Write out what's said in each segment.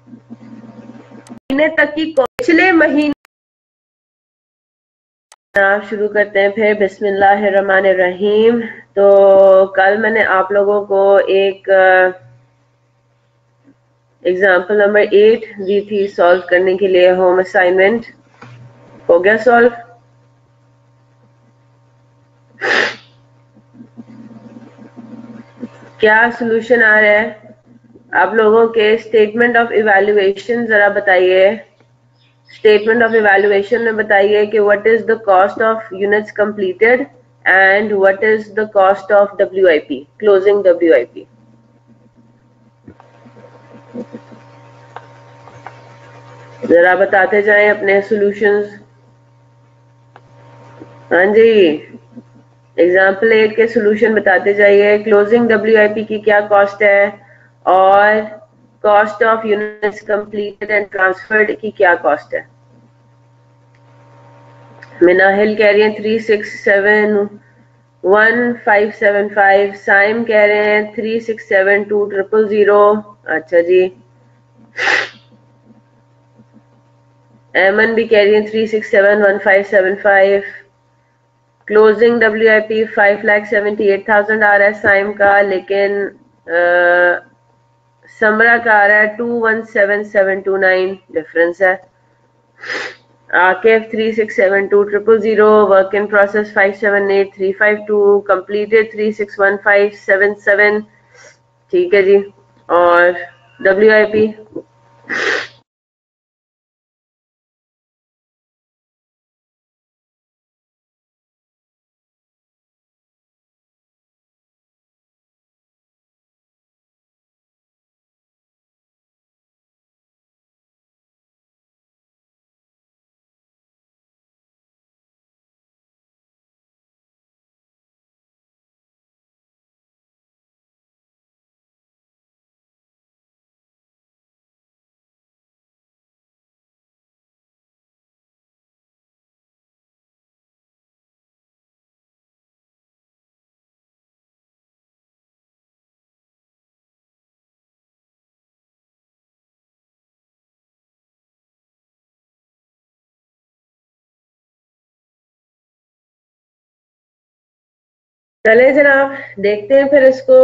महीने तक की पिछले महीने आप शुरू करते हैं फिर। बिस्मिल्लाहिर्रहमानिर्रहीम। तो कल मैंने आप लोगों को एक एग्जाम्पल नंबर 8 दी थी सॉल्व करने के लिए होम असाइनमेंट। हो गया सॉल्व? क्या सॉल्यूशन आ रहा है आप लोगों के? स्टेटमेंट ऑफ इवैल्यूएशन जरा बताइए। स्टेटमेंट ऑफ इवैल्यूएशन में बताइए कि what is the cost of units completed and what is the cost of WIP, closing WIP। जरा बताते जाएं अपने सॉल्यूशंस। हाँ जी, एग्जाम्पल 8 के सॉल्यूशन बताते जाइए। क्लोजिंग WIP की क्या कॉस्ट है और cost of units completed and transferred की क्या कॉस्ट है? मिनाहिल कह रही है 3671575। साइम कह रहे हैं 3672000। अच्छा जी। एमन भी कह रही है 3671575। क्लोजिंग WIP 5,78,000 आ रहा है साइम का, लेकिन समरा का आ रहा है 217,729। डिफरेंस है। आकिफ 3672000। Work in process 578,352। कंप्लीटेड 361,577। ठीक है जी। और WIP चले जनाब, देखते हैं फिर इसको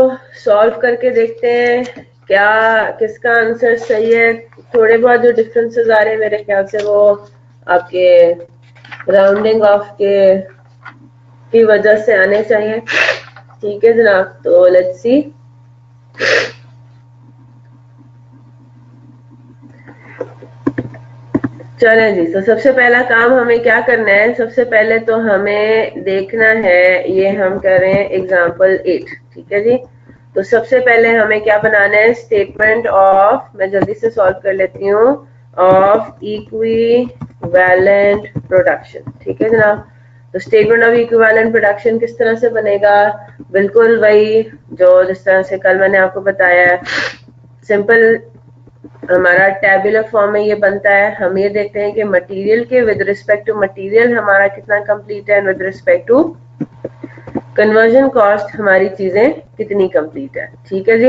सॉल्व करके देखते हैं क्या किसका आंसर सही है। थोड़े बहुत जो डिफरेंसेस आ रहे हैं मेरे ख्याल से वो आपके राउंडिंग ऑफ के की वजह से आने चाहिए। ठीक है जनाब, तो लेट्स सी। चलें जी, तो सबसे पहला काम हमें क्या करना है? सबसे पहले तो हमें देखना है, ये हम कर रहे हैं एग्जाम्पल 8। ठीक है जी। तो सबसे पहले हमें क्या बनाना है? स्टेटमेंट ऑफ, मैं जल्दी से सॉल्व कर लेती हूँ, ऑफ इक्विवेलेंट प्रोडक्शन। ठीक है जनाब। तो स्टेटमेंट ऑफ इक्विवेलेंट प्रोडक्शन किस तरह से बनेगा? बिल्कुल वही जो जिस तरह से कल मैंने आपको बताया है। सिंपल हमारा टेबुलर फॉर्म में ये बनता है। हम ये देखते हैं कि मटेरियल के विद रिस्पेक्ट टू मटेरियल हमारा कितना कंप्लीट है, with respect to conversion cost हमारी चीजें कितनी कंप्लीट है। ठीक है जी।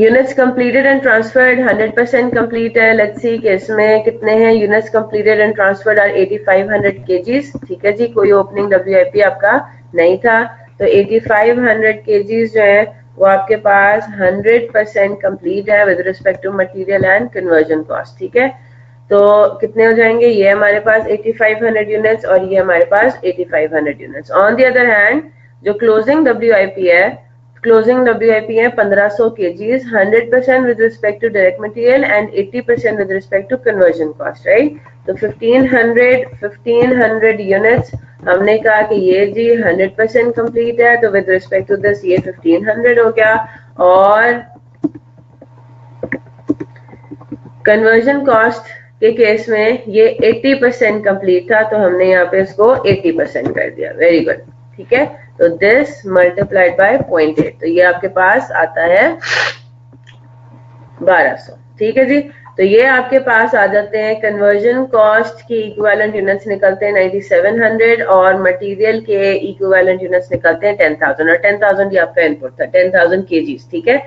Units completed and transferred 100% complete है। लेट्स सी कि इसमें कितने हैं। Units completed and transferred are 8500 kgs। ठीक है जी। कोई ओपनिंग WIP आपका नहीं था, तो 8500 kgs जो है वो आपके पास 100% कंप्लीट है with respect to material and conversion cost. ठीक है। तो कितने हो जाएंगे? ये हमारे पास 8500 यूनिट्स और ये हमारे पास 8500 units. On the other hand जो क्लोजिंग WIP है, क्लोजिंग WIP है 1500 kgs, 100% with respect to direct material and 80% with respect to conversion cost. Right. तो 1500 यूनिट्स हमने कहा कि ये जी 100% कंप्लीट है, तो विद रिस्पेक्ट टू दिस ये 1500 हो गया। और कन्वर्जन कॉस्ट के केस में ये 80% कंप्लीट था, तो हमने यहाँ पे इसको 80% कर दिया। Very good. ठीक है। तो दिस मल्टीप्लाइड बाय 0.8, तो ये आपके पास आता है 1200। ठीक है जी। तो ये आपके पास आ जाते हैं कन्वर्जन कॉस्ट की इक्विवेलेंट यूनिट्स निकलते हैं 9700 और मटेरियल के इक्विवेलेंट यूनिट्स निकलते हैं 10,000। और 10,000 ये आपका इनपुट था, 10,000 kgs। ठीक है।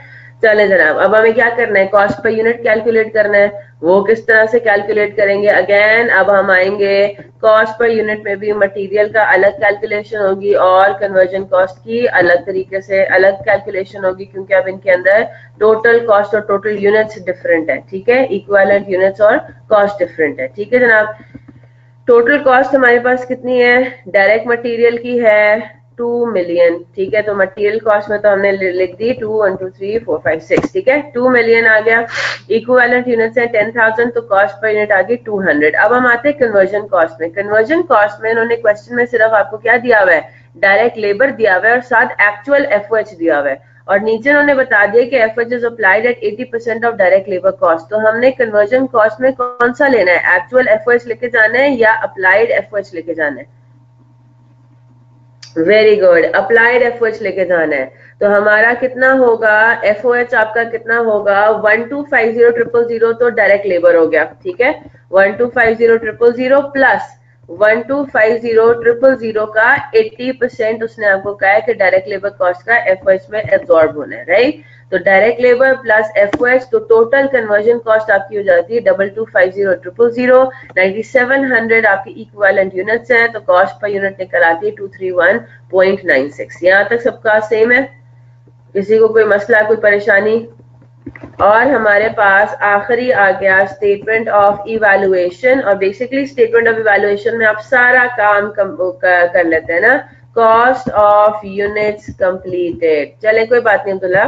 चले जनाब, अब हमें क्या करना है, कॉस्ट पर यूनिट कैलकुलेट करना है। वो किस तरह से कैलकुलेट करेंगे, अगेन अब हम आएंगे कॉस्ट पर यूनिट में भी मटेरियल का अलग कैलकुलेशन होगी और कन्वर्जन कॉस्ट की अलग तरीके से अलग कैलकुलेशन होगी, क्योंकि अब इनके अंदर टोटल कॉस्ट और टोटल यूनिट्स डिफरेंट है, ठीक है, इक्विवेलेंट यूनिट्स और कॉस्ट डिफरेंट है, ठीक है जनाब। टोटल कॉस्ट हमारे पास कितनी है, डायरेक्ट मटेरियल की है 2 मिलियन, ठीक है, तो मटेरियल कॉस्ट में तो हमने लिख दी 2 1 2 3 4 5 6, ठीक है, 2 मिलियन आ गया। इक्विवेलेंट यूनिट्स है 10,000, तो कॉस्ट पर यूनिट आ गई 200। अब हम आते हैं कन्वर्जन कॉस्ट में। कन्वर्जन कॉस्ट में इन्होंने क्वेश्चन में सिर्फ आपको क्या दिया हुआ है, डायरेक्ट लेबर दिया हुआ है और साथ एक्चुअल एफओएच दिया हुआ है, और नीचे उन्होंने बता दिया कि FOH is applied at 80% of direct labour cost. तो हमने कन्वर्जन कॉस्ट में कौन सा लेना है, एक्चुअल एफओएच लेके जाना है या अप्लाइड एफओएच लेके जाना है? वेरी गुड, अप्लाइड एफओएच लेके जाना है। तो हमारा कितना होगा, एफओएच आपका कितना होगा, 1250,000 तो डायरेक्ट लेबर हो गया, ठीक है, 1250,000 प्लस 1250,000 का 80% उसने आपको कहा है कि डायरेक्ट लेबर कॉस्ट का एफओएच में एब्जॉर्ब होना है, राइट। तो डायरेक्ट लेबर प्लस एफओएच, तो टोटल कन्वर्जन कॉस्ट आपकी हो जाती है 2250,000, 9700 आपकी इक्विवेलेंट यूनिट्स हैं, तो कॉस्ट पर यूनिट निकल आती है 231.96। यहाँ तक सबका सेम है, किसी को कोई मसला कोई परेशानी? और हमारे पास आखिरी आ गया स्टेटमेंट ऑफ इवैल्यूएशन, और बेसिकली स्टेटमेंट ऑफ इवैल्यूएशन में आप सारा काम कर लेते हैं ना, कॉस्ट ऑफ यूनिट्स कंप्लीटेड। चले कोई बात नहीं अब्दुल्ला,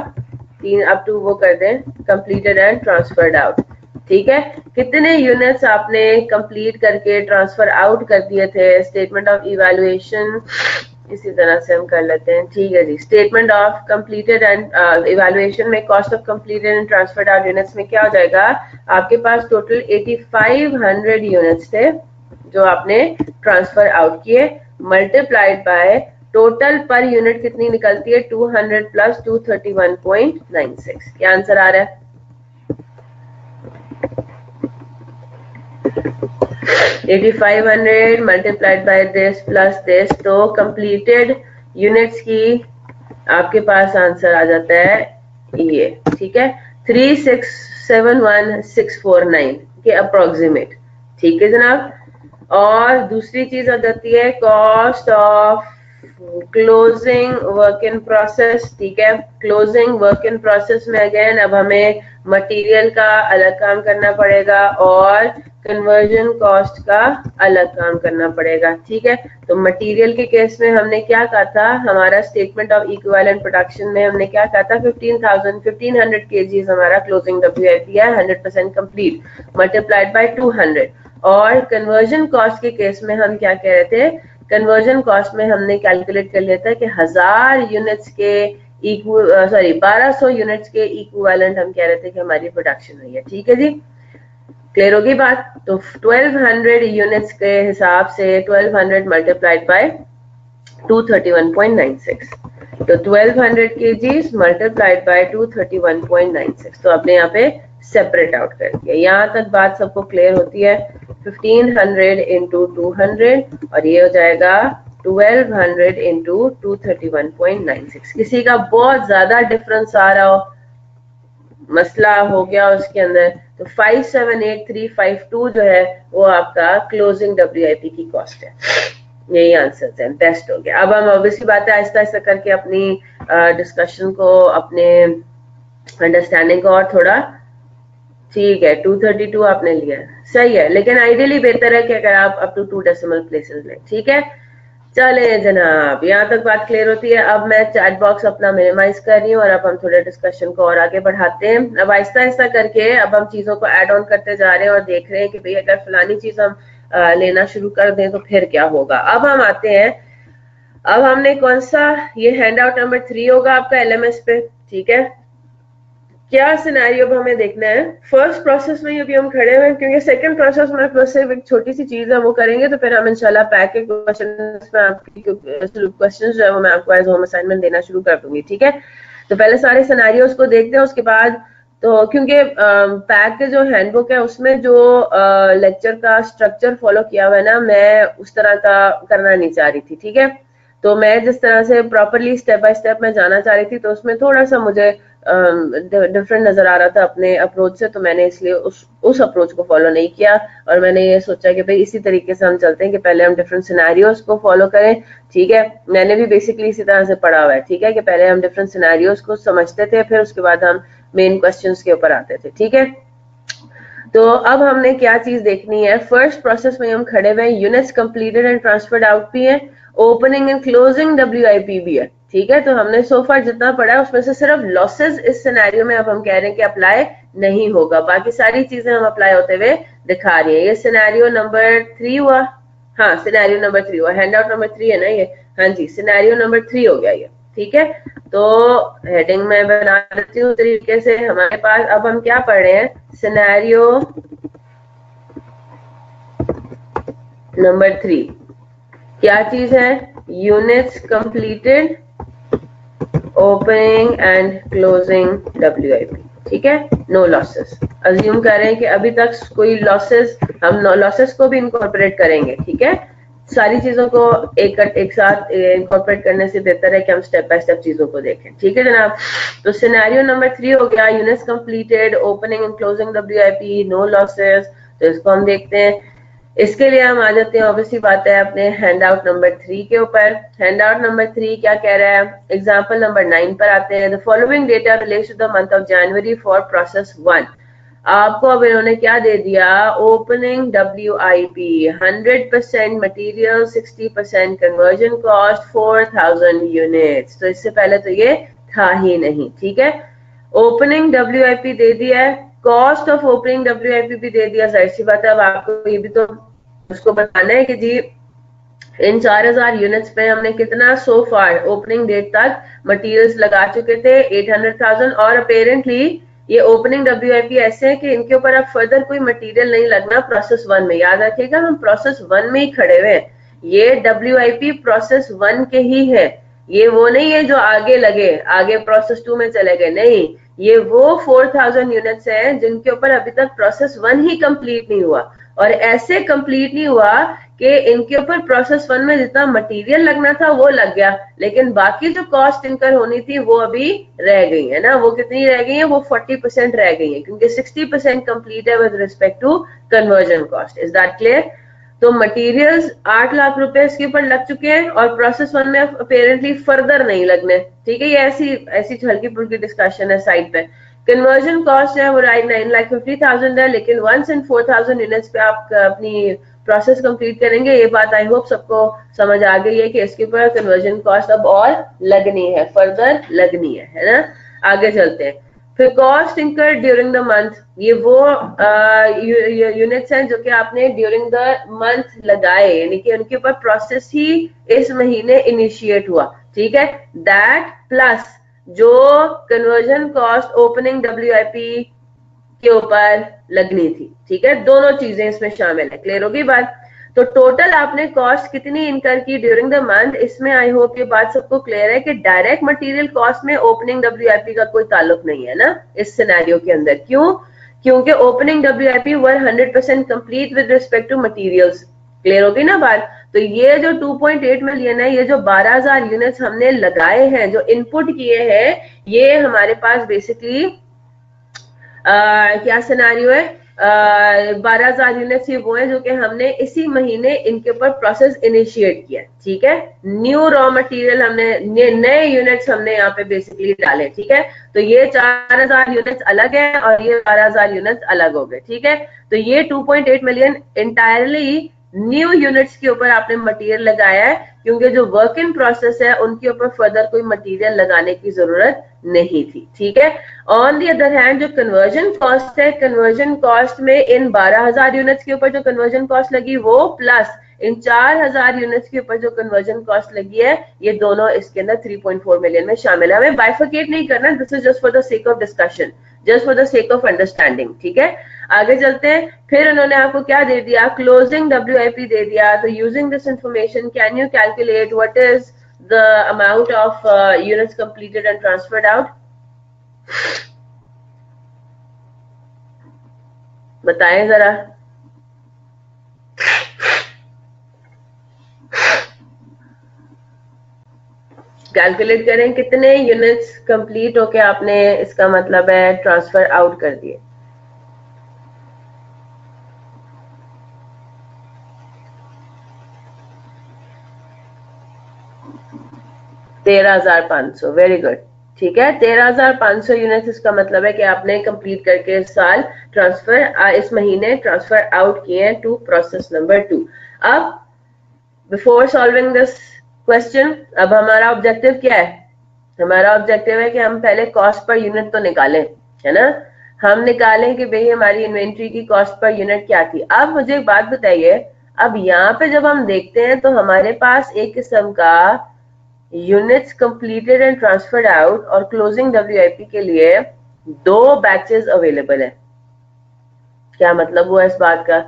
3 अप टू वो कर दें, कंप्लीटेड एंड ट्रांसफर्ड आउट, ठीक है, कितने यूनिट्स आपने कंप्लीट करके ट्रांसफर आउट कर दिए थे। स्टेटमेंट ऑफ इवैल्यूएशन इसी तरह से हम कर लेते हैं, ठीक है जी। Statement of completed and evaluation में cost of completed and transferred out units में क्या हो जाएगा, आपके पास टोटल 8500 यूनिट्स थे जो आपने ट्रांसफर आउट किए, multiplied by total per unit कितनी निकलती है, 200 प्लस 231.96। क्या आंसर आ रहा है? 8500 multiplied by this plus this, तो कंप्लीटेड यूनिट्स की आपके पास आंसर आ जाता है ये, ठीक है, 3671649 के अप्रोक्सीमेट, ठीक है जनाब। और दूसरी चीज आ जाती है cost of closing work in process, ठीक है, क्लोजिंग वर्क इन प्रोसेस में अगेन अब हमें मटेरियल का अलग काम करना पड़ेगा और कन्वर्जन कॉस्ट का अलग काम करना पड़ेगा, ठीक है। तो मटेरियल के केस में हमने क्या कहा था, हमारा स्टेटमेंट ऑफ इक्विवेलेंट प्रोडक्शन में हमने क्या कहा था, 1500 केजीज हमारा क्लोजिंग डब्ल्यूआईपी है 100% कंप्लीट, मल्टीप्लाइड बाय 200। और कन्वर्जन कॉस्ट के केस में हम क्या कह रहे थे, कन्वर्जन कॉस्ट में हमने कैलकुलेट कर लिया था कि 1000 यूनिट्स के 1200 यूनिट्स के इक्विवेलेंट हम कह रहे थे कि हमारी प्रोडक्शन हुई है, ठीक है जी, क्लियर होगी बात। तो 1200 यूनिट्स के हिसाब से 1200 मल्टीप्लाइड बाय 231.96, तो 1200 केजीज मल्टीप्लाइड बाय 231.96, तो आपने यहाँ पे सेपरेट आउट कर दिया। यहाँ तक बात सबको क्लियर होती है। 1500 इंटू 200 और ये हो जाएगा 1200 इंटू 231.96। किसी का बहुत ज्यादा डिफरेंस आ रहा हो, मसला हो गया उसके अंदर, तो 578352 जो है वो आपका क्लोजिंग डब्ल्यूआईपी की कॉस्ट है। यही आंसर है, बेस्ट हो गया। अब हम ऑब्वियसली बात है आहिस्ता आहिस्ता करके अपनी डिस्कशन को, अपने अंडरस्टैंडिंग को और थोड़ा, ठीक है 232 आपने लिया, सही है, लेकिन आइडियली बेहतर है कि अगर आप अप टू 2 डेसिमल प्लेसेस लें, ठीक है। चले जनाब, यहाँ तक बात क्लियर होती है। अब मैं चैट बॉक्स अपना मिनिमाइज कर रही हूँ और अब हम थोड़े डिस्कशन को और आगे बढ़ाते हैं। अब आहिस्ता आहिस्ता करके अब हम चीजों को ऐड ऑन करते जा रहे हैं और देख रहे हैं कि भाई अगर फलानी चीज हम लेना शुरू कर दें तो फिर क्या होगा। अब हम आते हैं, अब हमने कौन सा, ये हैंड आउट नंबर 3 होगा आपका एलएमएस पे, ठीक है। क्या सिनेरियो अब हमें देखना है, फर्स्ट प्रोसेस में अभी हम खड़े हुए, क्योंकि सेकंड प्रोसेस में बस सिर्फ एक छोटी सी चीज है वो करेंगे, तो फिर हम इंशाल्लाह पैक के क्वेश्चंस में आपकी क्वेश्चंस जो है वो मैं आपको एज होम असाइनमेंट देना शुरू कर दूंगी, ठीक है। तो पहले सारे सिनेरियोस को देखते हैं, उसके बाद तो क्योंकि पैक के जो हैंडबुक है उसमें जो लेक्चर का स्ट्रक्चर फॉलो किया हुआ है ना, मैं उस तरह का करना नहीं चाह रही थी, ठीक है। तो मैं जिस तरह से प्रॉपरली स्टेप बाय स्टेप में जाना चाह रही थी, तो उसमें थोड़ा सा मुझे डिफरेंट नजर आ रहा था अपने अप्रोच से, तो मैंने इसलिए उस अप्रोच को फॉलो नहीं किया, और मैंने ये सोचा कि भाई इसी तरीके से हम चलते हैं कि पहले हम डिफरेंट सिनेरियोज को फॉलो करें। ठीक है, मैंने भी बेसिकली इसी तरह से पढ़ा हुआ है। ठीक है, कि पहले हम डिफरेंट सिनेरियोज को समझते थे, फिर उसके बाद हम मेन क्वेश्चंस के ऊपर आते थे। ठीक है, तो अब हमने क्या चीज देखनी है, फर्स्ट प्रोसेस में हम खड़े हुए, units completed and transferred out भी है, ओपनिंग एंड क्लोजिंग WIP भी है। ठीक है, तो हमने सो फार जितना पढ़ा है उसमें से सिर्फ लॉसेस इस सिनेरियो में अब हम कह रहे हैं कि अप्लाई नहीं होगा, बाकी सारी चीजें हम अप्लाई होते हुए दिखा रही है। ये सिनेरियो नंबर 3 हुआ, हाँ सिनेरियो नंबर 3 हुआ, हैंड आउट नंबर 3 है ना ये, हाँ जी सिनेरियो नंबर 3 हो गया ये। ठीक है, तो हेडिंग में बना देती हूँ तरीके से। हमारे पास अब हम क्या पढ़ रहे हैं, सिनेरियो नंबर 3 क्या चीज है, units completed, opening and closing WIP। ठीक है, नो लॉसेस, अज्यूम कर रहे हैं कि अभी तक कोई लॉसेस, हम लॉसेस को भी इनकॉर्पोरेट करेंगे। ठीक है, सारी चीजों को एक साथ इनकॉर्पोरेट करने से बेहतर है कि हम स्टेप बाय स्टेप चीजों को देखें। ठीक है जनाब, तो सिनेरियो नंबर 3 हो गया, units completed, opening and closing WIP, no losses. तो इसको हम देखते हैं। इसके लिए हम आ जाते हैं, ऑब्वियसली बात है, अपने हैंड आउट नंबर 3 के ऊपर। हैंड आउट नंबर 3 क्या कह रहा है, एग्जाम्पल नंबर 9 पर आते हैं। The following data relates to the month of January for process 1। आपको अब इन्होंने क्या दे दिया, opening WIP 100% material, 60% conversion cost, 4000 units. तो इससे पहले तो ये था ही नहीं। ठीक है, ओपनिंग WIP दे दिया है, कॉस्ट ऑफ ओपनिंग WIP भी दे दिया। जाहिर सी बात है, अब आपको ये भी तो उसको बताना है कि जी इन 4000 यूनिट्स पे हमने कितना सो फार ओपनिंग डेट तक मटेरियल्स लगा चुके थे, 800,000। और अपेरेंटली ये ओपनिंग WIP ऐसे है कि इनके ऊपर अब फर्दर कोई मटेरियल नहीं लगना प्रोसेस 1 में। याद रखिएगा, हम प्रोसेस 1 में ही खड़े हुए हैं, ये WIP प्रोसेस 1 के ही है, ये वो नहीं है जो आगे लगे, आगे प्रोसेस 2 में चले गए, नहीं, ये वो 4000 यूनिट्स हैं जिनके ऊपर अभी तक प्रोसेस 1 ही कंप्लीट नहीं हुआ। और ऐसे कंप्लीट नहीं हुआ कि इनके ऊपर प्रोसेस 1 में जितना मटेरियल लगना था वो लग गया, लेकिन बाकी जो कॉस्ट इनकर होनी थी वो अभी रह गई है ना। वो कितनी रह गई है, वो 40% रह गई है, क्योंकि 60% कंप्लीट है with respect to conversion cost. Is that clear? तो मटेरियल्स 8 लाख रुपए इसके ऊपर लग चुके हैं और प्रोसेस 1 में अपेरेंटली फर्दर नहीं लगने। ठीक है, ये ऐसी हल्की फुल्की डिस्कशन है साइड पे। कन्वर्जन कॉस्ट है वो 9,50,000 है, लेकिन वंस इन 4000 यूनिट्स पे आप अपनी प्रोसेस कंप्लीट करेंगे, ये बात आई होप सबको समझ आ गई है कि इसके ऊपर कन्वर्जन कॉस्ट अब और लगनी है, फर्दर लगनी है ना। आगे चलते हैं, फिर cost incur during the month, ये वो यूनिट्स हैं जो कि आपने ड्यूरिंग द मंथ लगाए, यानी कि उनके ऊपर प्रोसेस ही इस महीने इनिशिएट हुआ। ठीक है, दैट प्लस जो कन्वर्जन कॉस्ट ओपनिंग WIP के ऊपर लगनी थी। ठीक है, दोनों चीजें इसमें शामिल है। क्लियर होगी बात? तो टोटल आपने कॉस्ट कितनी इनकर की ड्यूरिंग द मंथ, इसमें आई होप ये बात सबको क्लियर है कि डायरेक्ट मटेरियल कॉस्ट में ओपनिंग WIP का कोई ताल्लुक नहीं है ना इस सिनेरियो के अंदर। क्यों? क्योंकि opening WIP were 100% complete with respect to materials. Clear होगी ना बात? तो ये जो 2.8 मिलियन है, ये जो 12,000 यूनिट्स हमने लगाए हैं, जो इनपुट किए हैं, ये हमारे पास बेसिकली क्या सिनेरियो है, 12,000 यूनिट्स ही वो है जो कि हमने इसी महीने इनके ऊपर प्रोसेस इनिशिएट किया। ठीक है, न्यू रॉ मटेरियल हमने, नए यूनिट्स हमने यहाँ पे बेसिकली डाले। ठीक है, तो ये 4,000 यूनिट्स अलग है और ये 12,000 यूनिट्स अलग हो गए। ठीक है, तो ये 2.8 मिलियन इंटायरली न्यू यूनिट्स के ऊपर आपने मटेरियल लगाया है, क्योंकि जो वर्क इन प्रोसेस है उनके ऊपर फर्दर कोई मटेरियल लगाने की जरूरत नहीं थी। ठीक है, ऑन दी अदर हैंड जो कन्वर्जन कॉस्ट है, कन्वर्जन कॉस्ट में इन 12,000 यूनिट्स के ऊपर जो कन्वर्जन कॉस्ट लगी वो प्लस इन 4,000 यूनिट्स के ऊपर जो कन्वर्जन कॉस्ट लगी है, ये दोनों इसके अंदर 3.4 मिलियन में शामिल है। हमें बाइफिकेट नहीं करना, this is just for the sake of discussion, just for the sake of understanding. ठीक है, आगे चलते हैं। फिर उन्होंने आपको क्या दे दिया, क्लोजिंग WIP दे दिया। तो using this information can you calculate what is the amount of units completed and transferred out? बताएं जरा। कैलकुलेट करें कितने यूनिट्स कंप्लीट होके आपने इसका मतलब है ट्रांसफर आउट कर दिए। 13,500। वेरी गुड, ठीक है। 13,500 यूनिट्स इसका मतलब है कि आपने कंप्लीट करके इस साल ट्रांसफर, इस महीने ट्रांसफर आउट किए हैं टू प्रोसेस नंबर 2। अब बिफोर सॉल्विंग दिस क्वेश्चन, अब हमारा ऑब्जेक्टिव क्या है? हमारा ऑब्जेक्टिव है कि हम पहले कॉस्ट पर यूनिट तो निकालें, है ना। हम निकालें कि भाई हमारी इन्वेंट्री की कॉस्ट पर यूनिट क्या थी। अब मुझे एक बात बताइए, अब यहाँ पे जब हम देखते हैं तो हमारे पास एक किस्म का units completed and transferred out और क्लोजिंग डब्ल्यूआईपी के लिए 2 बैचेस अवेलेबल है। क्या मतलब हुआ इस बात का?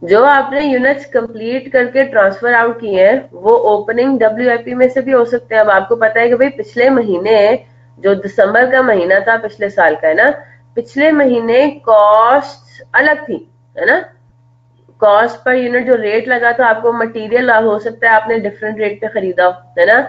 जो आपने यूनिट्स कंप्लीट करके ट्रांसफर आउट किए हैं वो ओपनिंग डब्ल्यूआईपी में से भी हो सकते हैं। अब आपको पता है कि भाई पिछले महीने, जो दिसंबर का महीना था पिछले साल का, है ना, पिछले महीने कॉस्ट अलग थी, है ना। कॉस्ट पर यूनिट जो रेट लगा था आपको, मटेरियल हो सकता है आपने डिफरेंट रेट पे खरीदा, है ना।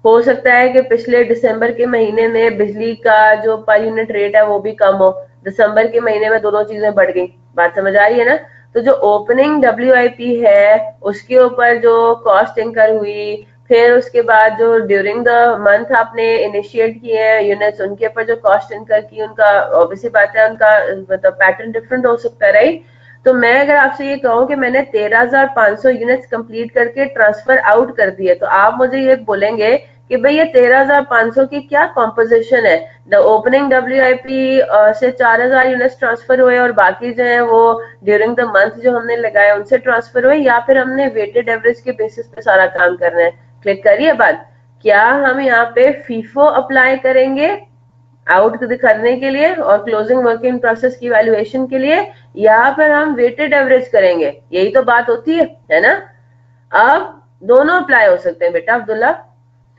हो सकता है कि पिछले दिसंबर के महीने में बिजली का जो पर यूनिट रेट है वो भी कम हो, दिसंबर के महीने में दोनों चीजें बढ़ गई। बात समझ आ रही है ना। तो जो ओपनिंग डब्ल्यूआईपी है उसके ऊपर जो कॉस्ट इंकर हुई, फिर उसके बाद जो ड्यूरिंग द मंथ आपने इनिशिएट किए हैं यूनिट्स, उनके ऊपर जो कॉस्ट इंकर की, उनका ऑब्वियसली बात है उनका मतलब पैटर्न डिफरेंट हो सकता है, राइट। तो मैं अगर आपसे ये कहूँ कि मैंने 13,500 यूनिट्स कंप्लीट करके ट्रांसफर आउट कर दिए, तो आप मुझे ये बोलेंगे कि भाई ये 13,500 की क्या कॉम्पोजिशन है? द ओपनिंग डब्ल्यूआईपी से 4,000 यूनिट्स ट्रांसफर हुए और बाकी जो है वो ड्यूरिंग द मंथ जो हमने लगाया उनसे ट्रांसफर हुए, या फिर हमने वेटेड एवरेज के बेसिस पे सारा काम करना है? क्लिक करिए बात। क्या हम यहाँ पे फीफो अप्लाई करेंगे आउट दिखाने के लिए और क्लोजिंग वर्क इन प्रोसेस की वैल्यूएशन के लिए, या फिर हम वेटेड एवरेज करेंगे? यही तो बात होती है ना। अब दोनों अप्लाई हो सकते हैं बेटा अब्दुल्ला,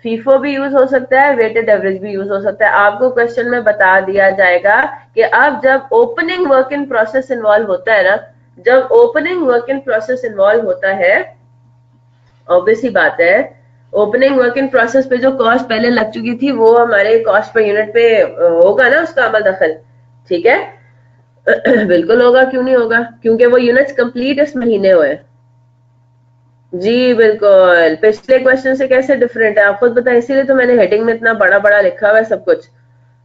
फीफो भी यूज हो सकता है, वेटेड एवरेज भी यूज हो सकता है। आपको क्वेश्चन में बता दिया जाएगा कि अब जब opening work in process involve होता है ना, जब opening work in process involve होता है, ऑब्वियसली बात है ओपनिंग वर्क इन प्रोसेस पे जो कॉस्ट पहले लग चुकी थी वो हमारे कॉस्ट पर यूनिट पे होगा ना उसका अमल दखल, ठीक है। बिल्कुल होगा, क्यों नहीं होगा, क्योंकि वो यूनिट्स कंप्लीट इस महीने हुए। जी बिल्कुल, पिछले क्वेश्चन से कैसे डिफरेंट है आप खुद बताएं, इसीलिए तो मैंने हेडिंग में इतना बड़ा बड़ा लिखा हुआ है सब कुछ।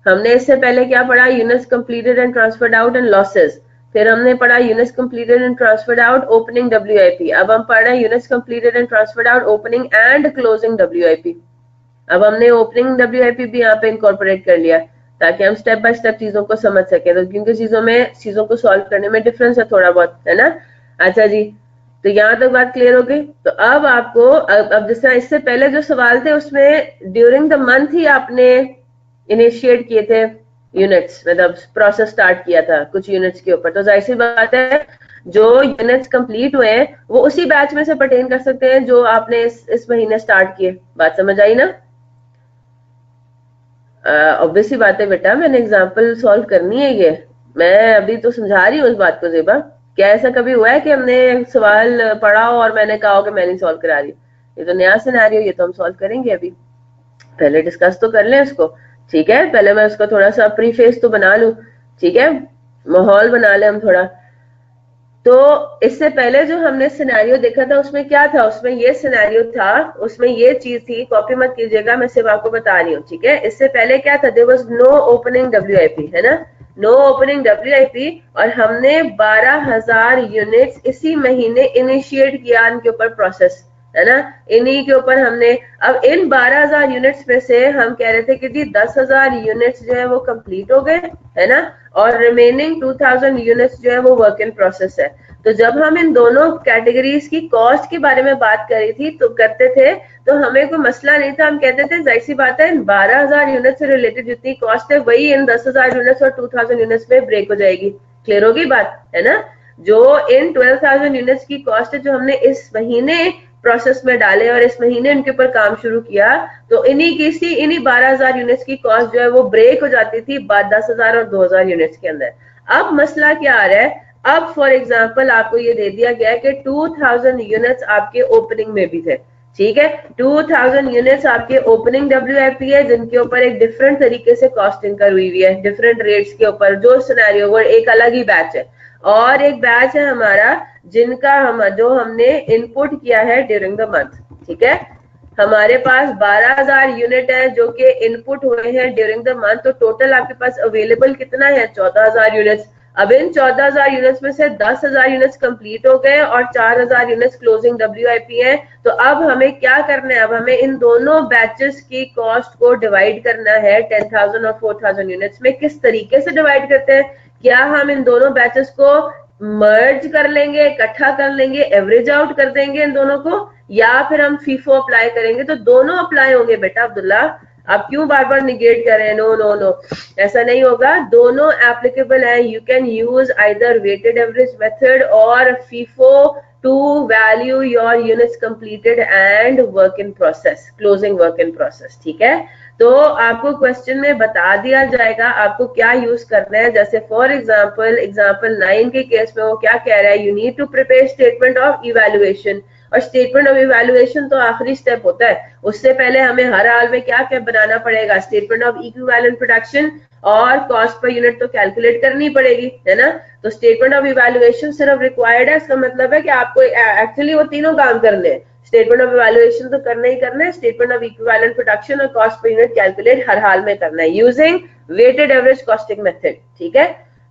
हमने इससे पहले क्या पढ़ा? Units completed and transferred out and losses. फिर हमने पढ़ा units completed and transferred out opening WIP. अब हम पढ़ रहे हैं units completed and transferred out opening and closing WIP. अब हमने ओपनिंग डब्ल्यूआईपी भी यहाँ पे इनकॉर्पोरेट कर लिया ताकि हम स्टेप बाय स्टेप चीजों को समझ सके, तो क्योंकि चीजों को सॉल्व करने में डिफरेंस है थोड़ा बहुत, है ना। अच्छा जी, तो यहाँ तक बात क्लियर हो गई। तो अब आपको अब जैसे इससे पहले जो सवाल थे उसमें ड्यूरिंग द मंथ ही आपने इनिशिएट किए थे यूनिट्स, मतलब प्रोसेस स्टार्ट किया था कुछ यूनिट्स के ऊपर, तो जाहिर सी बात है जो यूनिट्स कंप्लीट हुए हैं वो उसी बैच में से पर्टेन कर सकते हैं जो आपने इस महीने स्टार्ट किए। बात समझ आई ना? ऑब्वियसली बात है बेटा, मैंने एग्जांपल सॉल्व करनी है, ये मैं अभी तो समझा रही हूँ इस बात को। ज़ेबा, क्या ऐसा कभी हुआ है कि हमने सवाल पढ़ा हो और मैंने कहा हो कि मैं नहीं सॉल्व करा रही? ये तो नया सिनेरियो, ये तो हम सॉल्व करेंगे अभी। पहले डिस्कस तो कर लें उसको, ठीक है। पहले मैं उसको थोड़ा सा प्रीफेस तो बना लूं, ठीक है, माहौल बना ले हम थोड़ा। तो इससे पहले जो हमने सिनेरियो देखा था उसमें क्या था? उसमें ये सिनेरियो था, उसमें ये चीज थी, कॉपी मत कीजिएगा, मैं सिर्फ आपको बता रही हूँ, ठीक है। इससे पहले क्या था? There was no opening WIP, है ना, नो ओपनिंग डब्ल्यूआईपी, और हमने 12,000 यूनिट्स इसी महीने इनिशिएट किया इनके ऊपर प्रोसेस, है ना। इन्हीं के ऊपर हमने, अब इन 12,000 यूनिट्स में से हम कह रहे थे कि जी 10,000 यूनिट्स जो है वो कंप्लीट हो गए, है ना, और रिमेनिंग 2,000 यूनिट्स जो है वो वर्क इन प्रोसेस है। तो जब हम इन दोनों कैटेगरीज की कॉस्ट के बारे में बात करी थी तो करते थे, तो हमें कोई मसला नहीं था, हम कहते थे जाहिर सी बात है इन 12,000 यूनिट से रिलेटेड जितनी कॉस्ट है वही इन 10,000 यूनिट्स और 2,000 यूनिट्स में ब्रेक हो जाएगी। क्लियर होगी बात, है ना। जो इन 12,000 यूनिट्स की कॉस्ट है जो हमने इस महीने प्रोसेस में डाले और इस महीने उनके ऊपर काम शुरू किया, तो इन्हीं 12,000 यूनिट्स की कॉस्ट जो है वो ब्रेक हो जाती थी 10,000 और 2,000 यूनिट्स के अंदर। अब मसला क्या आ रहा है? अब फॉर एग्जांपल आपको ये दे दिया गया है कि 2,000 यूनिट्स आपके ओपनिंग में भी थे, ठीक है। 2000 यूनिट्स आपके ओपनिंग WIP है, जिनके ऊपर एक डिफरेंट तरीके से कॉस्टिंग कर हुई है, डिफरेंट रेट्स के ऊपर, जो सिनेरियो वो एक अलग ही बैच है। और एक बैच है हमारा जिनका जो हमने इनपुट किया है ड्यूरिंग द मंथ। ठीक है, हमारे पास 12,000 यूनिट है जो कि इनपुट हुए हैं ड्यूरिंग द मंथ। तो टोटल आपके पास अवेलेबल कितना है? 14,000 यूनिट्स। अब इन 14,000 यूनिट्स में से 10,000 यूनिट्स कंप्लीट हो गए और 4,000 यूनिट्स क्लोजिंग WIP है। तो अब हमें क्या करना है? अब हमें इन दोनों बैचेस की कॉस्ट को डिवाइड करना है 10,000 और 4,000 यूनिट्स में। किस तरीके से डिवाइड करते हैं? क्या हम इन दोनों बैचेस को मर्ज कर लेंगे, इकट्ठा कर लेंगे, एवरेज आउट कर देंगे इन दोनों को, या फिर हम फीफो अप्लाई करेंगे? तो दोनों अप्लाई होंगे बेटा अब्दुल्ला, आप क्यों बार बार निगेट कर रहे हैं? नो नो नो, ऐसा नहीं होगा, दोनों एप्लीकेबल है। You can use either weighted average method और FIFO to value your units completed and work in process, closing work in process. ठीक है, तो आपको क्वेश्चन में बता दिया जाएगा आपको क्या यूज करना है। जैसे फॉर एग्जाम्पल 9 के केस में वो क्या कह रहा है? You need to prepare statement of evaluation. और स्टेटमेंट ऑफ इवैल्यूएशन तो आखिरी स्टेप होता है, उससे पहले हमें हर हाल में क्या क्या बनाना पड़ेगा? स्टेटमेंट ऑफ इक्विवेलेंट प्रोडक्शन और कॉस्ट पर यूनिट तो कैलकुलेट करनी पड़ेगी, है ना। तो स्टेटमेंट ऑफ इवैल्यूएशन सिर्फ रिक्वायर्ड है, इसका मतलब है कि आपको एक्चुअली वो तीनों काम करने हैं। स्टेटमेंट ऑफ इवैल्यूएशन तो करना ही करना है, स्टेटमेंट ऑफ इक्विवेलेंट प्रोडक्शन और कॉस्ट पर यूनिट कैलकुलेट हर हाल में करना है using weighted average costing method. ठीक है,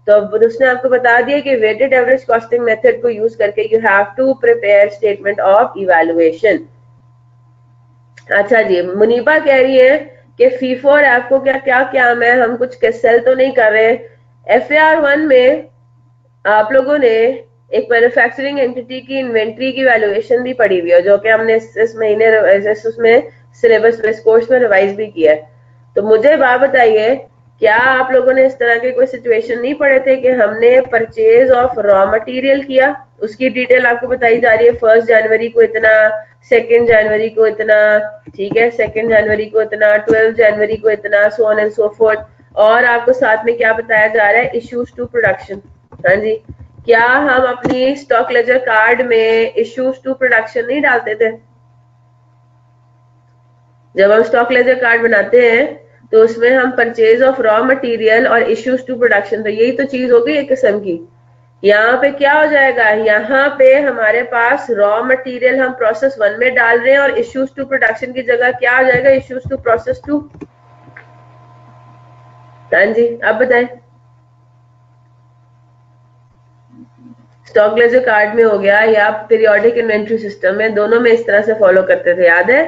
तो उसने आपको बता दिया कि वेटेड एवरेज कॉस्टिंग मेथड को यूज करके you have to prepare statement of evaluation. अच्छा जी, मुनीबा कह रही है कि फीफो और एफको क्या क्या क्या है, हम कुछ सेल तो नहीं कर रहे। FAR1 में आप लोगों ने एक मैन्युफैक्चरिंग एंटिटी की इन्वेंट्री की वैल्यूएशन भी पढ़ी हुई है, जो कि हमने इस महीने उसमें सिलेबस में कोर्स में रिवाइज भी किया है। तो मुझे बात बताइए, क्या आप लोगों ने इस तरह के कोई सिचुएशन नहीं पढ़े थे कि हमने परचेज ऑफ रॉ मटेरियल किया, उसकी डिटेल आपको बताई जा रही है, 1 जनवरी को इतना, 2 जनवरी को इतना, ठीक है, 2 जनवरी को इतना, 12 जनवरी को इतना, so on and so forth. और आपको साथ में क्या बताया जा रहा है? Issues to production. हाँ जी, क्या हम अपनी स्टॉक लेजर कार्ड में इश्यूज टू प्रोडक्शन नहीं डालते थे? जब हम स्टॉक लेजर कार्ड बनाते हैं तो उसमें हम परचेज ऑफ रॉ मटेरियल और इश्यूज टू प्रोडक्शन, तो यही तो चीज हो गई एक किस्म की। यहाँ पे क्या हो जाएगा? यहाँ पे हमारे पास रॉ मटेरियल हम प्रोसेस 1 में डाल रहे हैं और इश्यूज टू प्रोडक्शन की जगह क्या आ जाएगा? Issues to process 2। हाँ जी, अब बताएं। स्टॉक लेजर कार्ड में हो गया या पीरियोडिक इन्वेंट्री सिस्टम में, दोनों में इस तरह से फॉलो करते थे, याद है?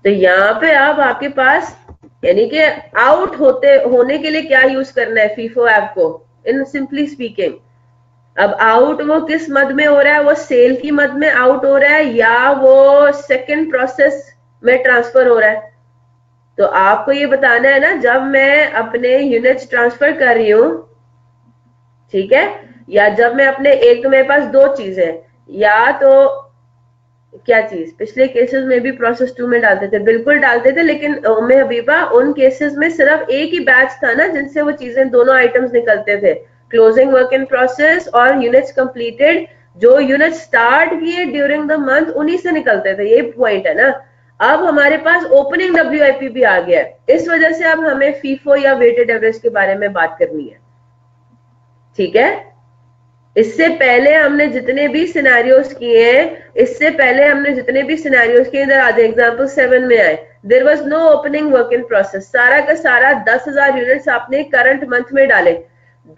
तो यहाँ पे अब आपके पास यानी कि आउट होने के लिए क्या यूज करना है फीफो ऐप को, इन सिंपली स्पीकिंग। अब आउट वो किस मद में हो रहा है? वो सेल की मद में आउट हो रहा है या वो सेकंड प्रोसेस में ट्रांसफर हो रहा है? तो आपको ये बताना है ना, जब मैं अपने यूनिट्स ट्रांसफर कर रही हूं, ठीक है, या जब मैं अपने, एक तो मेरे पास दो चीजें, या तो क्या चीज, पिछले केसेस में भी प्रोसेस 2 में डालते थे, बिल्कुल डालते थे, लेकिन उम्मे हबीबा उन केसेस में सिर्फ एक ही बैच था ना जिनसे वो चीजें, दोनों आइटम्स निकलते थे, क्लोजिंग वर्क इन प्रोसेस और यूनिट्स कंप्लीटेड। जो यूनिट स्टार्ट किए ड्यूरिंग द मंथ उन्हीं से निकलते थे, ये पॉइंट है ना। अब हमारे पास ओपनिंग WIP भी आ गया है, इस वजह से अब हमें फीफो या वेटेड एवरेज के बारे में बात करनी है। ठीक है, इससे पहले हमने जितने भी सिनेरियोस किए हैं, इससे पहले हमने जितने भी सिनेरियोस किए, इधर आधे एग्जांपल 7 में आए, there was no opening work in process, सारा का सारा 10,000 यूनिट्स आपने करंट मंथ में डाले।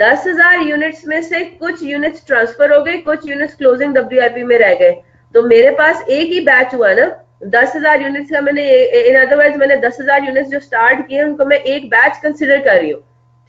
10,000 यूनिट्स में से कुछ यूनिट्स ट्रांसफर हो गए, कुछ यूनिट्स क्लोजिंग WIP में रह गए, तो मेरे पास एक ही बैच हुआ ना 10,000 यूनिट्स का। मैंने इन अदरवाइज मैंने 10,000 यूनिट्स जो स्टार्ट किए उनको मैं एक बैच कंसिडर कर रही हूँ।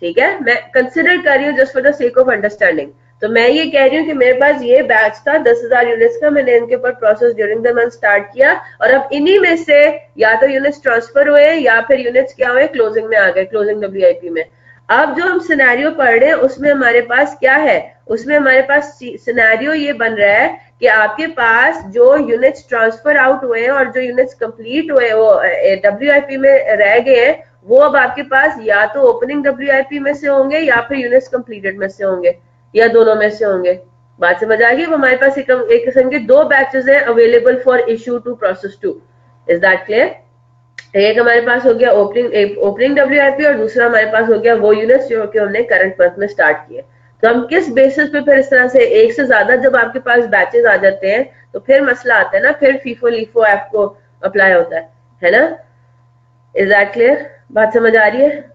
ठीक है, मैं कंसिडर कर रही हूँ just for the sake of understanding. तो मैं ये कह रही हूँ कि मेरे पास ये बैच था 10,000 यूनिट्स का, मैंने इनके ऊपर process during the month start किया, और अब इन्हीं में से या तो यूनिट्स ट्रांसफर हुए या फिर यूनिट्स क्या हुए, क्लोजिंग में आ गए, क्लोजिंग WIP में। अब जो हम सिनेरियो पढ़ रहे हैं उसमें हमारे पास क्या है? उसमें हमारे पास सिनेरियो ये बन रहा है कि आपके पास जो यूनिट्स ट्रांसफर आउट हुए हैं और जो यूनिट्स कंप्लीट हुए वो WIP में रह गए हैं, वो अब आपके पास या तो ओपनिंग WIP में से होंगे या फिर यूनिट्स कंप्लीटेड में से होंगे, या दोनों में से होंगे। बात समझ आ गई? अब हमारे पास एक किस्म के दो बैचेस हैं available for issue to process 2। Is that clear? एक हमारे पास हो गया ओपनिंग डब्ल्यूआईपी और दूसरा हमारे पास हो गया वो यूनिट्स जो कि हमने करंट मंथ में स्टार्ट किए। तो हम किस बेसिस पे फिर इस तरह से एक से ज्यादा जब आपके पास बैचेस आ जाते हैं तो फिर मसला आता है ना, फिर फीफो लीफो ऐप को अप्लाई होता है ना? Is that clear? बात समझ आ रही है?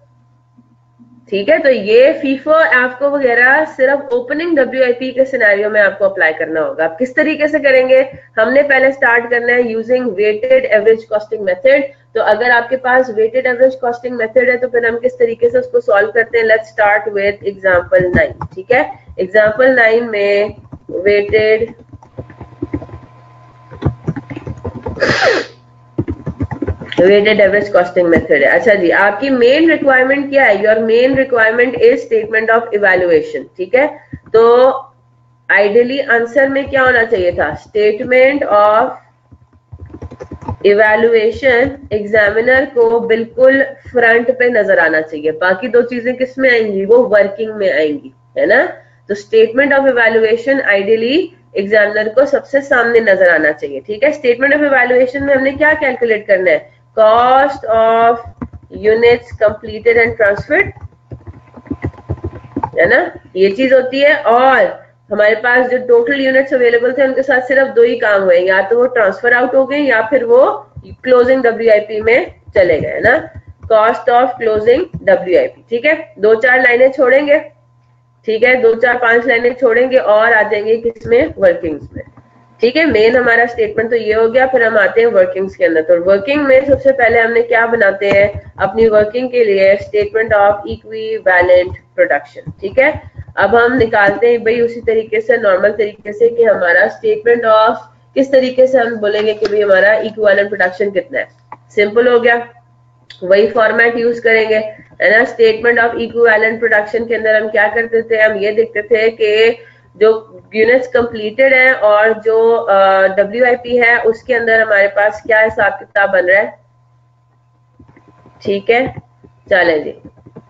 ठीक है, तो ये फीफो आपको वगैरह सिर्फ ओपनिंग डब्ल्यूआईपी के सिनेरियो में आपको अप्लाई करना होगा। आप किस तरीके से करेंगे? हमने पहले स्टार्ट करना है using weighted average costing method. तो अगर आपके पास वेटेड एवरेज कॉस्टिंग मेथड है तो फिर हम किस तरीके से उसको सॉल्व करते हैं? Let's start with example 9। ठीक है, एग्जांपल 9 में weighted weighted average costing method है। अच्छा जी, आपकी मेन रिक्वायरमेंट क्या है? Your main requirement is statement of evaluation. ठीक है, तो आइडियली आंसर में क्या होना चाहिए था? स्टेटमेंट ऑफ इवैल्यूएशन एग्जामिनर को बिल्कुल फ्रंट पे नजर आना चाहिए। बाकी दो चीजें किस में आएंगी? वो वर्किंग में आएंगी, है ना? तो statement of evaluation ideally examiner को सबसे सामने नजर आना चाहिए। ठीक है, स्टेटमेंट ऑफ इवैल्यूएशन में हमने क्या कैलकुलेट करना है? Cost of units completed and transferred, है ना? ये चीज होती है। और हमारे पास जो टोटल यूनिट्स अवेलेबल थे उनके साथ सिर्फ दो ही काम हुए, या तो वो ट्रांसफर आउट हो गए या फिर वो क्लोजिंग डब्ल्यूआईपी में चले गए, ना? Cost of closing WIP. ठीक है, दो चार लाइनें छोड़ेंगे, ठीक है, दो चार पांच लाइनें छोड़ेंगे और आ जाएंगे किसमें? वर्किंग्स में। ठीक है, मेन हमारा स्टेटमेंट तो ये हो गया। फिर हम आते हैं वर्किंग्स के अंदर। तो वर्किंग में सबसे पहले हमने क्या बनाते हैं? अपनी वर्किंग के लिए स्टेटमेंट ऑफ इक्विवेलेंट प्रोडक्शन। ठीक है, अब हम निकालते हैं भाई उसी तरीके से, नॉर्मल तरीके से, कि हमारा स्टेटमेंट ऑफ किस तरीके से हम बोलेंगे कि भाई हमारा इक्विवेलेंट प्रोडक्शन कितना है। सिंपल हो गया, वही फॉर्मेट यूज करेंगे, है ना? स्टेटमेंट ऑफ इक्विवेलेंट प्रोडक्शन के अंदर हम क्या करते थे? हम ये देखते थे कि जो यूनिट्स कंप्लीटेड है और जो डब्ल्यूआईपी है उसके अंदर हमारे पास क्या हिसाब किताब बन रहा है। ठीक है, चले जी।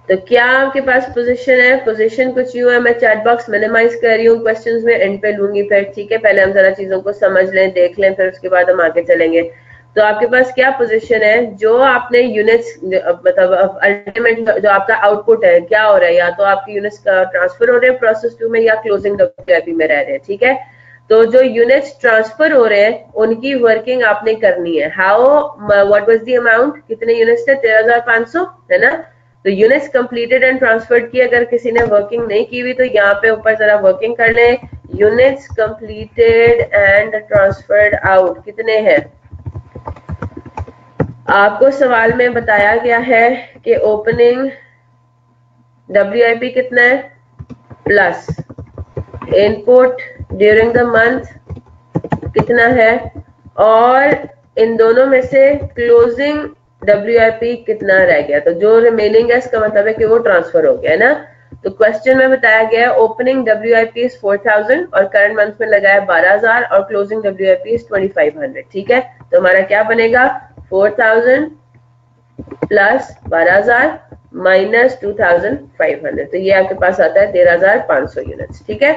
तो क्या आपके पास पोजीशन है? पोजीशन कुछ यूं है, मैं चैट बॉक्स मिनिमाइज कर रही हूँ, क्वेश्चंस में एंड पे लूंगी फिर। ठीक है, पहले हम जरा चीजों को समझ लें, देख लें, फिर उसके बाद हम आगे चलेंगे। तो आपके पास क्या पोजीशन है? जो आपने यूनिट्स, मतलब अल्टीमेट जो आपका आउटपुट है क्या हो रहा है? या तो आपकी यूनिट्स का ट्रांसफर हो रहे हैं प्रोसेस 2 में या क्लोजिंग डब्ल्यूआईपी में रह रहे हैं। ठीक है, तो जो यूनिट्स ट्रांसफर हो रहे हैं उनकी वर्किंग आपने करनी है। How, what was the amount? कितने यूनिट्स थे? 13,500, है ना? तो यूनिट्स कंप्लीटेड एंड ट्रांसफर्ड की अगर किसी ने वर्किंग नहीं की हुई तो यहाँ पे ऊपर जरा वर्किंग कर लें। Units completed and transferred out कितने हैं? आपको सवाल में बताया गया है कि ओपनिंग डब्ल्यूआईपी कितना है plus input during the month कितना है, और इन दोनों में से क्लोजिंग डब्ल्यूआईपी कितना रह गया। तो जो रिमेनिंग है इसका मतलब है कि वो ट्रांसफर हो गया, है ना? तो क्वेश्चन में बताया गया है ओपनिंग डब्ल्यूआईपी इज 4,000 और करंट मंथ में लगा है 12,000 और क्लोजिंग डब्ल्यूआईपी इज 2,500। ठीक है, तो हमारा क्या बनेगा? 4,000 प्लस 12,000 माइनस 2,500, तो ये आपके पास आता है 13,500 यूनिट्स। ठीक है,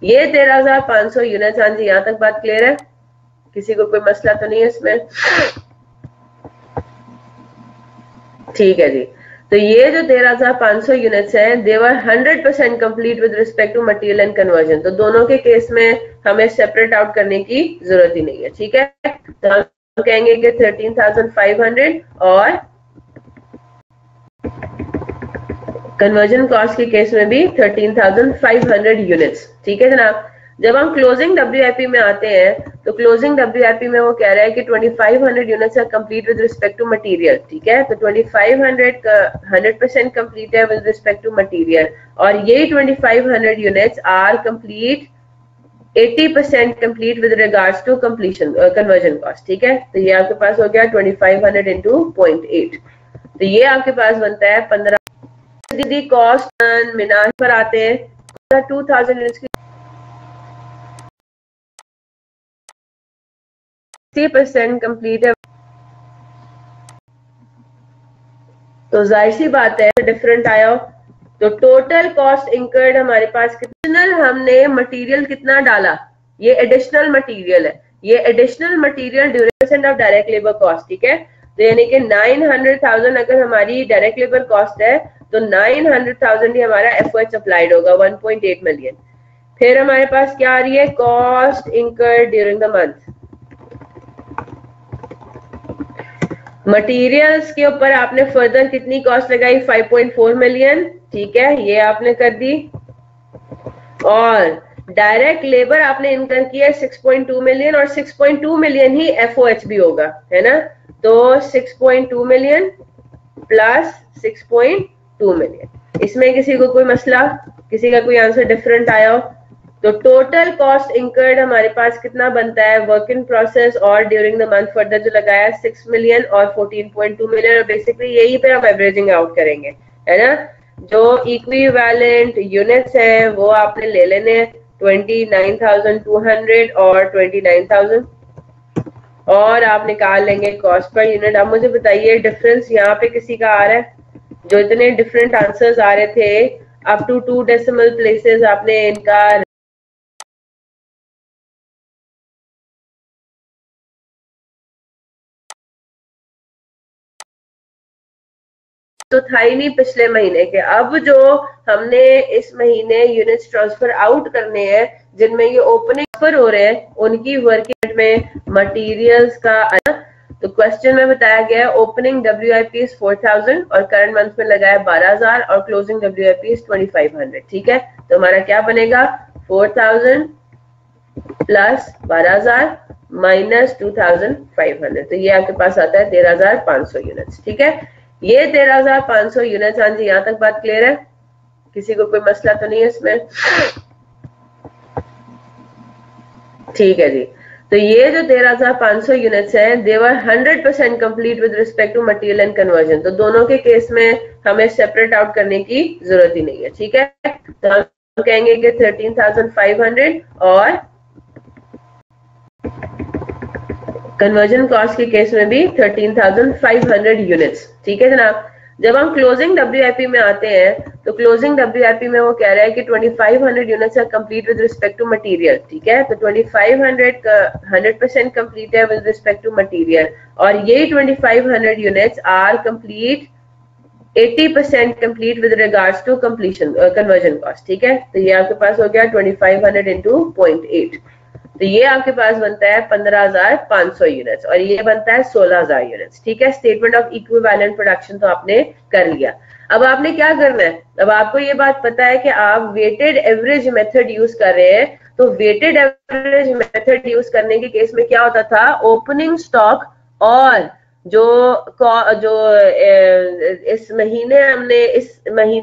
ये 13,500 यूनिट्स। हाँ जी, यहाँ तक बात क्लियर है? किसी को कोई मसला तो नहीं है इसमें? ठीक है जी। तो ये जो 13,500 यूनिट्स हैं, they were 100% complete with respect to material and conversion. तो दोनों के केस में हमें सेपरेट आउट करने की जरूरत ही नहीं है। ठीक है, तो हम कहेंगे कि 13,500 और कन्वर्जन कॉस्ट के केस में भी 13,500 यूनिट्स। ठीक है जनाब। जब हम क्लोजिंग डब्ल्यूआईपी में आते हैं तो क्लोजिंग डब्ल्यूआईपी में वो कह रहा है कि 2,500 units are complete with respect to material. ठीक है, तो 2,500 100% कंप्लीट है विद रिस्पेक्ट टू मटेरियल, और यही 2,500 units are complete 80% complete with regards to completion conversion cost. ठीक है, तो ये आपके पास हो गया 2,500 इंटू 0.8, तो ये आपके पास बनता है 15। दीदी कॉस्ट मिनार पर आते हैं 2,000 यूनिट्स की 60% कंप्लीट है, तो जाहिर सी बात है डिफरेंट आया तो टोटल कॉस्ट इंकर्ड हमारे पास कितना, हमने मटेरियल कितना डाला, ये एडिशनल मटेरियल है, ये additional material duration of direct labour cost, ठीक है। तो यानी कि 900,000 अगर हमारी डायरेक्ट लेबर कॉस्ट है तो 900,000 ही हमारा एफओएच अप्लाइड होगा, 1.8 मिलियन। फिर हमारे पास क्या आ रही है, cost incurred during the month. Materials के ऊपर आपने फर्दर कितनी कॉस्ट लगाई, 5.4 मिलियन, ठीक है, ये आपने कर दी। और डायरेक्ट लेबर आपने इनकम किया 6.2 मिलियन और 6.2 मिलियन ही एफओएच भी होगा, है ना। तो 6.2 मिलियन प्लस 6.2 मिलियन, इसमें किसी को कोई मसला, किसी का कोई आंसर डिफरेंट आया हो? तो टोटल कॉस्ट इंकर्ड हमारे पास कितना बनता है, वर्क इन प्रोसेस और ड्यूरिंग द मंथ फर्दर जो लगाया 6 मिलियन और 14.2 मिलियन, और बेसिकली यही पे हम एवरेजिंग आउट करेंगे, है ना। जो इक्विवेलेंट यूनिट्स हैं वो आपने ले लेने 29,200 और 29,000, और आप निकाल लेंगे कॉस्ट पर यूनिट। अब मुझे बताइए डिफरेंस यहाँ पे किसी का आ रहा है, जो इतने डिफरेंट आंसर्स आ रहे थे अप टू 2 डेसिमल प्लेसेस आपने इनका तो था ही नहीं पिछले महीने के। अब जो हमने इस महीने यूनिट्स ट्रांसफर आउट करने हैं जिनमें ये ओपनिंग ट्रांसफर हो रहे हैं, उनकी वर्किंग में मटेरियल्स का, तो क्वेश्चन में बताया गया है ओपनिंग WIP इज 4,000 और करंट मंथ में लगाया 12,000 और क्लोजिंग WIP इज 2,500, ठीक है। तो हमारा क्या बनेगा, 4,000 प्लस 12,000 माइनस 2,500, तो ये आपके पास आता है 13,500 यूनिट्स, ठीक है। ये 13,500 यूनिट्स। हाँ जी, यहां तक बात क्लियर है, किसी को कोई मसला तो नहीं है इसमें, ठीक है जी। तो ये जो 13,500 यूनिट्स हैं, they were 100% complete with respect to material and conversion. तो दोनों के केस में हमें सेपरेट आउट करने की जरूरत ही नहीं है, ठीक है। तो हम कहेंगे कि 13,500 और कन्वर्जन कॉस्ट के केस में भी 13,500 यूनिट्स, ठीक है जनाब। जब हम क्लोजिंग WIP में आते हैं तो क्लोजिंग WIP में वो कह रहा है कि 2,500 units are complete with respect to material, ठीक है। तो 2,500 100% कंप्लीट है विद रिस्पेक्ट टू मटेरियल, और यही 2,500 units are complete 80% complete with regards to completion conversion cost, ठीक है। तो ये आपके पास हो गया 2,500 इंटू 0.8, तो ये आपके पास बनता है 15,500 यूनिट्स और ये बनता है 16,000 यूनिट्स, ठीक है। स्टेटमेंट ऑफ इक्विवेलेंट प्रोडक्शन तो आपने कर लिया। अब आपने क्या करना है, अब आपको ये बात पता है कि आप वेटेड एवरेज मेथड यूज कर रहे हैं, तो वेटेड एवरेज मेथड यूज करने के केस में क्या होता था, ओपनिंग स्टॉक और जो इस महीने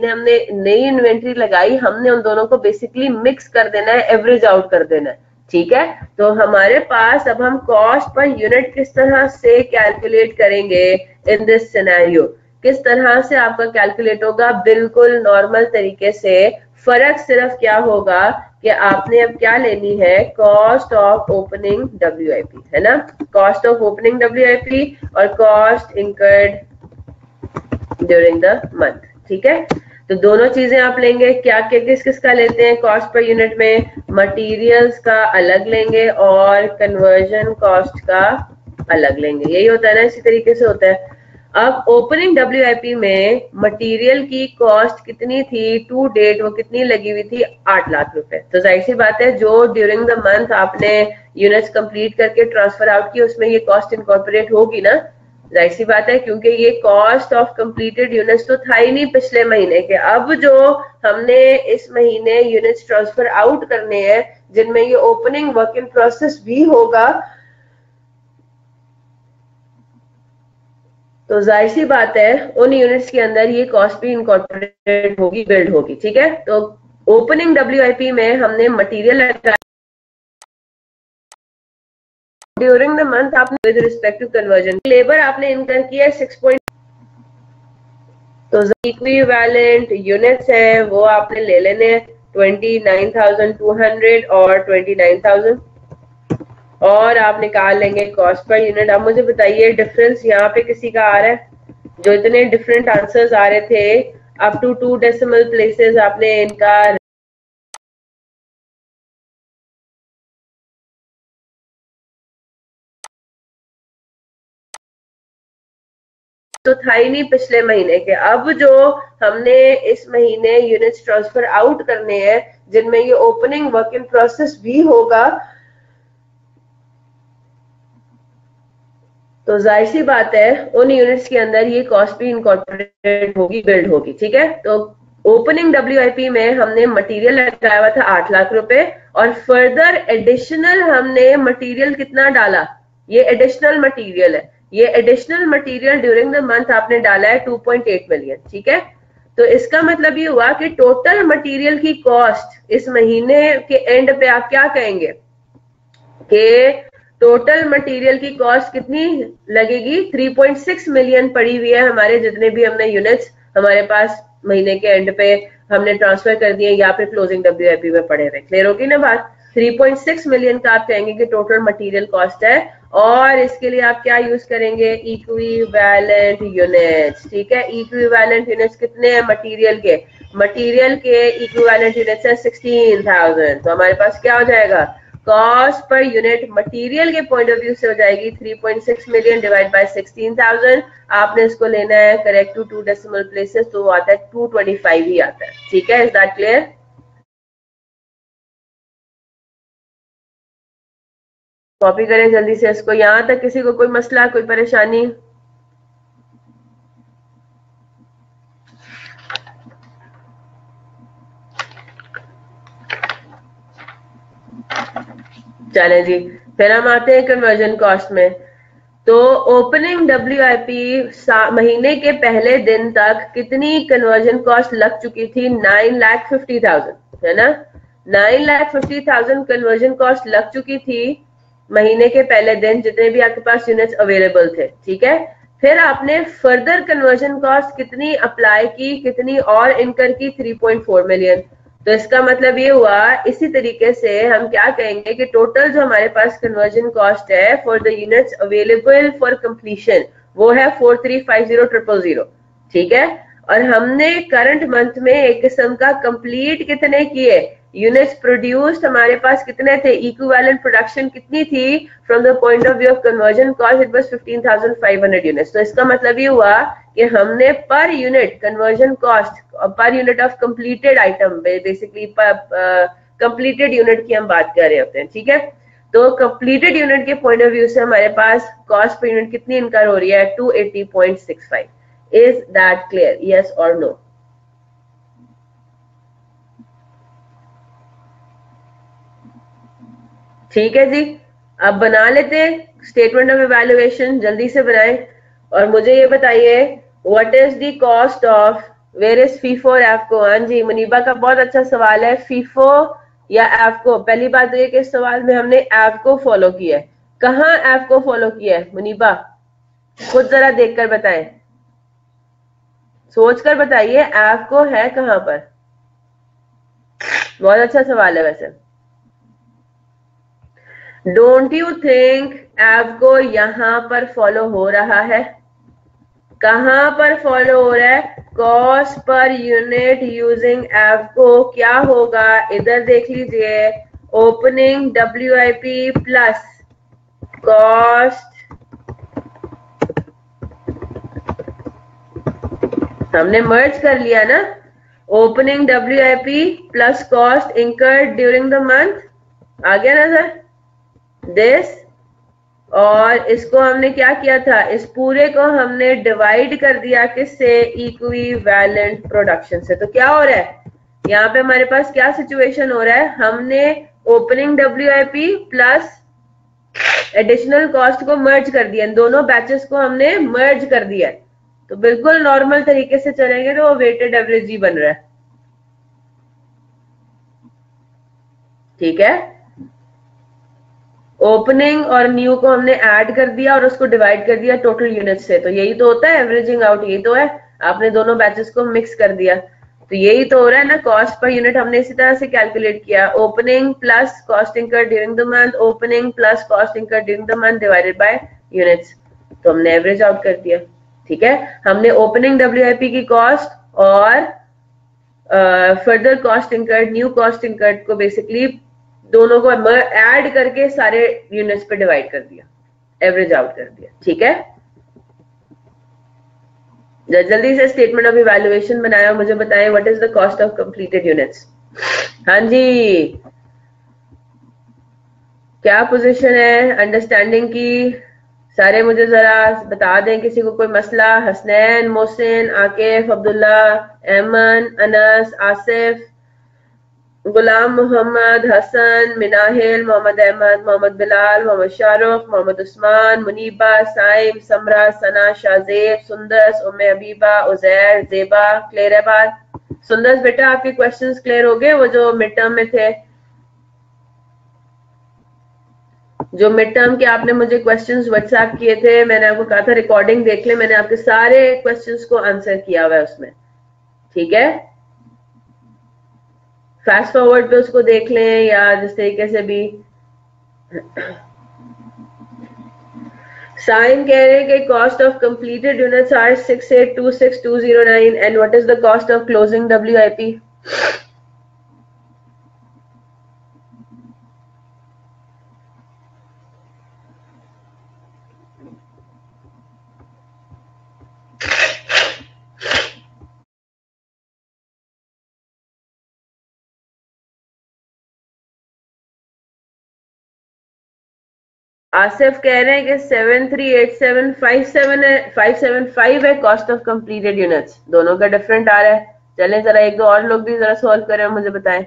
हमने नई इन्वेंट्री लगाई, हमने उन दोनों को बेसिकली मिक्स कर देना है, एवरेज आउट कर देना है, ठीक है। तो हमारे पास अब हम कॉस्ट पर यूनिट किस तरह से कैलकुलेट करेंगे इन दिस सिनेरियो, किस तरह से आपका कैलकुलेट होगा, बिल्कुल नॉर्मल तरीके से। फर्क सिर्फ क्या होगा कि आपने अब क्या लेनी है, कॉस्ट ऑफ ओपनिंग WIP, है ना, कॉस्ट ऑफ ओपनिंग WIP और cost incurred during the month, ठीक है। तो दोनों चीजें आप लेंगे, क्या क्या किस किस का लेते हैं कॉस्ट पर यूनिट में, मटेरियल्स का अलग लेंगे और कन्वर्जन कॉस्ट का अलग लेंगे, यही होता है ना, इसी तरीके से होता है। अब ओपनिंग WIP में मटेरियल की कॉस्ट कितनी थी टू डेट, वो कितनी लगी हुई थी, 8 लाख रुपए। तो जाहिर सी बात है जो ड्यूरिंग द मंथ आपने यूनिट्स कंप्लीट करके ट्रांसफर आउट की उसमें ये कॉस्ट इनकॉर्पोरेट होगी ना, जाहिर सी बात है, क्योंकि ये कॉस्ट ऑफ कंप्लीटेड यूनिट्स तो था ही नहीं पिछले महीने के। अब जो हमने इस महीने यूनिट्स ट्रांसफर आउट करने हैं जिनमें ये ओपनिंग वर्क इन प्रोसेस भी होगा, तो जाहिर सी बात है उन यूनिट्स के अंदर ये कॉस्ट भी इनकॉर्पोरेट होगी, बिल्ड होगी, ठीक है। तो ओपनिंग WIP में हमने मटेरियल लगाया ड्यूरिंग द मंथ, आपने with respect to conversion labour आपने इनकम किया 6. तो इक्विवेलेंट यूनिट्स है वो आपने ले लेने 29,200 और 29,000 और आप निकाल लेंगे कॉस्ट पर यूनिट। अब मुझे बताइए डिफरेंस यहाँ पे किसी का आ रहा है, जो इतने डिफरेंट आंसर्स आ रहे थे अप टू 2 डेसिमल प्लेसेस आपने इनका तो था ही नहीं पिछले महीने के। अब जो हमने इस महीने यूनिट्स ट्रांसफर आउट करने हैं जिनमें ये ओपनिंग वर्क इन प्रोसेस भी होगा, तो जाहिर सी बात है उन यूनिट्स के अंदर ये कॉस्ट भी इनकॉर्पोरेट होगी, बिल्ड होगी। ठीक है, तो ओपनिंग WIP में हमने मटेरियल लगाया हुआ था 8 लाख रुपए और फर्दर एडिशनल हमने मटेरियल कितना डाला, ये एडिशनल मटेरियल है, ये additional material during the month आपने डाला है 2.8 मिलियन। ठीक है, तो इसका मतलब ये हुआ कि टोटल मटेरियल की कॉस्ट इस महीने के एंड पे आप क्या कहेंगे कि टोटल मटेरियल की कॉस्ट कितनी लगेगी, 3.6 मिलियन पड़ी हुई है हमारे जितने भी हमने यूनिट्स हमारे पास महीने के एंड पे हमने ट्रांसफर कर दिए या फिर क्लोजिंग WIP में पड़े हुए। क्लियर होगी ना बात? 3.6 मिलियन का आप कहेंगे कि टोटल मटेरियल कॉस्ट है और इसके लिए आप क्या यूज करेंगे, इक्विवेलेंट यूनिट्स। ठीक है, इक्विवेलेंट यूनिट्स कितने हैं मटेरियल के, मटेरियल के इक्विवेलेंट यूनिट्स है 16,000। तो हमारे पास क्या हो जाएगा, कॉस्ट पर यूनिट मटेरियल के पॉइंट ऑफ व्यू से हो जाएगी 3.6 मिलियन डिवाइड बाय 16,000। आपने इसको लेना है करेक्ट टू 2 डेसिमल प्लेसेस, तो वो आता है 225 ही आता है। ठीक है, इज दैट क्लियर? कॉपी करें जल्दी से इसको, यहां तक किसी को कोई मसला कोई परेशानी? चले जी, फिर हम आते हैं कन्वर्जन कॉस्ट में। तो ओपनिंग WIP महीने के पहले दिन तक कितनी कन्वर्जन कॉस्ट लग चुकी थी, 9,50,000 है ना, 9,50,000 कन्वर्जन कॉस्ट लग चुकी थी महीने के पहले दिन जितने भी आपके पास यूनिट्स अवेलेबल थे। ठीक है, फिर आपने फर्दर कन्वर्जन कॉस्ट कितनी अप्लाई की, कितनी और इनकर की, 3.4 मिलियन। तो इसका मतलब ये हुआ, इसी तरीके से हम क्या कहेंगे कि टोटल जो हमारे पास कन्वर्जन कॉस्ट है for the units available for completion वो है 4,350,000। ठीक है, और हमने करंट मंथ में एक किस्म का कंप्लीट कितने किए, यूनिट्स प्रोड्यूस्ड हमारे पास कितने थे, इक्विवेलेंट प्रोडक्शन कितनी थी from the point of view of conversion cost, it was 15,500 units. तो इसका मतलब ये हुआ कि हमने per unit conversion cost per unit of completed item, basically completed unit की हम बात कर रहे होते हैं। ठीक है, तो कंप्लीटेड यूनिट के पॉइंट ऑफ व्यू से हमारे पास कॉस्ट पर यूनिट कितनी इनकर हो रही है, 280.65। इज दैट क्लियर, यस और नो? ठीक है जी, अब बना लेते हैं स्टेटमेंट ऑफ इवैल्यूएशन, जल्दी से बनाएं और मुझे ये बताइए what is the cost of, where is FIFO और एफको। हाँ जी, मुनीबा का बहुत अच्छा सवाल है, फीफो या एफको। पहली बात तो ये कि इस सवाल में हमने एफको फॉलो किया है। कहाँ एफको फॉलो किया है मुनीबा, खुद जरा देखकर बताएं, सोचकर बताइए एफको है कहाँ पर। बहुत अच्छा सवाल है वैसे। डोंट यू थिंक एफको यहां पर फॉलो हो रहा है, कहां पर फॉलो हो रहा है, कॉस्ट पर यूनिट यूजिंग एफको क्या होगा, इधर देख लीजिए, ओपनिंग WIP प्लस कॉस्ट, हमने मर्ज कर लिया ना, opening WIP plus cost incurred during the month, आ गया ना सर दिस, और इसको हमने क्या किया था, इस पूरे को हमने डिवाइड कर दिया किससे, इक्विवेलेंट प्रोडक्शन से। तो क्या हो रहा है यहाँ पे हमारे पास, क्या सिचुएशन हो रहा है, हमने opening WIP plus additional cost को मर्ज कर दिया, दोनों बैचेस को हमने मर्ज कर दिया। तो बिल्कुल नॉर्मल तरीके से चलेंगे तो वो वेटेड एवरेज ही बन रहा है। ठीक है, ओपनिंग और न्यू को हमने ऐड कर दिया और उसको डिवाइड कर दिया टोटल यूनिट से, तो यही तो होता है एवरेजिंग आउट, यही तो है, आपने दोनों बैचेस को मिक्स कर दिया, तो यही तो हो रहा है ना, कॉस्ट पर यूनिट हमने इसी तरह से कैलकुलेट किया, opening plus cost incurred during the month, opening plus cost incurred during the month divided by units, तो हमने एवरेज आउट कर दिया। ठीक है, हमने ओपनिंग WIP की कॉस्ट और further cost incurred, new cost incurred को बेसिकली दोनों को ऐड करके सारे यूनिट्स पे डिवाइड कर दिया, एवरेज आउट कर दिया। ठीक है, जल्दी से स्टेटमेंट ऑफ इवैल्यूएशन बनाया, मुझे बताएं what is the cost of completed units. हाँ जी, क्या पोजीशन है अंडरस्टैंडिंग की, सारे मुझे जरा बता दें। किसी को कोई मसला? हसनैन, मोहसिन, आकिफ, अब्दुल्ला, एमन, अनस, आसिफ, गुलाम मोहम्मद, हसन, मिनाहिल, मोहम्मद अहमद, मोहम्मद बिलाल, मोहम्मद शाहरुख, मोहम्मद उस्मान, मुनीबा, साइम, समरा, सना, शाहजेब, सुंदस, उम्मे हबीबा, उजैर, जेबा। क्लियर है बात? सुंदस बेटा आपके क्वेश्चंस क्लियर हो गए? वो जो मिड टर्म में थे, जो मिड टर्म के आपने मुझे क्वेश्चंस व्हाट्सएप किए थे, मैंने आपको कहा था रिकॉर्डिंग देख ले, मैंने आपके सारे क्वेश्चंस को आंसर किया हुआ है उसमें। ठीक है, फास्ट फॉरवर्ड पे उसको देख लें या जिस तरीके से भी। साइम कह रहे हैं कि cost of completed units are 6826209 and what is the cost of closing WIP? Asif कह रहे हैं कि 738757 है कॉस्ट ऑफ कंप्लीटेड यूनिट्स, दोनों का डिफरेंट आ रहा है। चलें जरा एक दो और लोग भी जरा सॉल्व करें, मुझे बताएं।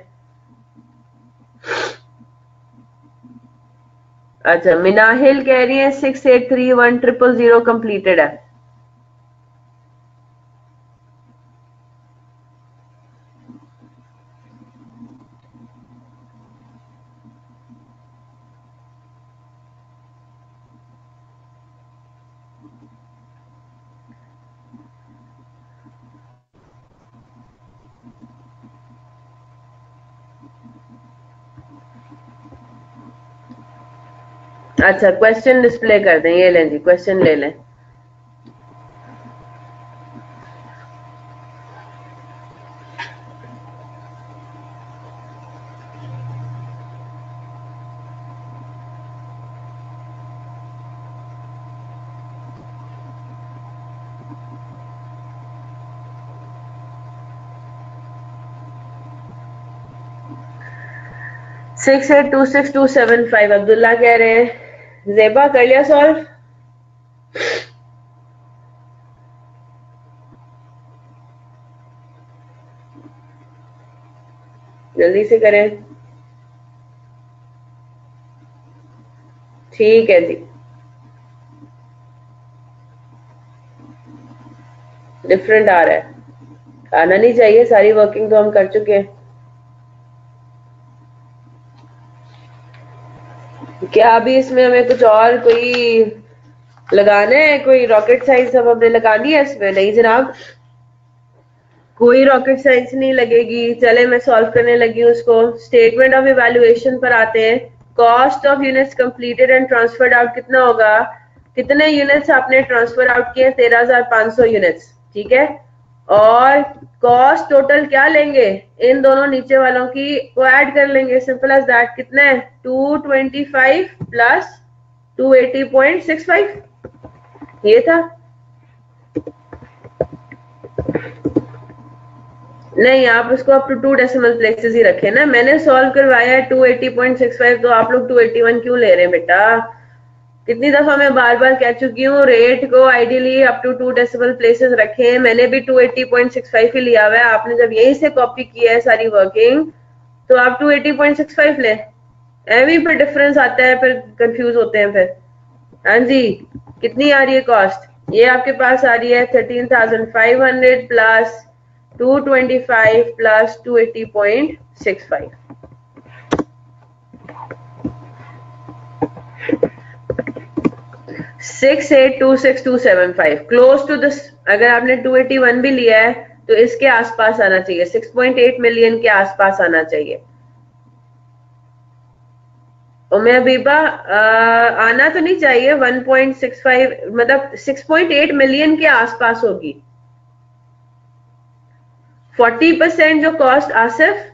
अच्छा, मिनाहिल कह रही है 683100 कंप्लीटेड है। अच्छा, क्वेश्चन डिस्प्ले कर दें, ये लें जी, क्वेश्चन ले लें। सिक्स 6826 अब्दुल्ला कह रहे हैं। जेबा कर लिया सॉल्व? जल्दी से करें। ठीक है जी, डिफरेंट आ रहा है, आना नहीं चाहिए, सारी वर्किंग तो हम कर चुके हैं। क्या अभी इसमें हमें कुछ और कोई लगाना है? कोई रॉकेट साइंस अब हमने लगानी है इसमें? नहीं जनाब, कोई रॉकेट साइंस नहीं लगेगी। चले मैं सॉल्व करने लगी हूँ उसको। स्टेटमेंट ऑफ इवैल्यूएशन पर आते हैं। Cost of units completed and transferred out कितना होगा? कितने यूनिट्स आपने ट्रांसफर आउट किए? 13,500 यूनिट्स। ठीक है, और कॉस्ट टोटल क्या लेंगे? इन दोनों नीचे वालों की को ऐड कर लेंगे, सिंपल एज दैट। कितना है? 225 प्लस 280.65, ये था। नहीं, आप उसको अप टू 2 डेसिमल प्लेसेस ही रखें ना। मैंने सॉल्व करवाया है 280.65, तो आप लोग 281 क्यों ले रहे हैं बेटा? कितनी दफा मैं बार बार कह चुकी हूँ, रेट को ideally up to 2 decimal places रखें। मैंने भी 280.65 ही लिया हुआ है। आपने जब यहीं से कॉपी किया है सारी वर्किंग, तो आप 280.65 लें। एवं पर डिफरेंस आता है, फिर कंफ्यूज होते हैं फिर। हाँ जी, कितनी आ रही है कॉस्ट? ये आपके पास आ रही है 13,500 plus 225 plus 280.65। 6826,275 close to this. अगर आपने 281 भी लिया है तो इसके आसपास आना चाहिए, 6.8 मिलियन के आसपास आना चाहिए। उम्मे हबीबा आना तो नहीं चाहिए 1.65, मतलब 6.8 मिलियन के आसपास होगी। 40% जो कॉस्ट, आसिफ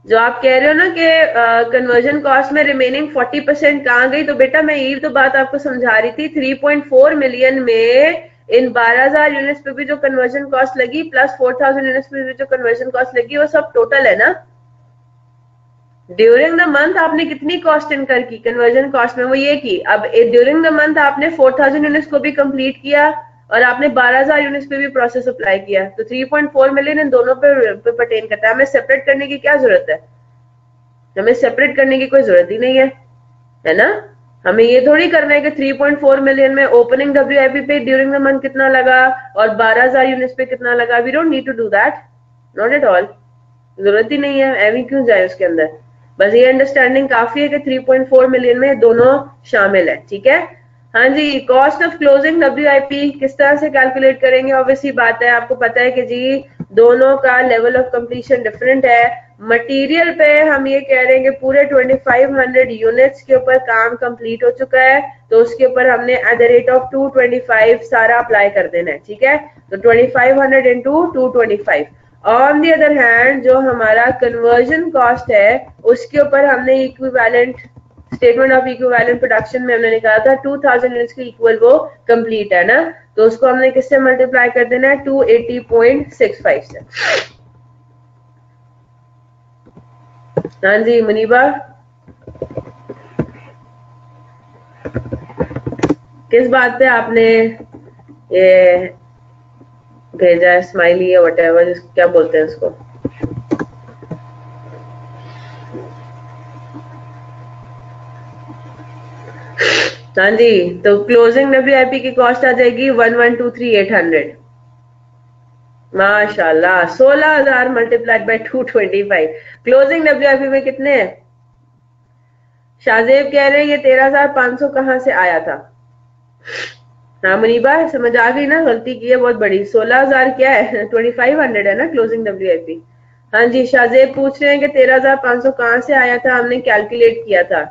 जो आप कह रहे हो ना कि कन्वर्जन कॉस्ट में रिमेनिंग 40% कहाँ गई, तो बेटा मैं यही तो बात आपको समझा रही थी। 3.4 मिलियन में इन 12,000 यूनिट्स पे भी जो कन्वर्जन कॉस्ट लगी प्लस 4,000 यूनिट्स पे भी जो कन्वर्जन कॉस्ट लगी, वो सब टोटल है ना। ड्यूरिंग द मंथ आपने कितनी कॉस्ट इनकर की कन्वर्जन कॉस्ट में, वो ये की। अब ड्यूरिंग द मंथ आपने 4,000 यूनिट्स को भी कंप्लीट किया और आपने 12,000 यूनिट्स पे भी प्रोसेस अप्लाई किया, तो 3.4 मिलियन इन दोनों पे पर्टेन करता है। हमें सेपरेट करने की क्या जरूरत है, हमें सेपरेट करने की कोई जरूरत ही नहीं है ना। हमें ये थोड़ी करना है कि 3.4 मिलियन में ओपनिंग डब्ल्यूआईपी पे ड्यूरिंग द मंथ कितना लगा और 12,000 यूनिट्स पे कितना लगा। We don't need to do that, not at all, जरूरत ही नहीं है, एवी क्यों जाए उसके अंदर। बस ये अंडरस्टैंडिंग काफी है कि 3.4 मिलियन में दोनों शामिल है, ठीक है। हाँ जी, कॉस्ट ऑफ क्लोजिंग डब्ल्यूआईपी किस तरह से कैलकुलेट करेंगे, ऑब्वियसली बात है, आपको पता है कि जी दोनों का लेवल ऑफ कंप्लीशन डिफरेंट है। मटेरियल पे हम ये कह रहे हैं कि पूरे 2500 यूनिट्स के ऊपर काम कंप्लीट हो चुका है, तो उसके ऊपर हमने एट द रेट ऑफ 225 सारा अप्लाई कर देना है, ठीक है। तो 2500 into 225। On the other hand जो हमारा कन्वर्जन कॉस्ट है उसके ऊपर हमने equivalent statement of equivalent production में हमने निकाला था 2000 यूनिट्स के इक्वल वो कंप्लीट है ना, तो उसको हमने किससे मल्टीप्लाई कर देना है, 280.65 से। हाँ जी मुनीबा, किस बात पे आपने ये भेजा है, स्माइली या व्हाटएवर क्या बोलते हैं उसको। हाँ जी, तो क्लोजिंग डब्ल्यूआईपी की कॉस्ट आ जाएगी 1123,800। माशाल्लाह, 16,000 मल्टीप्लाइड बाय 225। क्लोजिंग डब्ल्यूआईपी में कितने हैं? शाहजेब कह रहे हैं ये 13,500 कहाँ से आया था। हाँ मुनीबा, समझ आ गई ना, गलती की है बहुत बड़ी। 16,000 क्या है, 2500 है ना क्लोजिंग डब्ल्यूआईपी। हाँ जी, शाहजेब पूछ रहे हैं कि 13,500 कहाँ से आया था, हमने कैलकुलेट किया था।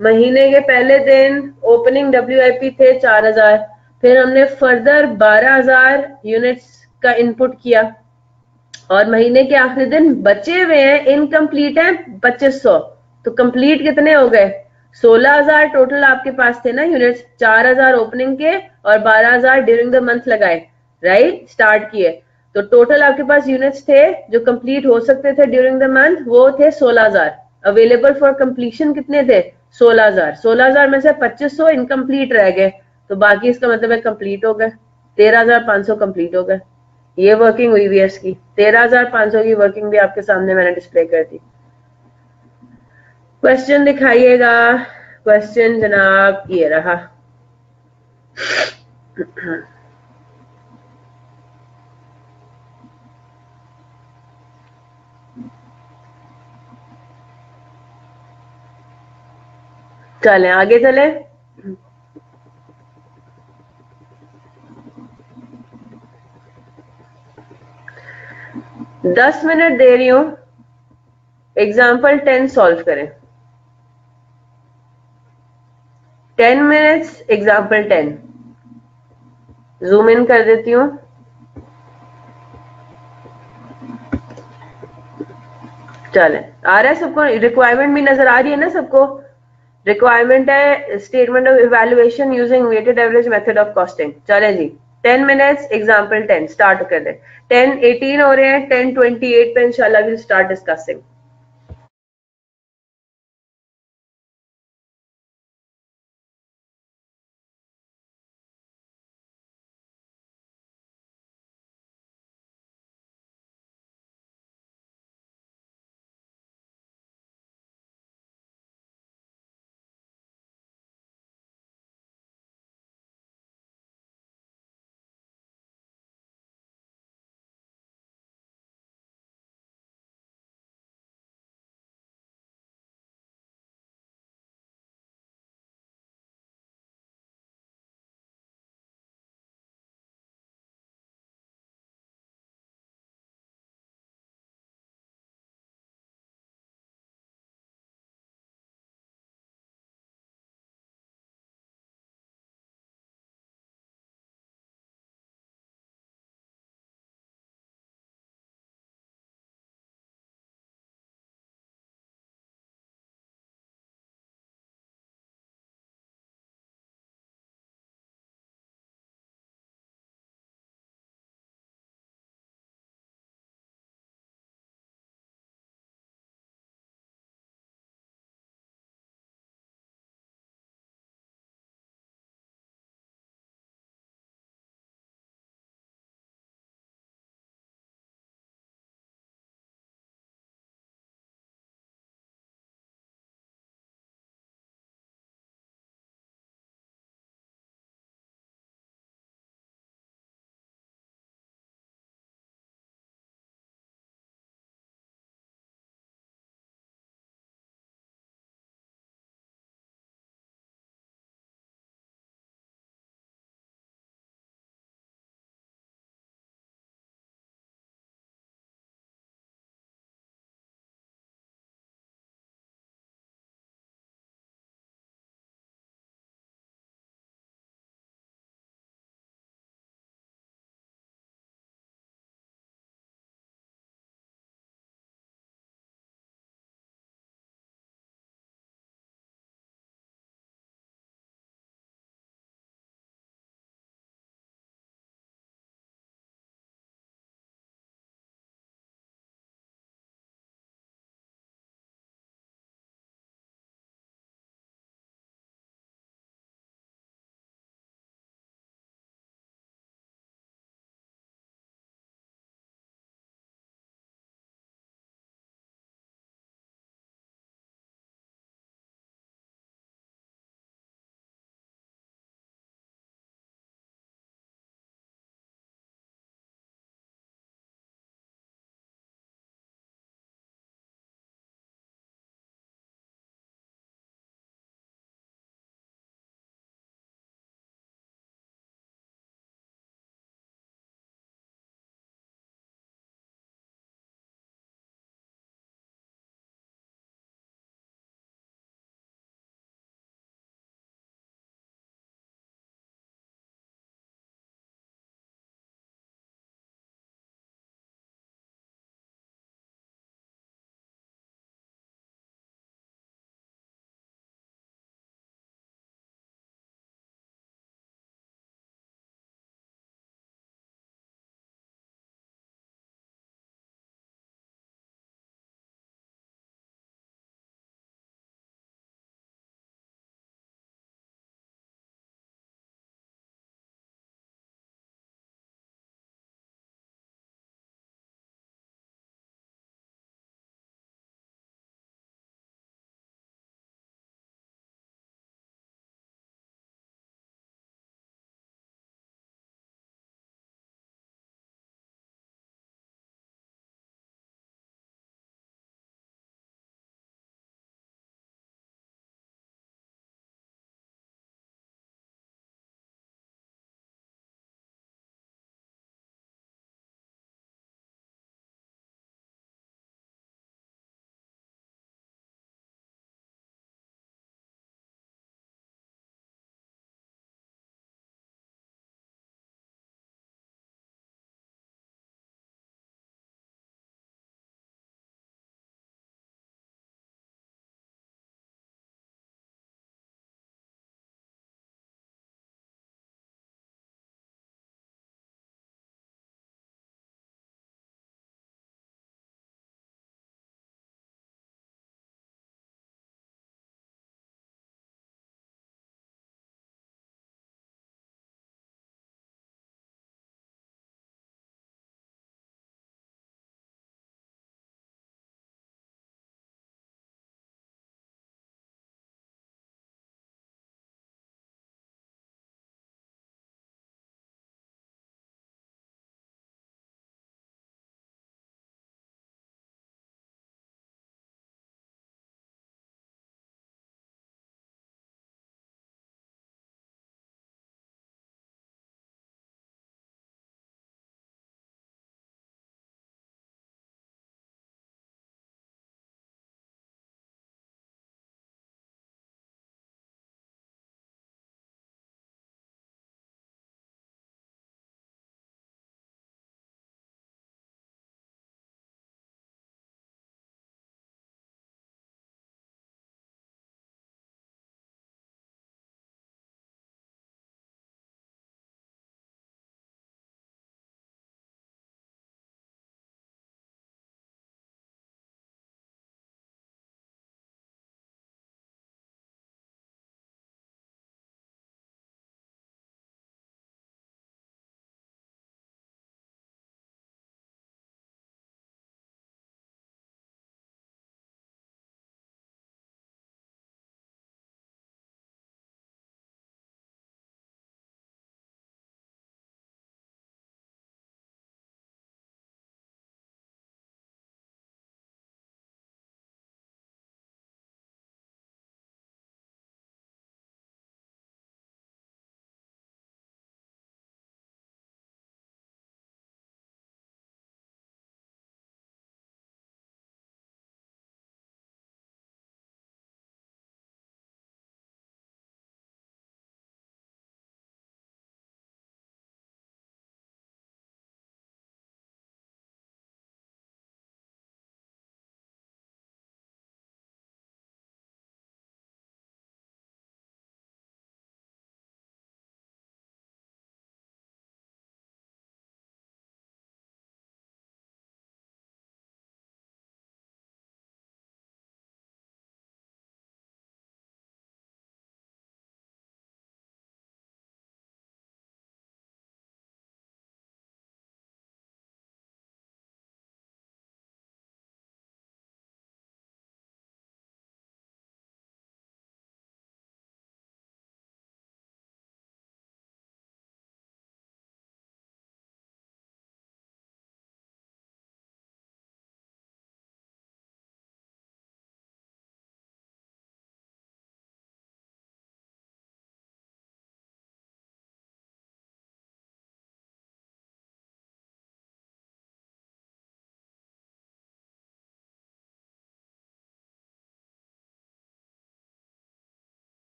महीने के पहले दिन ओपनिंग डब्ल्यूआईपी थे 4,000, फिर हमने फर्दर 12,000 यूनिट्स का इनपुट किया और महीने के आखिरी दिन बचे हुए हैं, इनकम्प्लीट है 2500, तो कंप्लीट कितने हो गए, 16,000 टोटल आपके पास थे ना यूनिट्स, 4,000 ओपनिंग के और 12,000 ड्यूरिंग द मंथ लगाए, राइट, स्टार्ट किए, तो टोटल आपके पास यूनिट्स थे जो कंप्लीट हो सकते थे ड्यूरिंग द मंथ, वो थे 16,000। अवेलेबल फॉर कंप्लीशन कितने थे, 16,000। 16,000 में से 2500 इनकम्प्लीट रह गए, तो बाकी इसका मतलब है कंप्लीट हो गए, 13,500 कंप्लीट हो गए। ये वर्किंग हुई वीएस की 13,500 की वर्किंग भी आपके सामने मैंने डिस्प्ले कर दी। क्वेश्चन दिखाइएगा, क्वेश्चन जनाब ये रहा। चले आगे चले। 10 मिनट दे रही हूं, एग्जाम्पल 10 सॉल्व करें। 10 मिनट्स एग्जाम्पल 10। जूम इन कर देती हूँ। चले, आ रहा है सबको, रिक्वायरमेंट भी नजर आ रही है ना सबको। रिक्वायरमेंट है statement of evaluation using weighted average method of costing. चले जी, 10 मिनट्स एग्जाम्पल 10 स्टार्ट कर दे। 10:18 हो रहे हैं, 10:28 पे इंशाल्लाह विल स्टार्ट डिस्कसिंग।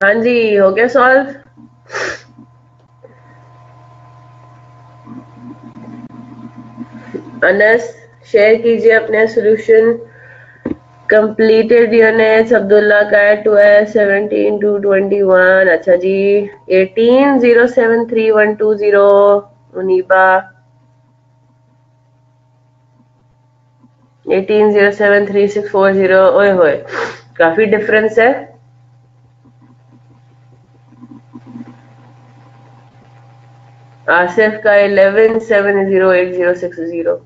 हाँ जी, हो गया सॉल्व। अनस शेयर कीजिए अपने सॉल्यूशन। कंप्लीटेड यूनिट्स अब्दुल्ला का 12 17 to 21। अच्छा जी, 18073120 मुनीबा 18073640। ओए होए, काफी डिफरेंस है। आसिफ का 11708060।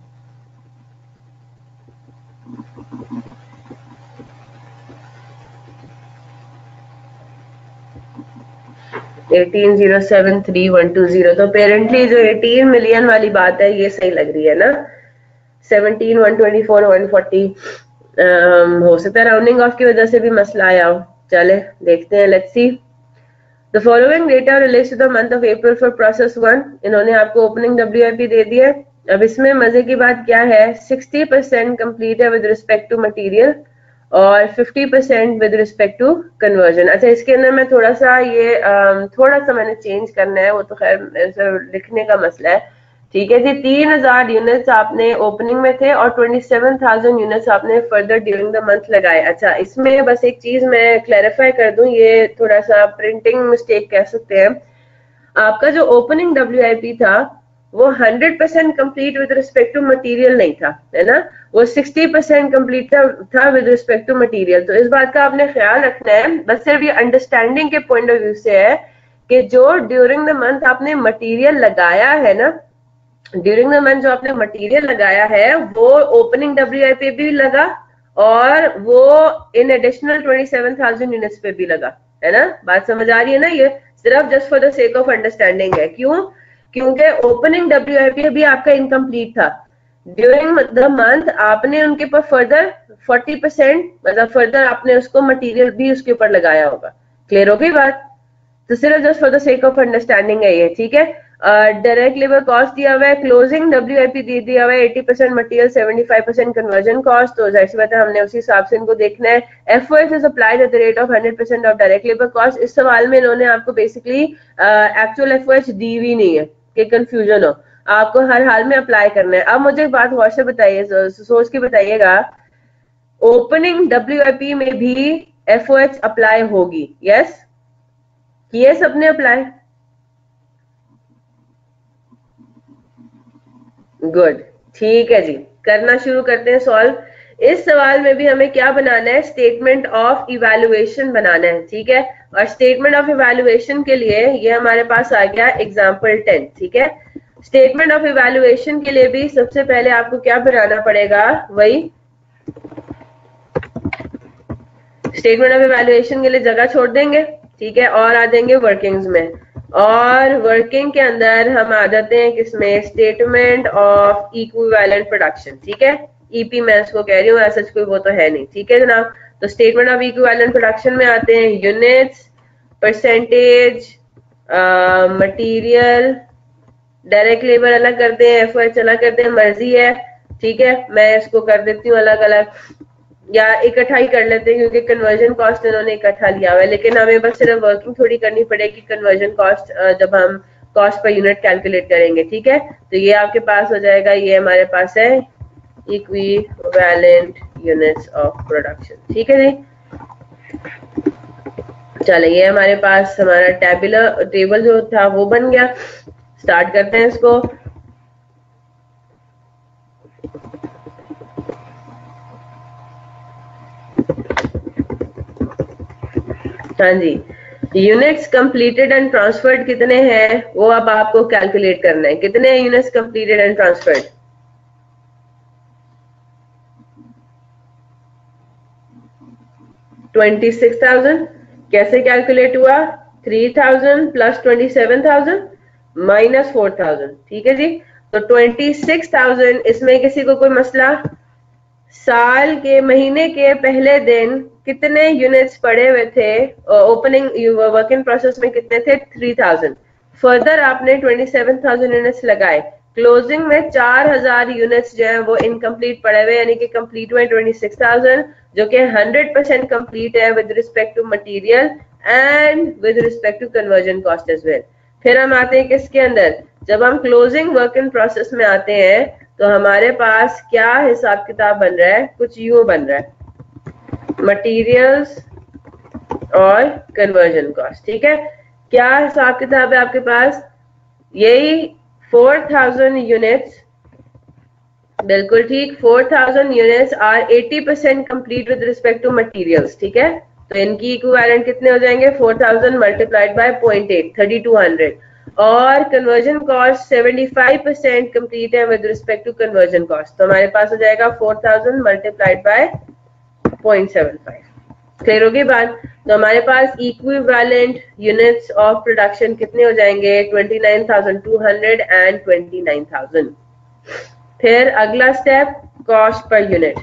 18073120। तो पेरेंटली जो 18 मिलियन वाली बात है ये सही लग रही है ना। 17 124 140 हो सकता है राउंडिंग ऑफ की वजह से भी मसला आया हो। चले देखते हैं, let's see. The following data relates to the month of April for process 1। इन्होंने आपको ओपनिंग WIP दे दिया। अब इसमें मजे की बात क्या है, 60% कंप्लीट है विद रिस्पेक्ट टू मटेरियल और 50% विद रिस्पेक्ट टू कन्वर्जन। अच्छा, इसके अंदर मैं थोड़ा सा थोड़ा सा मैंने चेंज करना है, वो तो खैर लिखने का मसला है। ठीक है जी, 3000 यूनिट्स आपने ओपनिंग में थे और 27,000 यूनिट्स आपने फर्दर ड्यूरिंग द मंथ लगाए। अच्छा, इसमें बस एक चीज मैं क्लैरिफाई कर दूं, ये थोड़ा सा प्रिंटिंग मिस्टेक कह सकते हैं। आपका जो ओपनिंग WIP था वो 100% complete with respect to material नहीं था, है ना। वो 60% कंप्लीट था विद रिस्पेक्ट टू मटेरियल। तो इस बात का आपने ख्याल रखना है, बस सिर्फ ये अंडरस्टैंडिंग के पॉइंट ऑफ व्यू से है कि जो ड्यूरिंग द मंथ आपने मटेरियल लगाया है ना, ड्यूरिंग द मंथ जो आपने मटेरियल लगाया है वो ओपनिंग WIP भी लगा और वो इन एडिशनल 27,000 यूनिट्स पे भी लगा, है ना। बात समझ आ रही है ना। ये सिर्फ just for the sake of understanding है। क्यों? क्योंकि ओपनिंग WIP भी आपका इनकम्प्लीट था। ड्यूरिंग द मंथ आपने उनके ऊपर फर्दर 40% मतलब फर्दर आपने उसको मटेरियल भी उसके ऊपर लगाया होगा। क्लियर हो गई बात? तो सिर्फ just for the sake of understanding है ये, ठीक है। डायरेक्ट लेबर कॉस्ट दिया हुआ है, क्लोजिंग WIP दिया हुआ है 80% मटेरियल 75% कन्वर्जन कॉस्ट। तो जाहिर सी बात है हमने उसी हिसाब से इनको देखना है। FOS is applied at the rate of 100% of direct labour cost. इस सवाल में इन्होंने आपको बेसिकली एक्चुअल FOS दी हुई नहीं है कि कंफ्यूजन हो, आपको हर हाल में अप्लाई करना है। अब मुझे एक बात गौर से बताइए, सोच के बताइएगा, ओपनिंग WIP में भी FOS अप्लाई होगी? यस, किए सबने अप्लाई? गुड, ठीक है जी। करना शुरू करते हैं सॉल्व। इस सवाल में भी हमें क्या बनाना है, स्टेटमेंट ऑफ इवैल्यूएशन बनाना है, ठीक है। और स्टेटमेंट ऑफ इवैल्यूएशन के लिए ये हमारे पास आ गया एग्जांपल 10, ठीक है। स्टेटमेंट ऑफ इवैल्यूएशन के लिए भी सबसे पहले आपको क्या बनाना पड़ेगा, वही स्टेटमेंट ऑफ इवैल्यूएशन के लिए जगह छोड़ देंगे, ठीक है, और आ जाएंगे वर्किंग्स में। और वर्किंग के अंदर हम आ जाते हैं किसमें, स्टेटमेंट ऑफ इक्विवेलेंट प्रोडक्शन, ठीक है। EP मैं इसको कह रही हूँ, ऐसा कोई वो तो है नहीं, ठीक है जनाब। तो स्टेटमेंट ऑफ इक्विवेलेंट प्रोडक्शन में आते हैं units, percentage, material, direct labour अलग करते हैं, FOH अलग करते हैं, मर्जी है, ठीक है। मैं इसको कर देती हूँ अलग अलग, या इकट्ठा ही कर लेते हैं क्योंकि कन्वर्जन कॉस्ट इन्होंने इकट्ठा लिया हुआ है। लेकिन हमें बस सिर्फ वर्किंग थोड़ी करनी पड़ेगी कन्वर्जन कॉस्ट जब हम कॉस्ट पर यूनिट कैलकुलेट करेंगे, ठीक है। तो ये आपके पास हो जाएगा, ये हमारे पास है इक्विवेलेंट यूनिट्स ऑफ प्रोडक्शन, ठीक है जी। चले, ये हमारे पास हमारा टेबल जो था वो बन गया। स्टार्ट करते हैं इसको। हाँ जी, यूनिट्स कंप्लीटेड एंड ट्रांसफर्ड कितने हैं वो अब आपको कैलकुलेट करना है। कितने यूनिट्स कंप्लीटेड एंड ट्रांसफर्ड? 26,000। कैसे कैलकुलेट हुआ? 3,000 प्लस 27,000 माइनस 4,000, ठीक है जी। तो 26,000, इसमें किसी को कोई मसला? साल के महीने के पहले दिन कितने यूनिट्स पड़े हुए थे ओपनिंग वर्क इन प्रोसेस में? कितने थे? 3,000। फर्दर आपने 27,000 यूनिट्स लगाए। क्लोजिंग में 4,000 यूनिट्स जो है वो इनकम्प्लीट पड़े हुए, यानी कि कंप्लीट हुए 26,000, जो कि 100% कंप्लीट है with respect to material and with respect to conversion cost as well. फिर हम आते हैं किसके अंदर, जब हम क्लोजिंग वर्क इन प्रोसेस में आते हैं तो हमारे पास क्या हिसाब किताब बन रहा है, कुछ यूं बन रहा है, मटेरियल्स और कन्वर्जन कॉस्ट। ठीक है, क्या हिसाब किताब है आपके पास, यही 4000 यूनिट्स, बिल्कुल ठीक, 4000 units are 80% complete with respect to materials. ठीक है, तो इनकी इक्विवेलेंट कितने हो जाएंगे, 4000 मल्टीप्लाइड बाय 0.8, 3200, और कन्वर्जन कॉस्ट 75% कंप्लीट है with respect to conversion cost, तो हमारे पास हो जाएगा 4000 मल्टीप्लाइड बाय 0.75। क्लियर होगी बात। तो हमारे पास इक्विवेलेंट यूनिट्स ऑफ प्रोडक्शन कितने हो जाएंगे, 29,200 एंड 29,000। फिर अगला step, cost per unit.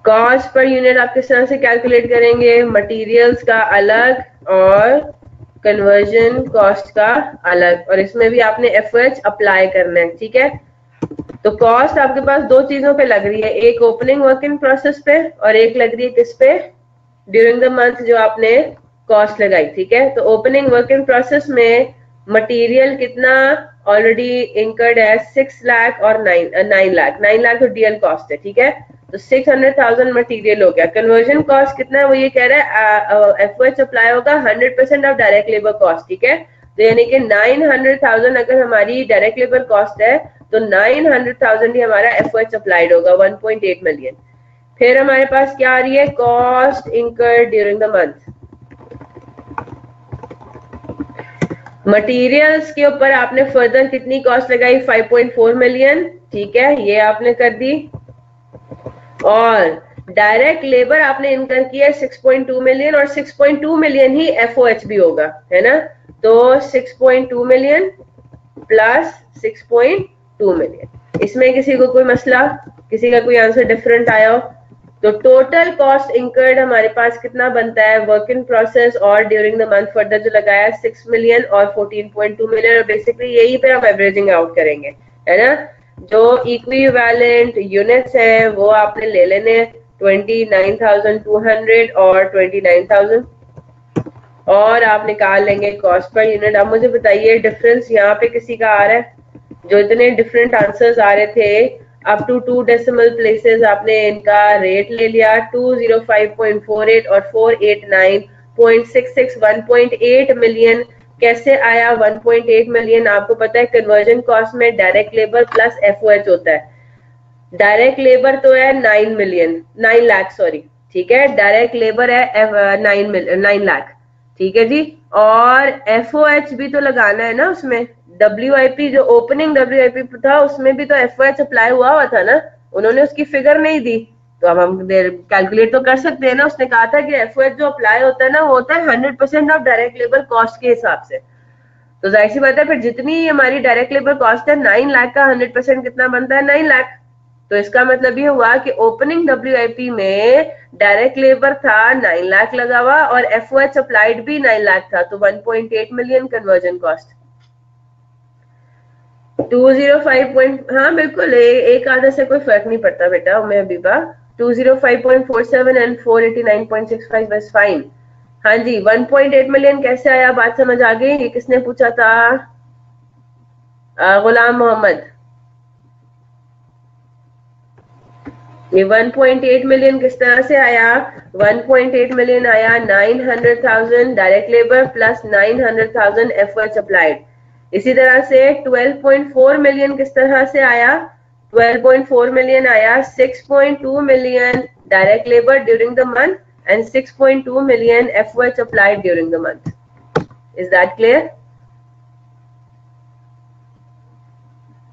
Cost per unit आप किस तरह से कैलकुलेट करेंगे, मटेरियल्स का अलग और कन्वर्जन कॉस्ट का अलग, और इसमें भी आपने एफओएच अप्लाई करना है। ठीक है, तो कॉस्ट आपके पास दो चीजों पे लग रही है, एक ओपनिंग वर्क इन प्रोसेस पे और एक लग रही है किस पे, ड्यूरिंग द मंथ जो आपने कॉस्ट लगाई। ठीक है, तो ओपनिंग वर्क इन प्रोसेस में मटेरियल कितना ऑलरेडी इंकर्ड है, 6 लाख और 9 लाख, 9 लाख तो डीएल कॉस्ट है। ठीक है, तो 600,000 मटेरियल हो गया। कन्वर्जन कॉस्ट कितना है, वो ये कह रहा है एफओएच अप्लाई होगा 100% ऑफ डायरेक्ट लेबर कॉस्ट। ठीक है, तो यानी कि 900,000 अगर हमारी डायरेक्ट लेबर कॉस्ट है तो 900,000 ही हमारा एफओएच अप्लाइड होगा, 1.8 मिलियन। फिर हमारे पास क्या आ रही है, cost incurred during the month. Materials के ऊपर आपने फर्दर कितनी कॉस्ट लगाई, 5.4 मिलियन। ठीक है, ये आपने कर दी, और डायरेक्ट लेबर आपने इनकर किया 6.2 मिलियन, और 6.2 मिलियन ही एफओएच भी होगा, है ना, तो 6.2 मिलियन प्लस 6.2 मिलियन। इसमें किसी को कोई मसला, किसी का कोई आंसर डिफरेंट आया हो, तो टोटल कॉस्ट इंकर्ड हमारे पास कितना बनता है, वर्क इन प्रोसेस और ड्यूरिंग द मंथ फर्दर जो लगाया 6 मिलियन और 14.2 मिलियन, और बेसिकली यही पे हम एवरेजिंग आउट करेंगे, है ना। जो इक्विवेलेंट यूनिट्स हैं वो आपने ले लेने 29,200 और 29,000, और आप निकाल लेंगे कॉस्ट पर यूनिट। अब मुझे बताइए डिफरेंस यहाँ पे किसी का आ रहा है, जो इतने डिफरेंट आंसर्स आ रहे थे अप टू 2 डेसिमल प्लेसेस, आपने इनका रेट ले लिया 205.48 और 489.66, 1.8 मिलियन कैसे आया 1.8 मिलियन। आपको पता है कन्वर्जन कॉस्ट में डायरेक्ट लेबर प्लस एफओएच होता है, डायरेक्ट लेबर तो है 9 लाख सॉरी, ठीक है, डायरेक्ट लेबर है 9 लाख, ठीक है जी, और एफओएच भी तो लगाना है ना उसमें। डब्ल्यूआईपी जो ओपनिंग डब्ल्यूआईपी था उसमें भी तो एफओएच अप्लाई हुआ था ना, उन्होंने उसकी फिगर नहीं दी, तो अब हम कैलकुलेट तो कर सकते हैं ना। उसने कहा था कि एफओएच जो अप्लाई होता है ना वो होता है 100% ऑफ डायरेक्ट लेबर कॉस्ट के हिसाब से, तो जाहिर सी बात है फिर जितनी हमारी डायरेक्ट लेबर कॉस्ट है 9 लाख का 100% कितना बनता है, 9 लाख। तो इसका मतलब ये हुआ कि ओपनिंग डब्ल्यूआईपी में डायरेक्ट लेबर था 9 लाख लगा हुआ और एफओएच अप्लाइड भी 9 लाख था, तो 1.8 मिलियन कन्वर्जन कॉस्ट। 205 हाँ बिल्कुल, एक आधा से कोई फर्क नहीं पड़ता बेटा मैं हबीबा। 205.47 एंड 489.65 बस फाइन। हाँ जी, 1.8 मिलियन कैसे आया, बात समझ आ गई। ये किसने पूछा था, गुलाम मोहम्मद। ये 1.8 मिलियन किस तरह से आया, 1.8 मिलियन आया 900,000 direct labour plus 900,000 FOH applied. इसी तरह से 12.4 मिलियन किस तरह से आया, 12.4 मिलियन आया 6.2 million direct labour during the month and 6.2 million FOH applied during the month. Is that clear?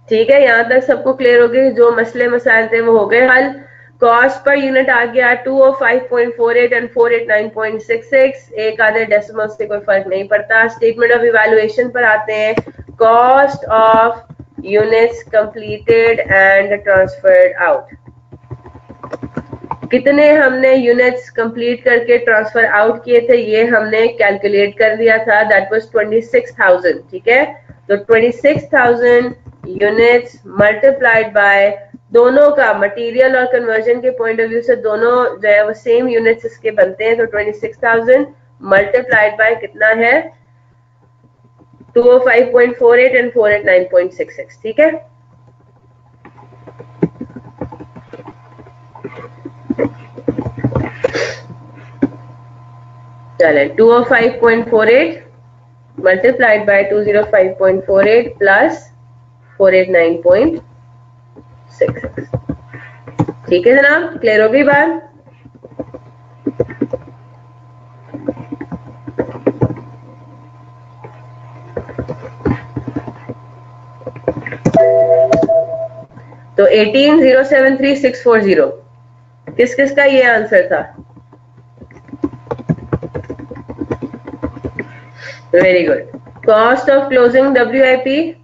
ठीक है, यहां तक सबको क्लियर हो गई, जो मसले मसाइल थे वो हो गए हल। कॉस्ट पर यूनिट आ गया 205.48 एंड 489.66, एक आधे डेसिमल से कोई फर्क नहीं पड़ता। स्टेटमेंट ऑफ इवैल्यूएशन पर आते हैं। Cost of units completed and transferred out, कितने हमने यूनिट्स कंप्लीट करके ट्रांसफर आउट किए थे ये हमने कैलकुलेट कर लिया था, दैट वाज 26,000, ठीक है। तो 26,000 यूनिट्स मल्टीप्लाइड बाय, दोनों का मटेरियल और कन्वर्जन के पॉइंट ऑफ व्यू से दोनों जो है वो सेम यूनिट्स इसके बनते हैं, तो 26,000 मल्टीप्लाइड बाय कितना है 205.48 एंड 489.66, ठीक है। चले 205.48 मल्टीप्लाइड बाय 205.48 प्लस 489.66, ठीक है जनाब, क्लियर हो गई बात। तो 18,073,640 किस किस का ये आंसर था? Very good. Cost of closing WIP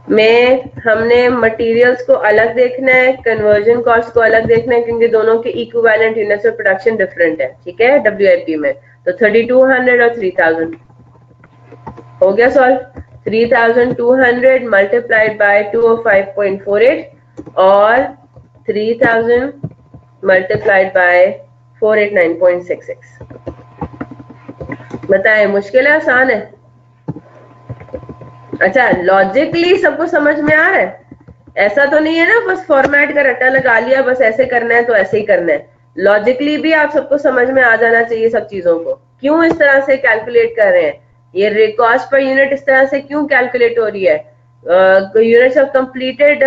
में हमने मटेरियल्स को अलग देखना है, कन्वर्जन कॉस्ट को अलग देखना है, क्योंकि दोनों के equivalent units of production different है, ठीक है, WIP में। तो 3200 और 3000 हो गया सॉल्व। 3200 मल्टीप्लाइड बाय 205.48 और 3000 मल्टीप्लाइड बाय 489.66। बताएं मुश्किल है आसान है? अच्छा, लॉजिकली सबको समझ में आ रहा है? ऐसा तो नहीं है ना बस फॉर्मेट का रट्टा लगा लिया, बस ऐसे करना है तो ऐसे ही करना है। लॉजिकली भी आप सबको समझ में आ जाना चाहिए सब चीजों को। क्यों इस तरह से कैलकुलेट कर रहे हैं, ये कॉस्ट पर यूनिट इस तरह से क्यों कैलकुलेट हो रही है? यूनिट्स ऑफ कंप्लीटेड,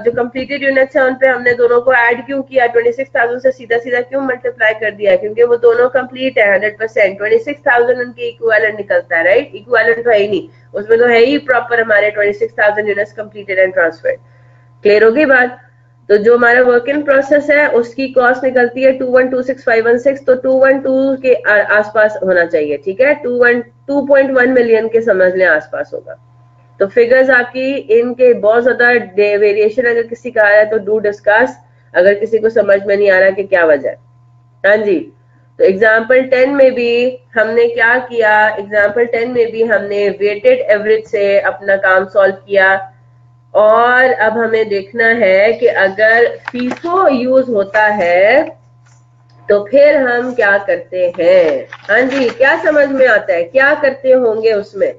जो कंप्लीटेड यूनिट्स है उन पे हमने दोनों को ऐड क्यों किया? 26,000 से सीधा सीधा क्यों मल्टीप्लाई कर दिया? क्योंकि वो दोनों कंप्लीट है 100%। 26,000 उनकी इक्विवेलेंट निकलता है, राइट? इक्विवेलेंट तो है ही नहीं, उसमें तो है ही प्रॉपर हमारे 26,000 units completed and transferred. Clear होगी बात? तो जो हमारा वर्क इन प्रोसेस है उसकी कॉस्ट निकलती है 2126,516, तो 212 के आसपास होना चाहिए, ठीक है। 2.1 मिलियन के समझ लें आसपास होगा। तो फिगर्स आपकी इनके बहुत ज्यादा वेरिएशन अगर किसी का आया तो डू डिस्कस, अगर किसी को समझ में नहीं आ रहा कि क्या वजह है। हाँ जी, तो एग्जाम्पल 10 में भी हमने क्या किया? एग्जाम्पल 10 में भी हमने वेटेड एवरेज से अपना काम सॉल्व किया, और अब हमें देखना है कि अगर फीफो यूज होता है तो फिर हम क्या करते हैं। हाँ जी, क्या समझ में आता है, क्या करते होंगे उसमें?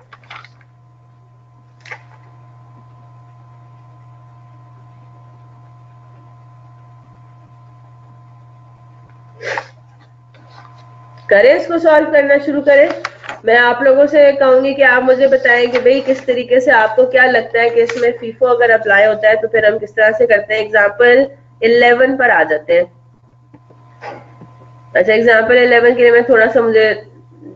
करें, इसको सॉल्व करना शुरू करें। मैं आप लोगों से कहूंगी कि आप मुझे बताएं कि भाई किस तरीके से आपको क्या लगता है कि इसमें फीफो अगर अप्लाई होता है तो फिर हम किस तरह से करते हैं। एग्जाम्पल 11 पर आ जाते हैं। अच्छा, एग्जाम्पल 11 के लिए मैं थोड़ा सा मुझे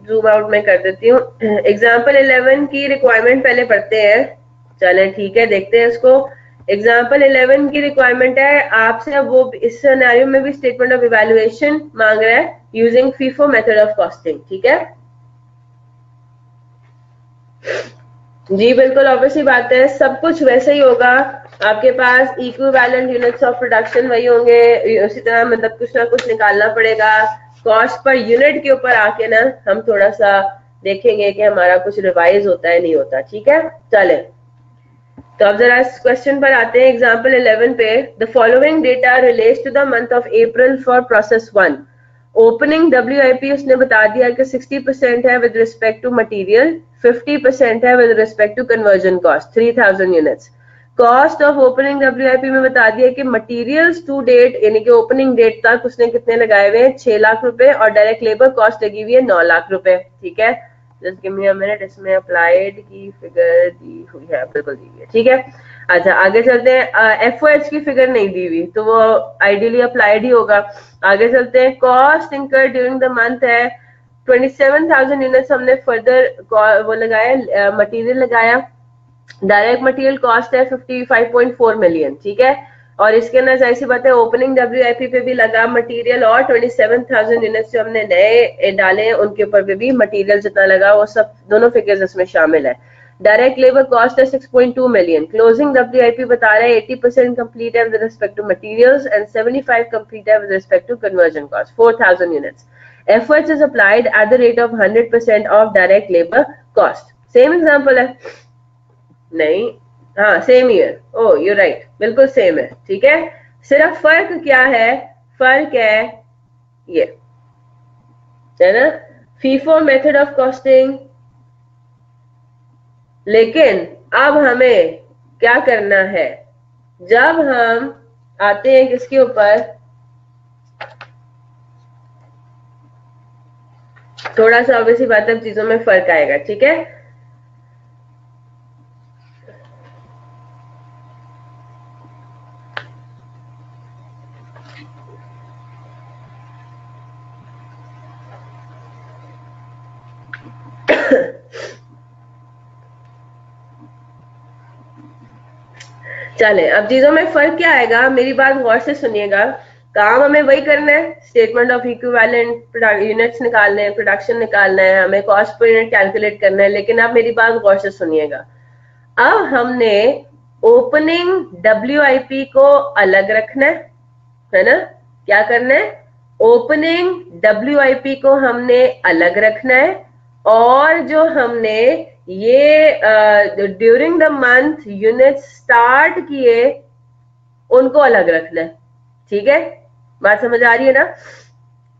जूम आउट में कर देती हूँ। एग्जाम्पल 11 की रिक्वायरमेंट पहले पढ़ते हैं। चलें ठीक है, देखते हैं इसको। एग्जाम्पल 11 की रिक्वायरमेंट है आपसे, वो इस सिनेरियो में भी स्टेटमेंट ऑफ इवैल्यूएशन मांग रहा है using FIFO method of costing, ठीक है जी। बिल्कुल ऑब्वियसली बात है, सब कुछ वैसे ही होगा। आपके पास इक्विवेलेंट यूनिट्स ऑफ प्रोडक्शन वही होंगे, उसी तरह मतलब कुछ ना कुछ निकालना पड़ेगा। कॉस्ट पर यूनिट के ऊपर आके ना हम थोड़ा सा देखेंगे कि हमारा कुछ रिवाइज होता है नहीं होता, ठीक है। चले तो अब जरा इस क्वेश्चन पर आते हैं। एग्जाम्पल 11 पे, the following data relates to the month of April for process 1। Opening WIP उसने बता दिया कि 60% है विद रिस्पेक्ट टू मटेरियल, 50% है with respect to conversion cost 3000 units. Cost of opening WIP में बता दिया कि मटेरियल्स टू डेट यानी कि ओपनिंग डेट तक उसने कितने लगाए हुए हैं, 6 लाख रुपए, और डायरेक्ट लेबर कॉस्ट लगी हुई है 9 लाख रुपए, ठीक है। Just give me a minute, इसमें अप्लाइड की फिगर दी हुई है, बिल्कुल दी हुई है, ठीक है। अच्छा आगे चलते हैं। FOH की फिगर नहीं दी हुई तो वो आइडियली अप्लाइड ही होगा। आगे चलते हैं। Cost incur during the month है 27,000 यूनिट्स, हमने फर्दर वो लगाया, मटेरियल लगाया। डायरेक्ट मटेरियल कॉस्ट है 55.4 मिलियन, ठीक है। और इसके अंदर जाहिर सी बात है ओपनिंग WIP पे भी लगा मटेरियल, और 27,000 यूनिट्स जो हमने नए डाले हैं उनके ऊपर भी मटेरियल जितना लगा वो सब दोनों फिगर्स इसमें शामिल है। डायरेक्ट लेबर कॉस्ट है 6.2 मिलियन। क्लोजिंग WIP बता रहा है 80% कंप्लीट है with respect to materials and 75 complete है with respect to conversion cost 4,000 units. FOH is applied at the rate of 100% of direct labor cost. Same example है नहीं, हाँ same year, oh you right, बिल्कुल same है, ठीक है। सिर्फ फर्क क्या है, फर्क है ये है ना, फीफो मेथड ऑफ कॉस्टिंग। लेकिन अब हमें क्या करना है, जब हम आते हैं किसके ऊपर, थोड़ा सा ऑब्वियसली बात है, चीजों में फर्क आएगा, ठीक है। चले, अब चीजों में फर्क क्या आएगा, मेरी बात गौर से सुनिएगा। काम हमें वही करना है, स्टेटमेंट ऑफ इक्विवेलेंट यूनिट्स निकालने हैं, प्रोडक्शन निकालना है, हमें कॉस्ट पर यूनिट कैलकुलेट करना है। लेकिन अब मेरी बात गौर से सुनिएगा, अब हमने ओपनिंग WIP को अलग रखना है ना। क्या करना है, ओपनिंग WIP को हमने अलग रखना है, और जो हमने ये during the month unit start किए उनको अलग रखना है, ठीक है। बात समझ आ रही है ना।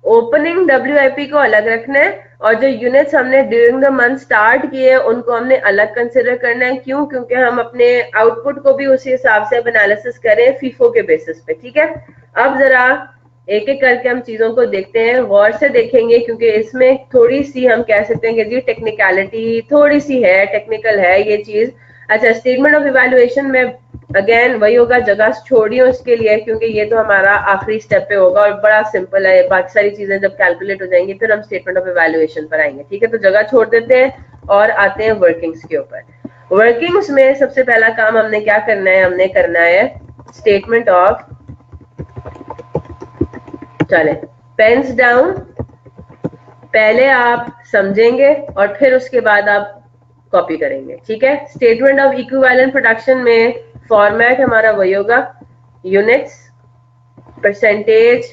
ओपनिंग WIP को अलग रखना है, और जो यूनिट्स हमने ड्यूरिंग द मंथ स्टार्ट किए उनको हमने अलग कंसिडर करना है। क्यों? क्योंकि हम अपने आउटपुट को भी उसी हिसाब से एनालिसिस करें फीफो के बेसिस पे, ठीक है। अब जरा एक एक करके हम चीजों को देखते हैं, गौर से देखेंगे, क्योंकि इसमें थोड़ी सी हम कह सकते हैं कि जी टेक्निकलिटी थोड़ी सी है, टेक्निकल है ये चीज। अच्छा, स्टेटमेंट ऑफ इवैल्यूएशन में अगेन वही होगा, जगह छोड़िए उसके लिए, क्योंकि ये तो हमारा आखिरी स्टेप पे होगा और बड़ा सिंपल है। बाकी सारी चीजें जब कैलकुलेट हो जाएंगी फिर हम स्टेटमेंट ऑफ इवैल्यूएशन पर आएंगे, ठीक है। तो जगह छोड़ देते हैं और आते हैं वर्किंग्स के ऊपर। वर्किंग्स में सबसे पहला काम हमने क्या करना है, हमने करना है स्टेटमेंट ऑफ, चले पेन्स डाउन, पहले आप समझेंगे और फिर उसके बाद आप कॉपी करेंगे, ठीक है। स्टेटमेंट ऑफ इक्विवेलेंट प्रोडक्शन में फॉर्मेट हमारा वही होगा, यूनिट्स, परसेंटेज,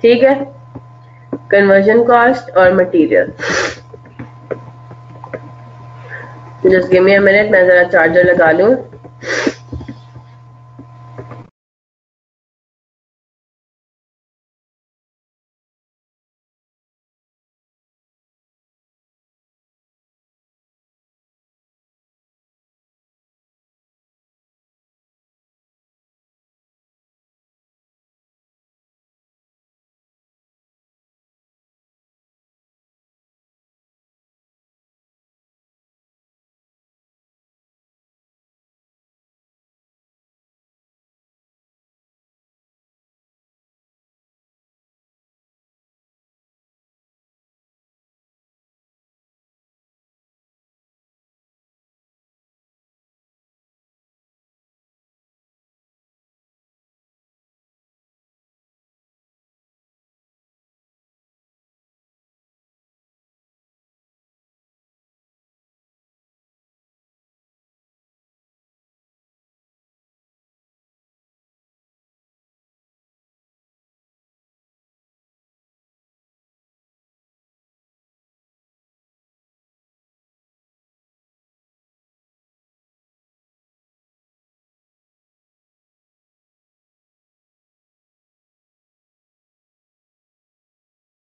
ठीक है, कन्वर्जन कॉस्ट और material. Just give me a minute, मैं जरा चार्जर लगा लूं।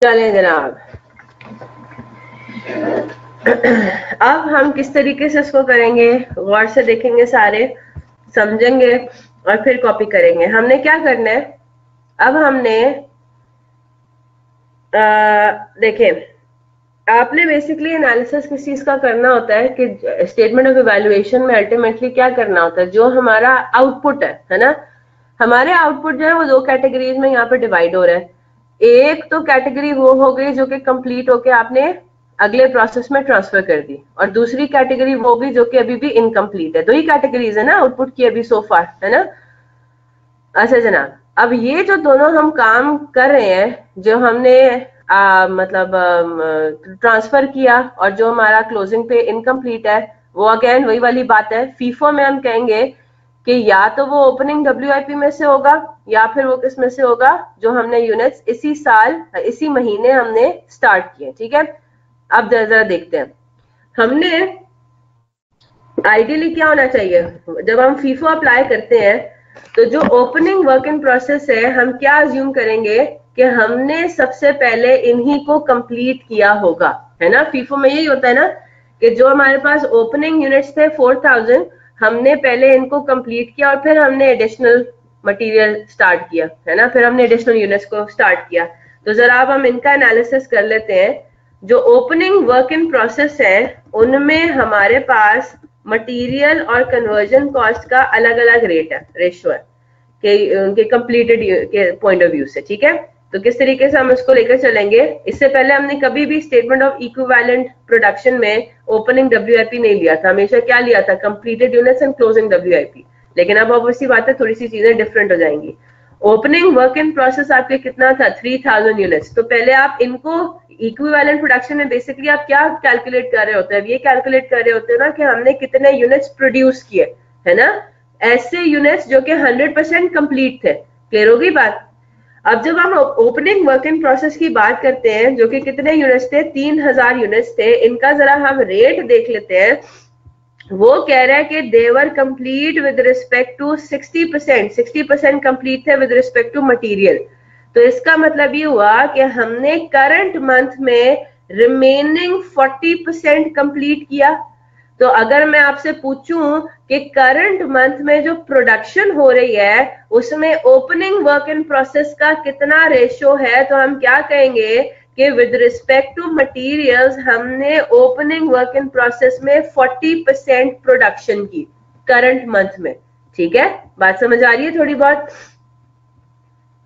चलें जनाब, अब हम किस तरीके से इसको करेंगे, गौर से देखेंगे, सारे समझेंगे और फिर कॉपी करेंगे। हमने क्या करना है, अब हमने देखें, आपने बेसिकली एनालिसिस किस चीज का करना होता है कि स्टेटमेंट ऑफ इवैल्यूएशन में अल्टीमेटली क्या करना होता है, जो हमारा आउटपुट है ना। हमारे आउटपुट जो है वो दो कैटेगरीज में यहाँ पे डिवाइड हो रहा है। एक तो कैटेगरी वो हो गई जो कि कंप्लीट होके आपने अगले प्रोसेस में ट्रांसफर कर दी, और दूसरी कैटेगरी वो भी जो कि अभी भी इनकम्प्लीट है। दो ही कैटेगरीज है ना आउटपुट की अभी सो फार, है ना। अच्छा जनाब, अब ये जो दोनों हम काम कर रहे हैं, जो हमने मतलब ट्रांसफर किया और जो हमारा क्लोजिंग पे इनकम्प्लीट है, वो अगेन वही वाली बात है। फीफो में हम कहेंगे कि या तो वो ओपनिंग WIP में से होगा या फिर वो किस में से होगा, जो हमने यूनिट्स इसी साल इसी महीने हमने स्टार्ट किए। ठीक है, अब जरा देखते हैं। हमने आइडियली क्या होना चाहिए जब हम फीफो अप्लाई करते हैं, तो जो ओपनिंग वर्क इन प्रोसेस है हम क्या अज्यूम करेंगे कि हमने सबसे पहले इन्हीं को कंप्लीट किया होगा, है ना। फीफो में यही होता है ना कि जो हमारे पास ओपनिंग यूनिट्स थे 4000, हमने पहले इनको कंप्लीट किया और फिर हमने एडिशनल मटेरियल स्टार्ट किया, है ना, फिर हमने एडिशनल यूनिट्स को स्टार्ट किया। तो जरा अब हम इनका एनालिसिस कर लेते हैं। जो ओपनिंग वर्क इन प्रोसेस है उनमें हमारे पास मटेरियल और कन्वर्जन कॉस्ट का अलग अलग रेट है, रेशो है कि उनके कंप्लीटेड के पॉइंट ऑफ व्यू से। ठीक है, तो किस तरीके से हम इसको लेकर चलेंगे। इससे पहले हमने कभी भी स्टेटमेंट ऑफ इक्विवेलेंट प्रोडक्शन में ओपनिंग WIP नहीं लिया था, हमेशा क्या लिया था, completed units and closing WIP। लेकिन अब ऑब्वियसली बात है थोड़ी सी चीजें डिफरेंट हो जाएंगी। ओपनिंग वर्क इन प्रोसेस आपके कितना था, 3000 यूनिट्स। तो पहले आप इनको इक्विवेलेंट प्रोडक्शन में बेसिकली आप क्या कैलकुलेट कर रहे होते हैं, ये कैलकुलेट कर रहे होते हो ना कि हमने कितने यूनिट्स प्रोड्यूस किए, है ना, ऐसे यूनिट्स जो कि 100% कंप्लीट थे। क्लियर होगी बात। अब जब हम ओपनिंग वर्क इन प्रोसेस की बात करते हैं जो कि कितने यूनिट्स थे, 3000 यूनिट्स थे, इनका जरा हम रेट देख लेते हैं। वो कह रहा है कि they were complete with respect to 60% complete थे विद रिस्पेक्ट टू मटेरियल। तो इसका मतलब ये हुआ कि हमने करंट मंथ में रिमेनिंग 40% कंप्लीट किया। तो अगर मैं आपसे पूछूं कि करंट मंथ में जो प्रोडक्शन हो रही है उसमें ओपनिंग वर्क इन प्रोसेस का कितना रेशो है, तो हम क्या कहेंगे कि विद रिस्पेक्ट टू मटेरियल्स हमने ओपनिंग वर्क इन प्रोसेस में 40% प्रोडक्शन की करंट मंथ में। ठीक है, बात समझ आ रही है थोड़ी बहुत।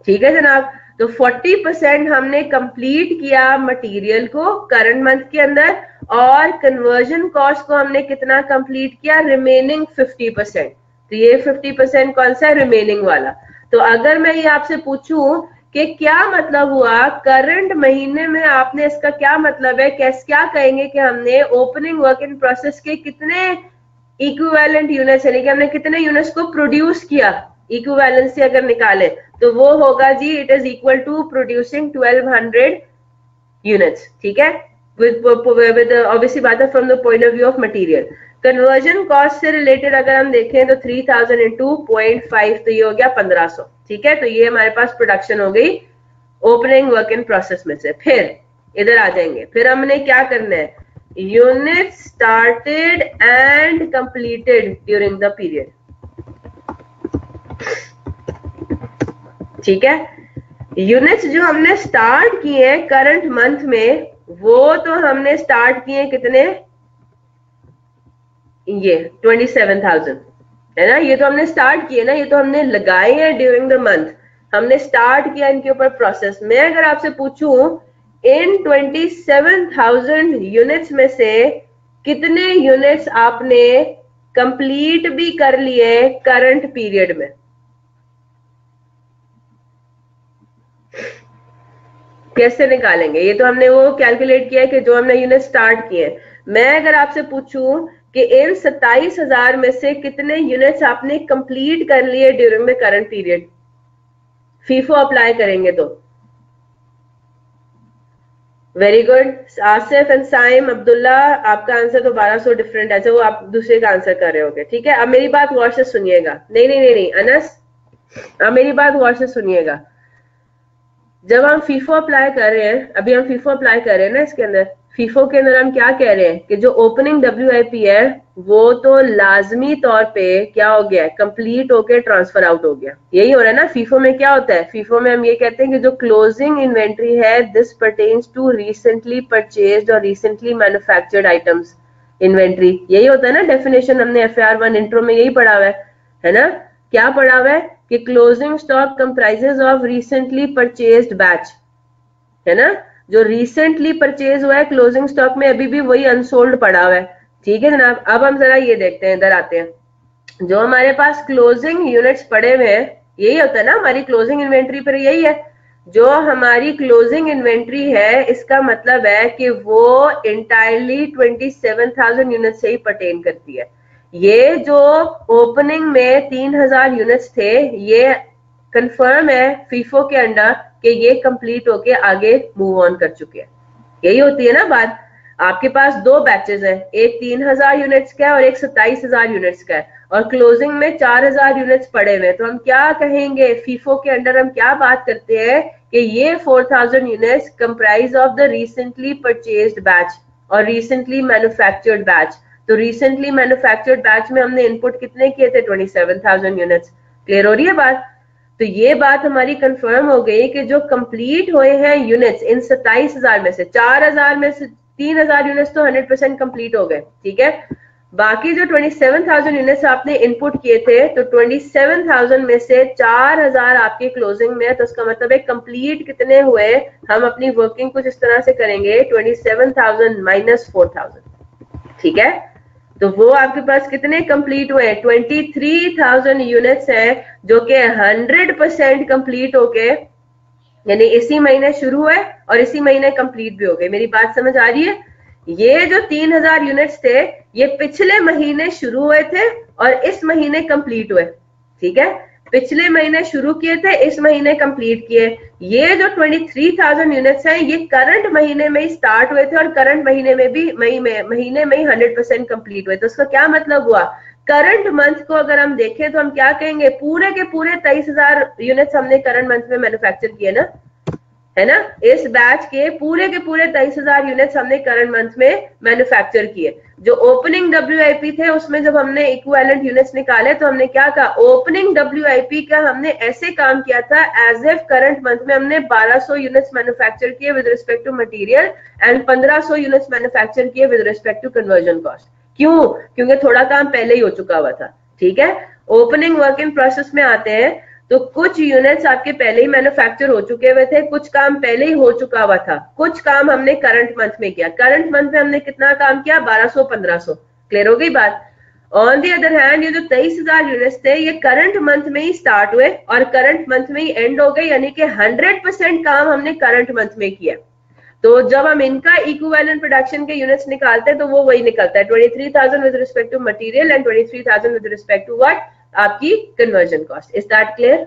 ठीक है जनाब, तो 40% हमने कंप्लीट किया मटेरियल को करंट मंथ के अंदर, और कन्वर्जन कॉस्ट को हमने कितना कंप्लीट किया, रिमेनिंग 50%। तो ये 50% कौन सा है, रिमेनिंग वाला। तो अगर मैं ये आपसे पूछूं कि क्या मतलब हुआ करंट महीने में, आपने इसका क्या मतलब है, क्या कहेंगे कि हमने ओपनिंग वर्क इन प्रोसेस के कितने इक्विवेलेंट यूनिट्स, यानी कि हमने कितने यूनिट्स को प्रोड्यूस किया, इक्विवेलेंस से अगर निकाले तो वो होगा जी, it is equal to producing 1200 units. ठीक है, with obviously बात है from the point of view of material. Conversion cost से रिलेटेड अगर हम देखें तो 3000 इंटू 0.5, तो ये हो गया 1500। ठीक है, तो ये हमारे पास प्रोडक्शन हो गई ओपनिंग वर्क इन प्रोसेस में से। फिर इधर आ जाएंगे, फिर हमने क्या करना है, unit started and completed during the period. ठीक है, यूनिट्स जो हमने स्टार्ट किए हैं करंट मंथ में, वो तो हमने स्टार्ट किए कितने, ये 27,000, है ना, ये तो हमने स्टार्ट किए ना, ये तो हमने लगाए हैं ड्यूरिंग द मंथ, हमने स्टार्ट किया इनके ऊपर प्रोसेस। मैं अगर आपसे पूछूं इन 27,000 यूनिट्स में से कितने यूनिट्स आपने कंप्लीट भी कर लिए करंट पीरियड में, कैसे निकालेंगे। ये तो हमने वो कैलकुलेट किया है कि जो हमने यूनिट स्टार्ट किए। मैं अगर आपसे पूछूं कि इन 27,000 में से कितने यूनिट्स आपने कंप्लीट कर लिए during the current period, FIFO apply करेंगे तो। Very good Asif and Saim Abdullah, आपका आंसर तो 1200 डिफरेंट है, वो आप दूसरे का आंसर कर रहे होगे। ठीक है, अब मेरी बात गौर से सुनिएगा। नहीं नहीं नहीं नहीं अनस, अब मेरी बात गौर से सुनिएगा। जब हम फीफो अप्लाई कर रहे हैं, अभी हम फीफो अप्लाई कर रहे हैं ना, इसके अंदर फीफो के अंदर हम क्या कह रहे हैं कि जो ओपनिंग WIP है वो तो लाजमी तौर पे क्या हो गया, कंप्लीट होके ट्रांसफर आउट हो गया। यही हो रहा है ना। फीफो में क्या होता है, फीफो में हम ये कहते हैं कि जो क्लोजिंग इन्वेंट्री है this pertains to recently purchased और रिसेंटली मैन्युफैक्चर्ड आइटम्स इन्वेंट्री। यही होता है ना डेफिनेशन, हमने FAR1 इंट्रो में यही पढ़ा हुआ है ना। क्या पढ़ा हुआ है कि closing stock comprises of recently purchased batch, है ना, जो रिसेंटली परचेज हुआ है क्लोजिंग स्टॉक में अभी भी वही अनसोल्ड पड़ा हुआ है। ठीक है जनाब, अब हम जरा ये देखते हैं, इधर आते हैं। जो हमारे पास क्लोजिंग यूनिट्स पड़े हुए हैं, यही होता है ना हमारी क्लोजिंग इन्वेंट्री पर, यही है जो हमारी क्लोजिंग इन्वेंट्री है। इसका मतलब है कि वो इंटायरली 27,000 यूनिट से ही पर्टेन करती है। ये जो ओपनिंग में 3000 यूनिट्स थे, ये कंफर्म है फीफो के अंडर कि ये कंप्लीट होके आगे मूव ऑन कर चुके हैं। यही होती है ना बात। आपके पास दो बैचेस है, एक 3000 यूनिट्स का है और एक 27000 यूनिट्स का है, और क्लोजिंग में 4000 यूनिट्स पड़े हुए। तो हम क्या कहेंगे, फीफो के अंडर हम क्या बात करते हैं कि ये 4000 units comprise of the recently purchased batch और रिसेंटली मैन्युफैक्चर्ड बैच। तो रिसेंटली मैन्युफैक्चर्ड बैच में हमने इनपुट कितने किए थे, 27000 यूनिट्स। क्लियर हो रही है बात? तो ये बात हमारी कंफर्म हो गई कि जो कंप्लीट हुए हैं यूनिट्स इन 27000 में से 4000 में से 3000 यूनिट्स तो 100% कंप्लीट हो गए, ठीक है। बाकी जो 27000 यूनिट्स आपने इनपुट किए थे, तो 27000 में से 4000 आपके क्लोजिंग में है, तो उसका मतलब है कंप्लीट कितने हुए। हम अपनी वर्किंग कुछ इस तरह से करेंगे, 27000 माइनस 4000, ठीक है। तो वो आपके पास कितने कंप्लीट हुए, 23000 यूनिट्स हैं जो कि 100% कंप्लीट होके, यानी इसी महीने शुरू हुए और इसी महीने कंप्लीट भी हो गए। मेरी बात समझ आ रही है? ये जो 3000 यूनिट्स थे, ये पिछले महीने शुरू हुए थे और इस महीने कंप्लीट हुए, ठीक है। पिछले महीने शुरू किए थे, इस महीने कंप्लीट किए। ये जो 23000 यूनिट्स हैं, ये करंट महीने में ही स्टार्ट हुए थे और करंट महीने में भी महीने में ही 100% कंप्लीट हुए। तो उसका क्या मतलब हुआ, करंट मंथ को अगर हम देखें तो हम क्या कहेंगे, पूरे के पूरे 23000 यूनिट्स हमने करंट मंथ में मैन्युफैक्चर किए ना, है ना। इस बैच के पूरे 23000 यूनिट्स हमने करंट मंथ में मैन्युफैक्चर किए। जो ओपनिंग WIP थे, उसमें जब हमने इक्विवेलेंट यूनिट्स निकाले तो हमने क्या कहा, ओपनिंग WIP का हमने ऐसे काम किया था एज इफ करंट मंथ में हमने 1200 यूनिट्स मैन्युफैक्चर किए with respect to material and 1500 units manufacture किए with respect to conversion cost. क्यों? क्योंकि थोड़ा काम पहले ही हो चुका हुआ था, ठीक है। ओपनिंग वर्क इन प्रोसेस में आते हैं तो कुछ यूनिट्स आपके पहले ही मैन्युफैक्चर हो चुके हुए थे, कुछ काम पहले ही हो चुका हुआ था, कुछ काम हमने करंट मंथ में किया। करंट मंथ में हमने कितना काम किया, 1200-1500। क्लियर हो गई बात? ऑन दी अदर हैंड, ये जो 23000 यूनिट्स थे, ये करंट मंथ में ही स्टार्ट हुए और करंट मंथ में ही एंड हो गए, यानी कि 100% काम हमने करंट मंथ में किया। तो जब हम इनका इक्विवेलेंट प्रोडक्शन के यूनिट्स निकालते हैं तो वो वही निकलता है, 23000 with respect to material and 23000 with respect to what, आपकी conversion cost. Is that clear?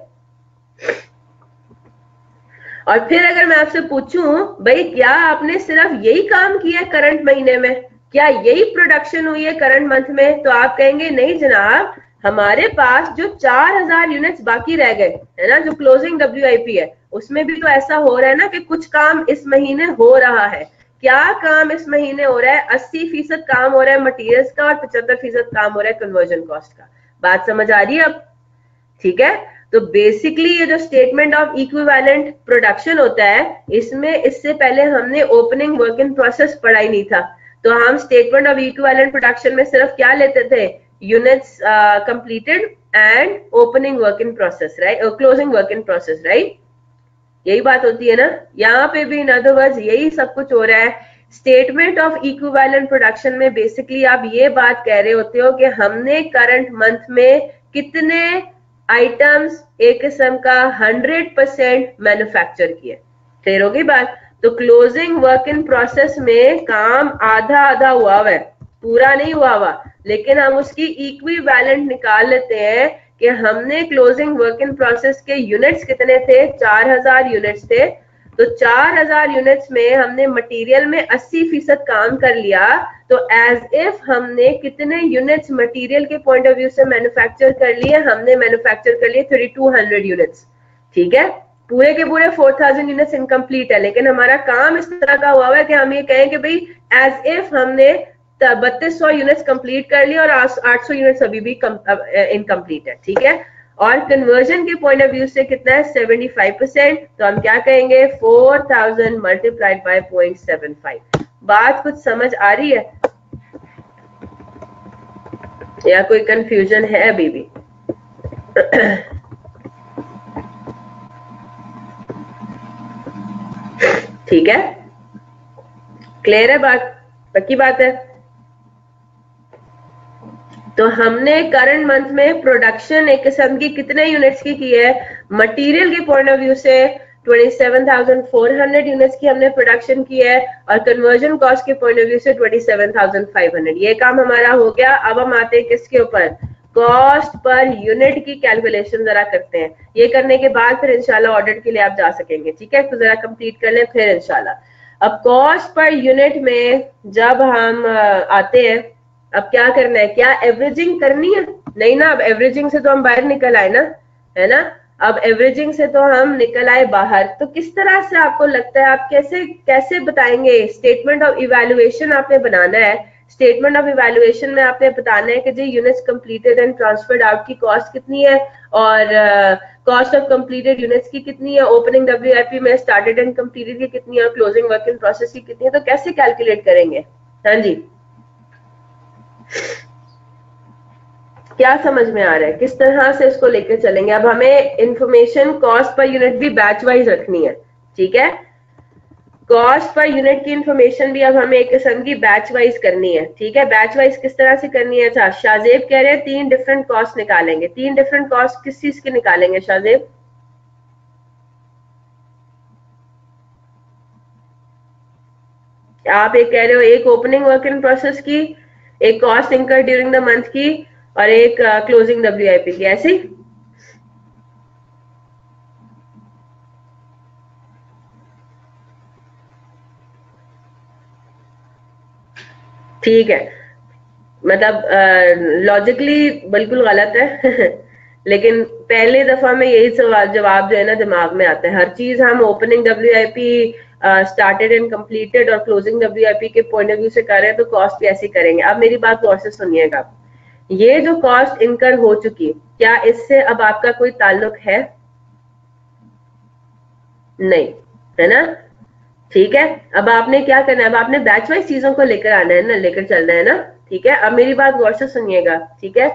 और फिर अगर मैं आपसे पूछूं, भाई क्या आपने सिर्फ यही काम किया करंट महीने में, क्या यही प्रोडक्शन हुई है करंट मंथ में, तो आप कहेंगे नहीं जनाब, हमारे पास जो 4000 यूनिट्स बाकी रह गए है ना, जो क्लोजिंग WIP है, उसमें भी तो ऐसा हो रहा है ना कि कुछ काम इस महीने हो रहा है। क्या काम इस महीने हो रहा है, 80% काम हो रहा है मटीरियल्स का और 75% काम हो रहा है कन्वर्जन कॉस्ट का। बात समझ आ रही है अब? ठीक है। तो बेसिकली ये जो स्टेटमेंट ऑफ इक्विवेलेंट प्रोडक्शन होता है, इसमें इससे पहले हमने ओपनिंग वर्क इन प्रोसेस पढ़ा ही नहीं था। तो हम स्टेटमेंट ऑफ इक्विवेलेंट प्रोडक्शन में सिर्फ क्या लेते थे, units completed and opening work in process, right, closing work in process, right. यही बात होती है ना, यहाँ पे भी इन अदर वर्ड्स यही सब कुछ हो रहा है। स्टेटमेंट ऑफ इक्विवेलेंट प्रोडक्शन में बेसिकली आप ये बात कह रहे होते हो कि हमने करंट मंथ में कितने आइटम्स एक किस्म का 100% मैन्युफैक्चर किए। क्लियर हो गई बात? तो क्लोजिंग वर्क इन प्रोसेस में काम आधा आधा हुआ है, पूरा नहीं हुआ हुआ, लेकिन हम उसकी इक्विवेलेंट निकाल लेते हैं कि हमने क्लोजिंग वर्क इन प्रोसेस के यूनिट्स कितने थे, 4000 यूनिट्स थे। तो 4000 यूनिट्स में हमने मटेरियल में 80% काम कर लिया, तो एज इफ हमने कितने यूनिट्स मटेरियल के पॉइंट ऑफ व्यू से मैन्युफैक्चर कर लिए, हमने मैन्युफैक्चर कर लिए 3200 यूनिट्स, ठीक है। पूरे के पूरे 4000 यूनिट्स इनकम्प्लीट है, लेकिन हमारा काम इस तरह का हुआ है कि हम ये कहें कि भाई एज इफ हमने 3200 यूनिट्स कंप्लीट कर लिया और 800 यूनिट्स अभी भी इनकम्प्लीट है, ठीक है। और कन्वर्जन के पॉइंट ऑफ व्यू से कितना है, 75%। तो हम क्या कहेंगे, 4000 मल्टीप्लाइड बाय 0.75। बात कुछ समझ आ रही है या कोई कंफ्यूजन है अभी भी? ठीक है, क्लियर है बात, पक्की बात है। तो हमने करंट मंथ में प्रोडक्शन एक किस्म की कितने यूनिट्स की है, मटेरियल के पॉइंट ऑफ व्यू से 27,400 यूनिट्स की हमने प्रोडक्शन की है और कन्वर्जन कॉस्ट के पॉइंट ऑफ व्यू से 27,500। ये काम हमारा हो गया। अब हम आते हैं किसके ऊपर, कॉस्ट पर यूनिट की कैलकुलेशन जरा करते हैं। ये करने के बाद फिर इंशाल्लाह ऑडिट के लिए आप जा सकेंगे, ठीक है। तो जरा कंप्लीट कर लें फिर इंशाल्लाह। अब कॉस्ट पर यूनिट में जब हम आते हैं, अब क्या करना है, क्या एवरेजिंग करनी है? नहीं ना, अब एवरेजिंग से तो हम बाहर निकल आए ना, है ना। अब एवरेजिंग से तो हम निकल आए बाहर। तो किस तरह से आपको लगता है, आप कैसे कैसे बताएंगे? स्टेटमेंट ऑफ इवैल्यूएशन आपने बनाना है। स्टेटमेंट ऑफ इवैल्यूएशन में आपने बताना है कि जी units completed and transferred out की कॉस्ट कितनी है और कॉस्ट ऑफ कंप्लीटेड यूनिट्स की कितनी है, ओपनिंग डब्ल्यूआईपी में स्टार्टेड एंड कंप्लीटेड की कितनी है और क्लोजिंग वर्क इन प्रोसेस की कितनी है। तो कैसे कैलकुलेट करेंगे? हाँ जी, क्या समझ में आ रहा है? किस तरह से इसको लेकर चलेंगे? अब हमें इंफॉर्मेशन कॉस्ट पर यूनिट भी बैच वाइज रखनी है, ठीक है। कॉस्ट पर यूनिट की इंफॉर्मेशन भी अब हमें एक किस्म की बैच वाइज करनी है, ठीक है। बैच वाइज किस तरह से करनी है? अच्छा, शाहजेब कह रहे हैं 3 डिफरेंट कॉस्ट निकालेंगे। 3 डिफरेंट कॉस्ट किस चीज की निकालेंगे शाहजेब? आप एक कह रहे हो एक ओपनिंग वर्क इन प्रोसेस की, एक cost incur during the month की और एक क्लोजिंग डब्ल्यूआईपी की, ऐसी? ठीक है, मतलब लॉजिकली बिल्कुल गलत है लेकिन पहले दफा में यही सवाल जवाब जो है ना दिमाग में आता है। हर चीज हम opening WIP, started and completed और क्लोजिंग डब्ल्यूआईपी के पॉइंट ऑफ व्यू से कर रहे हैं तो कॉस्ट भी ऐसी करेंगे। अब मेरी बात गौर से सुनिएगा, ये जो कॉस्ट इनकर हो चुकी, क्या इससे अब आपका कोई ताल्लुक है? नहीं, है ना। ठीक है, अब आपने क्या करना है, अब आपने बैच वाइज चीजों को लेकर आना है ना, लेकर चलना है ना, ठीक है। अब मेरी बात गौर से सुनिएगा, ठीक है।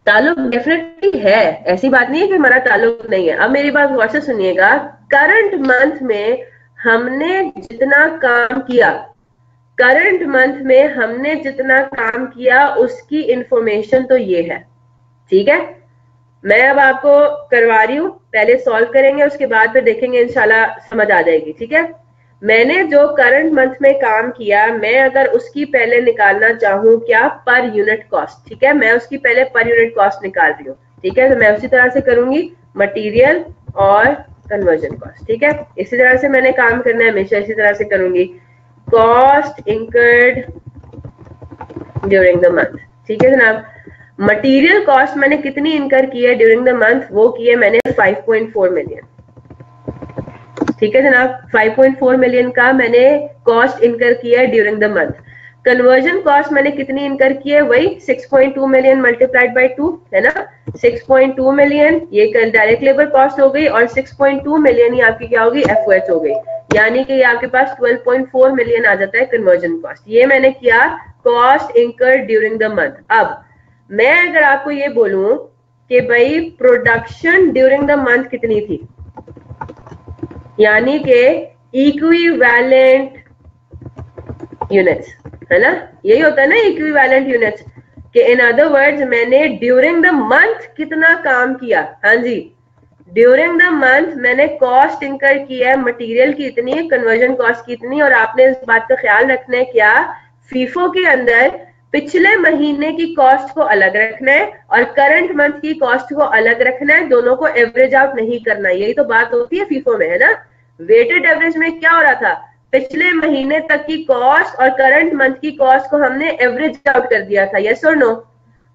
ताल्लुक डेफिनेटली है, ऐसी बात नहीं है कि हमारा ताल्लुक नहीं है। अब मेरी बात गौर से सुनिएगा, करंट मंथ में हमने जितना काम किया, करंट मंथ में हमने जितना काम किया उसकी इंफॉर्मेशन तो ये है, ठीक है। मैं अब आपको करवा रही हूँ, पहले सॉल्व करेंगे उसके बाद फिर देखेंगे, इंशाल्लाह समझ आ जाएगी, ठीक है। मैंने जो करंट मंथ में काम किया, मैं अगर उसकी पहले निकालना चाहूँ क्या, पर यूनिट कॉस्ट, ठीक है। मैं उसकी पहले पर यूनिट कॉस्ट निकाल रही हूँ, ठीक है। तो मैं उसी तरह से करूंगी, मटेरियल और कन्वर्जन कॉस्ट, ठीक है। इसी तरह से मैंने काम करना है, हमेशा इसी तरह से करूंगी। Cost incurred during the month, ठीक है जनाब। मटेरियल कॉस्ट मैंने कितनी इनकर की है ड्यूरिंग द मंथ, वो की है मैंने 5.4 मिलियन, ठीक है जनाब। 5.4 मिलियन का मैंने कॉस्ट इनकर किया है during the month. Conversion cost मैंने कितनी इनकर की है, वही 6.2 मिलियन मल्टीप्लाइड बाय 2, है ना। 6.2 मिलियन ये डायरेक्ट लेबर कॉस्ट हो गई और 6.2 मिलियन ही आपकी क्या होगी, एफओएच हो गई। यानी कि ये आपके पास 12.4 मिलियन आ जाता है कन्वर्जन कॉस्ट। ये मैंने किया cost incur during the month. अब मैं अगर आपको ये बोलूं कि भाई प्रोडक्शन ड्यूरिंग द मंथ कितनी थी, यानी कि इक्विवेलेंट यूनिट्स, है ना, यही होता है ना इक्विवेलेंट यूनिट्स, कि इन अदर वर्ड्स मैंने ड्यूरिंग द मंथ कितना काम किया। हाँ जी, ड्यूरिंग द मंथ मैंने कॉस्ट इंकर किया है, मटेरियल की इतनी, कन्वर्जन कॉस्ट की इतनी। और आपने इस बात का ख्याल रखना है, क्या फीफो के अंदर पिछले महीने की कॉस्ट को अलग रखना है और करंट मंथ की कॉस्ट को अलग रखना है, दोनों को एवरेज आउट नहीं करना। यही तो बात होती है फीफो में, है ना। वेटेड एवरेज में क्या हो रहा था, पिछले महीने तक की कॉस्ट और करंट मंथ की कॉस्ट को हमने एवरेज आउट कर दिया था, यस और नो।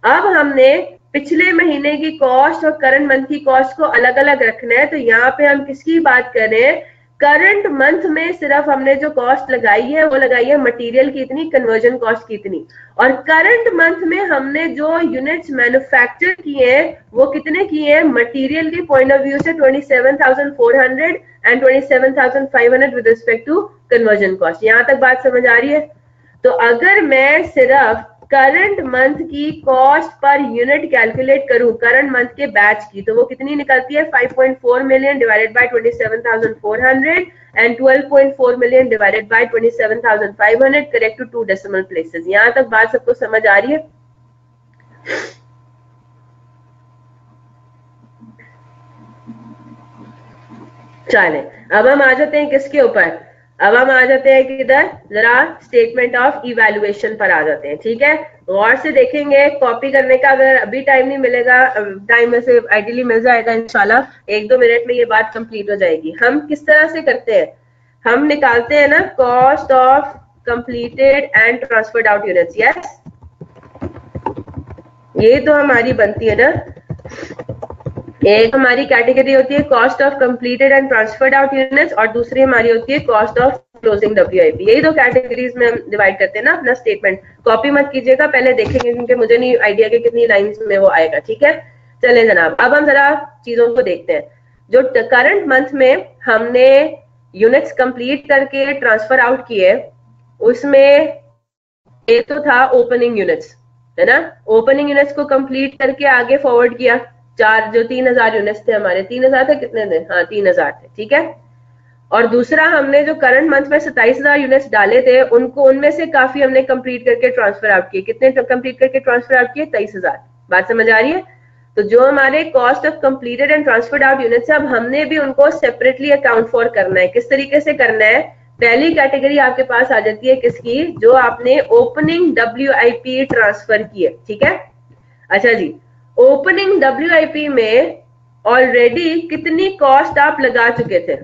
अब हमने पिछले महीने की कॉस्ट और करंट मंथ की कॉस्ट को अलग अलग रखना है। तो यहाँ पे हम किसकी बात कर रहे हैं, करंट मंथ में सिर्फ हमने जो कॉस्ट लगाई है वो लगाई है मटेरियल की इतनी, कन्वर्जन कॉस्ट की इतनी। और करंट मंथ में हमने जो यूनिट्स मैन्युफैक्चर किए हैं वो कितने किए हैं, मटेरियल के पॉइंट ऑफ व्यू से 27,400 and 27,500 with respect to conversion cost. यहां तक बात समझ आ रही है? तो अगर मैं सिर्फ करंट मंथ की कॉस्ट पर यूनिट कैलकुलेट करूं करंट मंथ के बैच की, तो वो कितनी निकलती है, 5.4 million divided by 27,400 and 12.4 million divided by 27,500 correct to 2 decimal places. यहां तक बात सबको समझ आ रही है? चले अब हम आ जाते हैं किसके ऊपर, अब हम आ जाते हैं किधर, जरा स्टेटमेंट ऑफ इवैल्यूएशन पर आ जाते हैं। ठीक है, गौर से देखेंगे, कॉपी करने का अगर अभी टाइम नहीं मिलेगा, टाइम में से आइडियली मिल जाएगा इंशाल्लाह, 1-2 मिनट में ये बात कंप्लीट हो जाएगी। हम किस तरह से करते हैं, हम निकालते हैं ना cost of completed and transferred out units. Yes, ये तो हमारी बनती है ना, एक हमारी कैटेगरी होती है cost of completed and transferred out units और दूसरी हमारी होती है कॉस्ट ऑफ क्लोजिंग डब्ल्यूआईपी। यही दो कैटेगरीज में हम डिवाइड करते हैं ना अपना स्टेटमेंट। कॉपी मत कीजिएगा, पहले देखेंगे क्योंकि मुझे नहीं आइडिया कि कितनी लाइंस में वो आएगा। ठीक है, चले जनाब, अब हम जरा चीजों को देखते हैं। जो करंट मंथ में हमने यूनिट्स कंप्लीट करके ट्रांसफर आउट किए, उसमें एक तो था ओपनिंग यूनिट्स, है ना, ओपनिंग यूनिट्स को कंप्लीट करके आगे फॉरवर्ड किया, चार जो 3000 यूनिट्स थे हमारे, 3000 थे कितने थे, हाँ 3000 थे। ठीक है, और दूसरा हमने जो करंट मंथ में 27000 यूनिट्स डाले थे, उनको उनमें से काफी हमने कंप्लीट करके ट्रांसफर आउट किए। कितने कंप्लीट करके ट्रांसफर आउट किए, 23000। बात समझ आ रही है? तो जो हमारे cost of completed and transferred out units है, अब हमने भी उनको सेपरेटली अकाउंट फॉर करना है। किस तरीके से करना है, पहली कैटेगरी आपके पास आ जाती है किसकी, जो आपने ओपनिंग डब्ल्यूआईपी ट्रांसफर किए। ठीक है, अच्छा जी, ओपनिंग डब्ल्यूआईपी में ऑलरेडी कितनी कॉस्ट आप लगा चुके थे,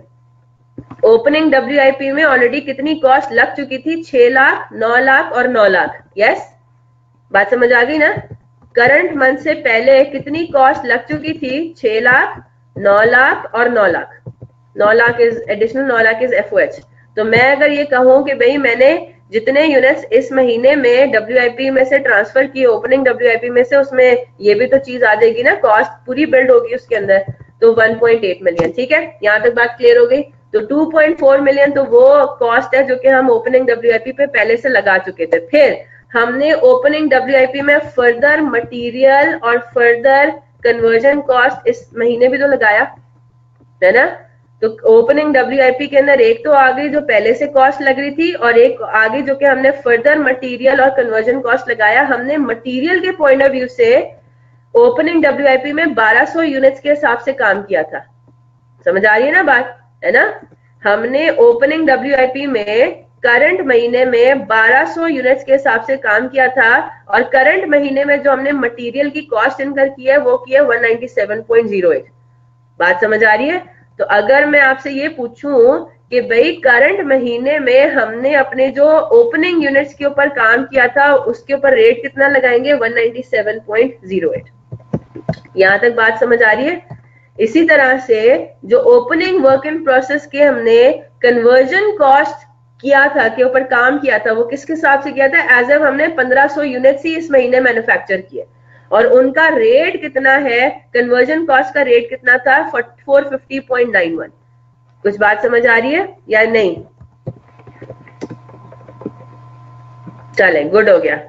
ओपनिंग डब्ल्यूआईपी में ऑलरेडी कितनी कॉस्ट लग चुकी थी, 6 लाख, 9 लाख और 9 लाख। यस, बात समझ आ गई ना, करंट मंथ से पहले कितनी कॉस्ट लग चुकी थी, 6 लाख, 9 लाख और 9 lakh. 9 lakh is additional, 9 lakh is FOH. तो मैं अगर ये कहूं कि भाई मैंने जितने यूनिट्स इस महीने में डब्ल्यूआईपी में से ट्रांसफर किए ओपनिंग डब्ल्यूआईपी में से, उसमें ये भी तो चीज आ जाएगी ना, कॉस्ट पूरी बिल्ड होगी उसके अंदर, तो 1.8 मिलियन। ठीक है, यहां तक बात क्लियर हो गई। तो 2.4 मिलियन तो वो कॉस्ट है जो कि हम ओपनिंग डब्ल्यूआईपी पे पहले से लगा चुके थे। फिर हमने ओपनिंग डब्ल्यूआईपी में फर्दर मटेरियल और फर्दर कन्वर्जन कॉस्ट इस महीने भी तो लगाया है ना। तो ओपनिंग डब्ल्यूआईपी के अंदर एक तो आ गई जो पहले से कॉस्ट लग रही थी, और एक आगे जो कि हमने फर्दर मटेरियल और कन्वर्जन कॉस्ट लगाया। हमने मटेरियल के पॉइंट ऑफ व्यू से ओपनिंग डब्ल्यूआईपी में 1200 यूनिट्स के हिसाब से काम किया था। समझ आ रही है ना बात, है ना। हमने ओपनिंग डब्ल्यूआईपी में करंट महीने में 1200 यूनिट्स के हिसाब से काम किया था, और करंट महीने में जो हमने मटेरियल की कॉस्ट इनकर की है वो की है 197.08। बात समझ आ रही है। तो अगर मैं आपसे ये पूछूं कि भाई करंट महीने में हमने अपने जो ओपनिंग यूनिट्स के ऊपर काम किया था उसके ऊपर रेट कितना लगाएंगे, 197.08। यहां तक बात समझ आ रही है। इसी तरह से जो ओपनिंग वर्क इन प्रोसेस के हमने कन्वर्जन कॉस्ट किया था, के ऊपर काम किया था, वो किसके हिसाब से किया था, एज एफ हमने 1500 यूनिट्स ही इस महीने मैन्युफैक्चर किए, और उनका रेट कितना है, कन्वर्जन कॉस्ट का रेट कितना था, 450.91। कुछ बात समझ आ रही है या नहीं? चले, गुड हो गया।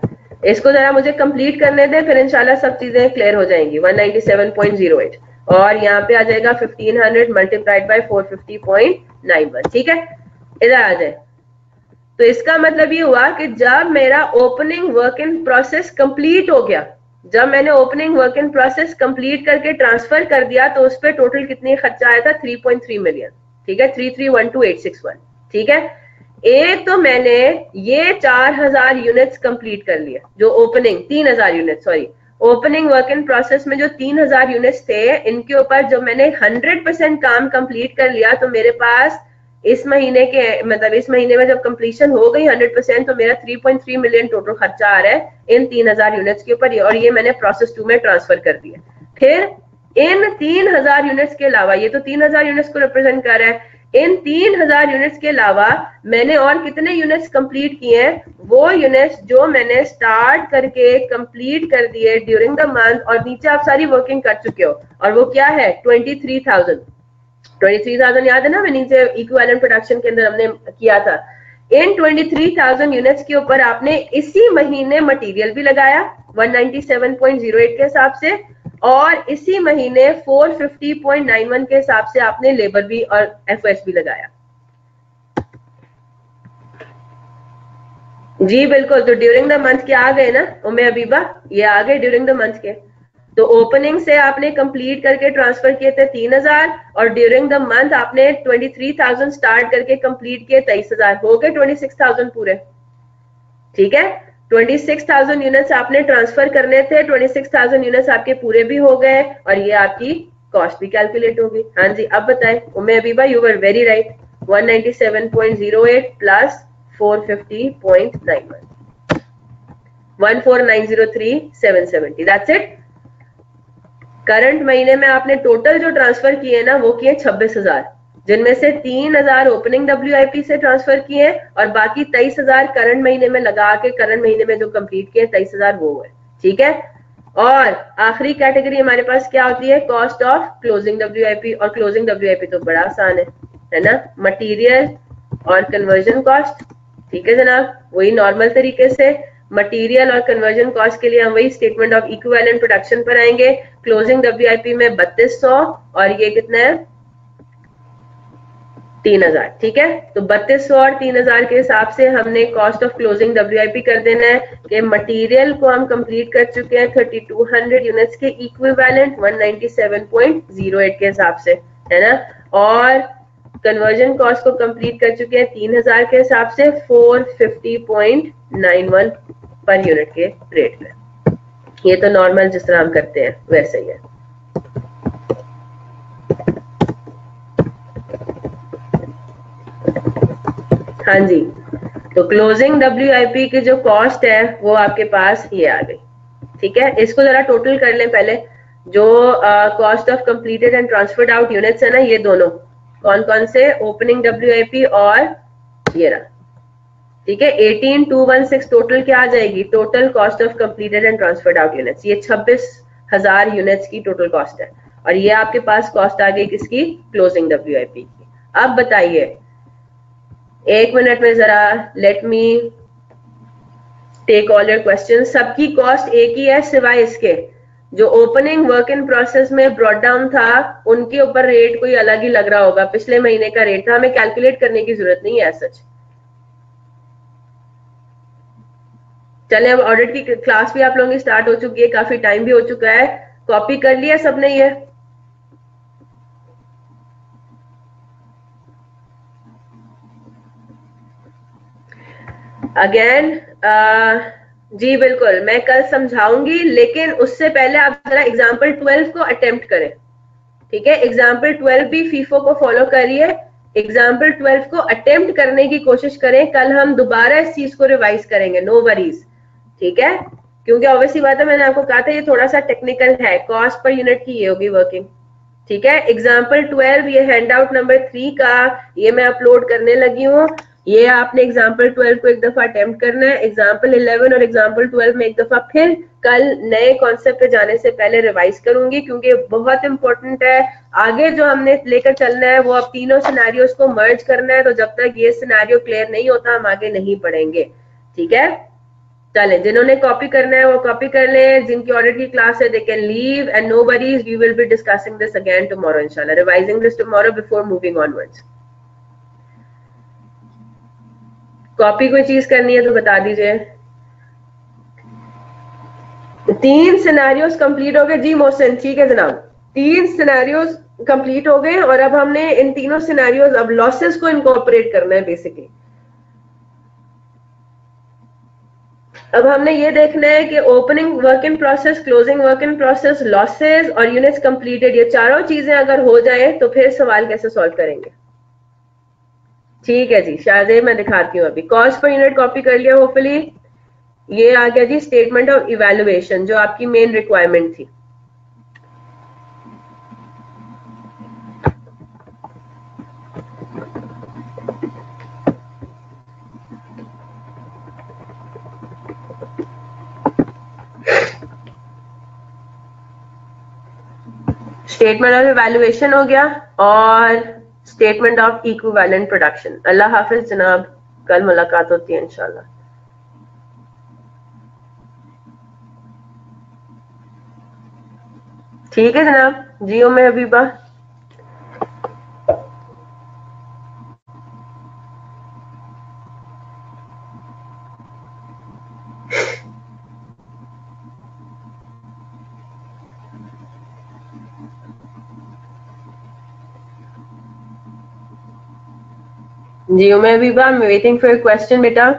इसको जरा मुझे कंप्लीट करने दे, फिर इंशाल्लाह सब चीजें क्लियर हो जाएंगी। 197.08 और यहाँ पे आ जाएगा 1500 मल्टीप्लाइड बाय 450.91। ठीक है, इधर आ जाए। तो इसका मतलब ये हुआ कि जब मेरा opening work in process complete हो गया, जब मैंने opening work in process complete करके ट्रांसफर कर दिया, तो उस पर टोटल कितनी खर्चा आया था, 3.3 मिलियन। ठीक है, 3312861। ठीक है, एक तो मैंने ये 4000 यूनिट्स कंप्लीट कर लिए, जो opening 3000 unit, sorry opening work in process में जो 3000 यूनिट्स थे, इनके ऊपर जब मैंने 100% काम कंप्लीट कर लिया, तो मेरे पास इस महीने के मतलब इस महीने में जब कंप्लीशन हो गई 100%, तो मेरा 3.3 मिलियन टोटल खर्चा आ रहा है इन 3000 यूनिट्स के ऊपर, और ये मैंने प्रोसेस 2 में ट्रांसफर कर दिया। फिर इन 3000 यूनिट्स के अलावा, ये तो 3000 यूनिट्स को रिप्रेजेंट कर रहा है, इन 3000 यूनिट्स के अलावा मैंने और कितने यूनिट्स कंप्लीट किए हैं, वो यूनिट्स जो मैंने स्टार्ट करके कंप्लीट कर दिए ड्यूरिंग द मंथ, और नीचे आप सारी वर्किंग कर चुके हो, और वो क्या है, 23,000 याद है ना, मैं नीचे इक्विवेलेंट प्रोडक्शन के अंदर हमने किया था। इन 23,000 यूनिट्स के ऊपर आपने इसी महीने मटेरियल भी लगाया 197.08 के हिसाब से, और इसी महीने 450.91 के हिसाब से आपने लेबर भी और एफएस भी लगाया। जी बिल्कुल, तो ड्यूरिंग द मंथ के आ गए ना उम्मे हबीबा, ये आ गए ड्यूरिंग द मंथ के। तो ओपनिंग से आपने कंप्लीट करके ट्रांसफर किए थे 3000 और ड्यूरिंग द मंथ आपने 23,000 स्टार्ट करके कंप्लीट किए 23,000, हो गए 26,000 पूरे। ठीक है, 26,000 यूनिट्स आपने ट्रांसफर करने थे, 26,000 यूनिट्स आपके पूरे भी हो गए और ये आपकी कॉस्ट भी कैलकुलेट होगी। हाँ जी, अब बताएं Umme Habiba, you were very right, 197.08 plus 450.91, 14903,770, that's it. Current महीने में आपने टोटल जो ट्रांसफर किए ना वो किए 26,000, जिनमें से 3,000 ओपनिंग WIP से ट्रांसफर किए और बाकी 23,000 करंट महीने में लगा के करंट महीने में जो कंप्लीट किए 23,000 वो हुए। ठीक है, और आखिरी कैटेगरी हमारे पास क्या होती है, कॉस्ट ऑफ क्लोजिंग WIP। और क्लोजिंग WIP तो बड़ा आसान है ना, मटीरियल और कन्वर्जन कॉस्ट। ठीक है जनाब, वही नॉर्मल तरीके से मटेरियल और कन्वर्जन कॉस्ट के लिए हम वही स्टेटमेंट ऑफ इक्विवेलेंट प्रोडक्शन पर आएंगे। क्लोजिंग WIP में 3200 और ये कितना है 3000। ठीक है, तो 3200 और 3000 के हिसाब से हमने कॉस्ट ऑफ क्लोजिंग WIP कर देना है कि मटेरियल को हम कंप्लीट कर चुके हैं 3200 यूनिट्स के इक्विवेलेंट 197.08 के हिसाब से, है ना, और कन्वर्जन कॉस्ट को कंप्लीट कर चुके हैं 3000 के हिसाब से 450.91 पर यूनिट के रेट में। ये तो नॉर्मल जिस तरह हम करते हैं वैसे ही है। हाँ जी, तो क्लोजिंग WIP की जो कॉस्ट है वो आपके पास ये आ गई। ठीक है, इसको जरा टोटल कर लें पहले। जो cost of completed and transferred out units है ना, ये दोनों कौन कौन से, ओपनिंग WIP और ये रहा। ठीक है, 18,216 टोटल क्या आ जाएगी, total cost of completed and transferred out units, ये 26,000 यूनिट्स की टोटल कॉस्ट है। और ये आपके पास कॉस्ट आ गई किसकी, क्लोजिंग WIP की। अब बताइए, एक मिनट में जरा let me take all your question. सबकी कॉस्ट एक ही है सिवाय इसके जो ओपनिंग वर्क इन प्रोसेस में ब्रॉट डाउन था, उनके ऊपर रेट कोई अलग ही लग रहा होगा, पिछले महीने का रेट था, हमें कैलकुलेट करने की जरूरत नहीं है सच। चले, अब ऑडिट की क्लास भी आप लोगों की स्टार्ट हो चुकी है, काफी टाइम भी हो चुका है, कॉपी कर लिया सबने ये? अगेन जी बिल्कुल, मैं कल समझाऊंगी, लेकिन उससे पहले आप जरा एग्जाम्पल 12 को अटेम्प्ट करें। ठीक है, एग्जाम्पल 12 भी फीफो को फॉलो करिए, एग्जाम्पल 12 को अटेम्प्ट करने की कोशिश करें। कल हम दोबारा इस चीज को रिवाइज करेंगे, नो वरीज। ठीक है, क्योंकि ऑब्वियसली बात है, मैंने आपको कहा था ये थोड़ा सा टेक्निकल है, कॉस्ट पर यूनिट की ये होगी वर्किंग। ठीक है, एग्जाम्पल 12 ये हैंड आउट नंबर 3 का ये मैं अपलोड करने लगी हूँ। ये आपने एग्जाम्पल 12 को एक दफा अटेम्प्ट करना है, एग्जाम्पल 11 और एग्जाम्पल 12 में एक दफा फिर कल नए कॉन्सेप्ट पे जाने से पहले रिवाइज करूंगी, क्योंकि बहुत इंपॉर्टेंट है। आगे जो हमने लेकर चलना है वो अब तीनों सिनेरियोज को मर्ज करना है, तो जब तक ये सिनेरियो क्लियर नहीं होता हम आगे नहीं बढ़ेंगे। ठीक है, चलें, जिन्होंने कॉपी करना है वो कॉपी कर लें, जिनकी ऑडिट की क्लास है they can leave and no worries, we will be discussing this again tomorrow इंशाल्लाह, revising this tomorrow before moving onwards. Copy कोई चीज करनी है तो बता दीजिए। 3 सिनेरियोज कंप्लीट हो गए जी मोहसिन, ठीक है जनाब, 3 सिनेरियोज कंप्लीट हो गए और अब हमने इन तीनों सिनेरियोज, अब लॉसेस को इनकॉर्पोरेट करना है बेसिकली। अब हमने ये देखना है कि opening work in process, closing work in process, losses और यूनिट्स कंप्लीटेड, ये चारों चीजें अगर हो जाए तो फिर सवाल कैसे सॉल्व करेंगे। ठीक है जी, शायद मैं दिखाती हूँ। अभी कॉस्ट पर यूनिट कॉपी कर लिया होपफुली। ये आ गया जी स्टेटमेंट ऑफ इवैल्यूएशन, जो आपकी मेन रिक्वायरमेंट थी। स्टेटमेंट ऑफ इवैल्यूएशन हो गया और स्टेटमेंट ऑफ इक्विवेलेंट प्रोडक्शन। अल्लाह हाफिज जनाब, कल मुलाकात होती है इंशाल्लाह। ठीक है जनाब, जियो में हबीबा। जी मैं भी I am waiting for question बेटा।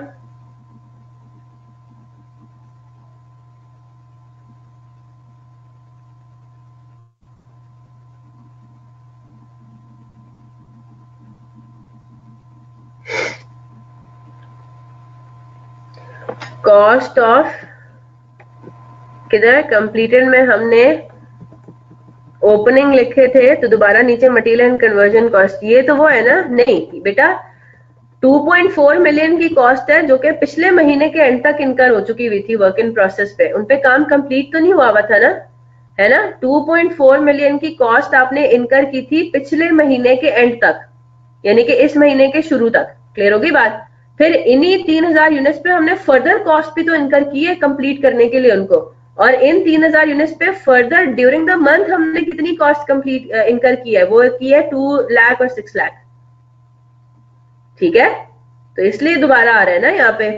कॉस्ट ऑफ किधर कंप्लीटेड में हमने ओपनिंग लिखे थे, तो दोबारा नीचे मटेरियल एंड कन्वर्जन कॉस्ट, ये तो वो है ना? नहीं बेटा, 2.4 मिलियन की कॉस्ट है जो कि पिछले महीने के एंड तक इनकर हो चुकी हुई थी वर्क इन प्रोसेस पे, उनपे काम कंप्लीट तो नहीं हुआ हुआ था ना, है ना? 2.4 मिलियन की कॉस्ट आपने इनकर की थी पिछले महीने के एंड तक, यानी कि इस महीने के शुरू तक। क्लियर होगी बात? फिर इन्हीं 3000 यूनिट्स पे हमने फर्दर कॉस्ट भी तो इनकर की है कंप्लीट करने के लिए उनको, और इन 3000 यूनिट्स पे फर्दर ड्यूरिंग द मंथ हमने कितनी कॉस्ट कंप्लीट इनकर की है? वो की है 2 लाख और 6 लाख। ठीक है, तो इसलिए दोबारा आ रहा है ना यहाँ पे,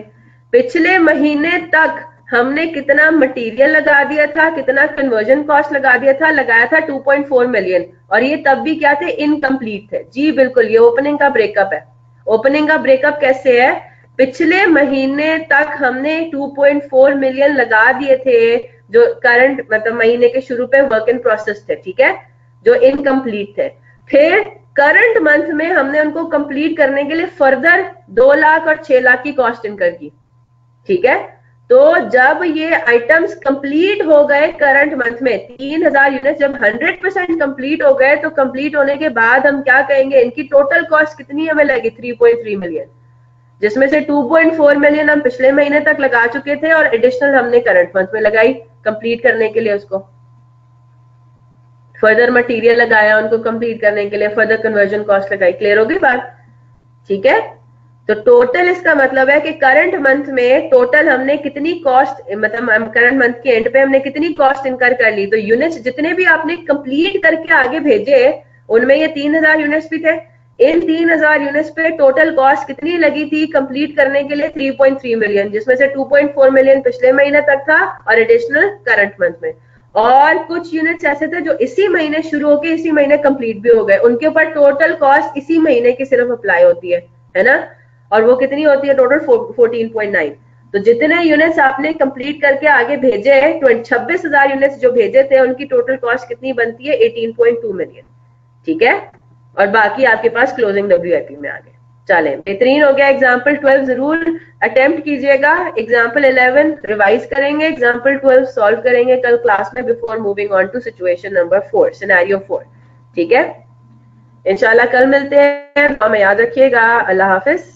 पिछले महीने तक हमने कितना मटेरियल लगा दिया था, कितना कन्वर्जन कॉस्ट लगा दिया था, लगाया था 2.4 मिलियन, और ये तब भी क्या थे? इनकम्प्लीट थे। जी बिल्कुल, ये ओपनिंग का ब्रेकअप है। ओपनिंग का ब्रेकअप कैसे है? पिछले महीने तक हमने 2.4 मिलियन लगा दिए थे जो करंट मतलब महीने के शुरू पे वर्क इन प्रोसेस थे, ठीक है, जो इनकम्प्लीट थे। फिर करंट मंथ में हमने उनको कंप्लीट करने के लिए फर्दर 2 लाख और 6 लाख की कॉस्ट इनकर की। ठीक है, तो जब ये आइटम्स कंप्लीट हो गए करंट मंथ में, 3000 यूनिट जब 100% कंप्लीट हो गए, तो कंप्लीट होने के बाद हम क्या कहेंगे? इनकी टोटल कॉस्ट कितनी हमें लगी? 3.3 मिलियन, जिसमें से 2.4 मिलियन हम पिछले महीने तक लगा चुके थे और एडिशनल हमने करंट मंथ में लगाई कंप्लीट करने के लिए उसको, फर्दर मटेरियल लगाया उनको कंप्लीट करने के लिए, फर्दर कन्वर्जन कॉस्ट लगाई। क्लियर होगी बात? ठीक है, तो टोटल इसका मतलब है कि करंट मंथ में टोटल हमने कितनी कॉस्ट, मतलब करंट मंथ के एंड पे हमने कितनी कॉस्ट इनकर कर ली। तो यूनिट्स जितने भी आपने कंप्लीट करके आगे भेजे, उनमें ये 3000 यूनिट्स भी थे। इन 3000 यूनिट्स पे टोटल कॉस्ट कितनी लगी थी कंप्लीट करने के लिए? 3.3 मिलियन, जिसमें से 2.4 मिलियन पिछले महीने तक था और एडिशनल करंट मंथ में। और कुछ यूनिट्स ऐसे थे जो इसी महीने शुरू होके इसी महीने कंप्लीट भी हो गए, उनके ऊपर टोटल कॉस्ट इसी महीने की सिर्फ अप्लाई होती है ना? और वो कितनी होती है? टोटल 14.9। तो जितने यूनिट्स आपने कंप्लीट करके आगे भेजे, 26,000 यूनिट्स जो भेजे थे, उनकी टोटल कॉस्ट कितनी बनती है? 18.2 मिलियन। ठीक है, और बाकी आपके पास क्लोजिंग WIP में आ गए। चलें, बेहतरीन हो गया। एग्जाम्पल 12 जरूर अटेम्प्ट कीजिएगा, एग्जाम्पल 11 रिवाइज करेंगे, एग्जाम्पल 12 सॉल्व करेंगे कल क्लास में before moving on to situation number 4, scenario 4। ठीक है, इंशाल्लाह कल मिलते हैं, हमें याद रखिएगा। अल्लाह हाफिज।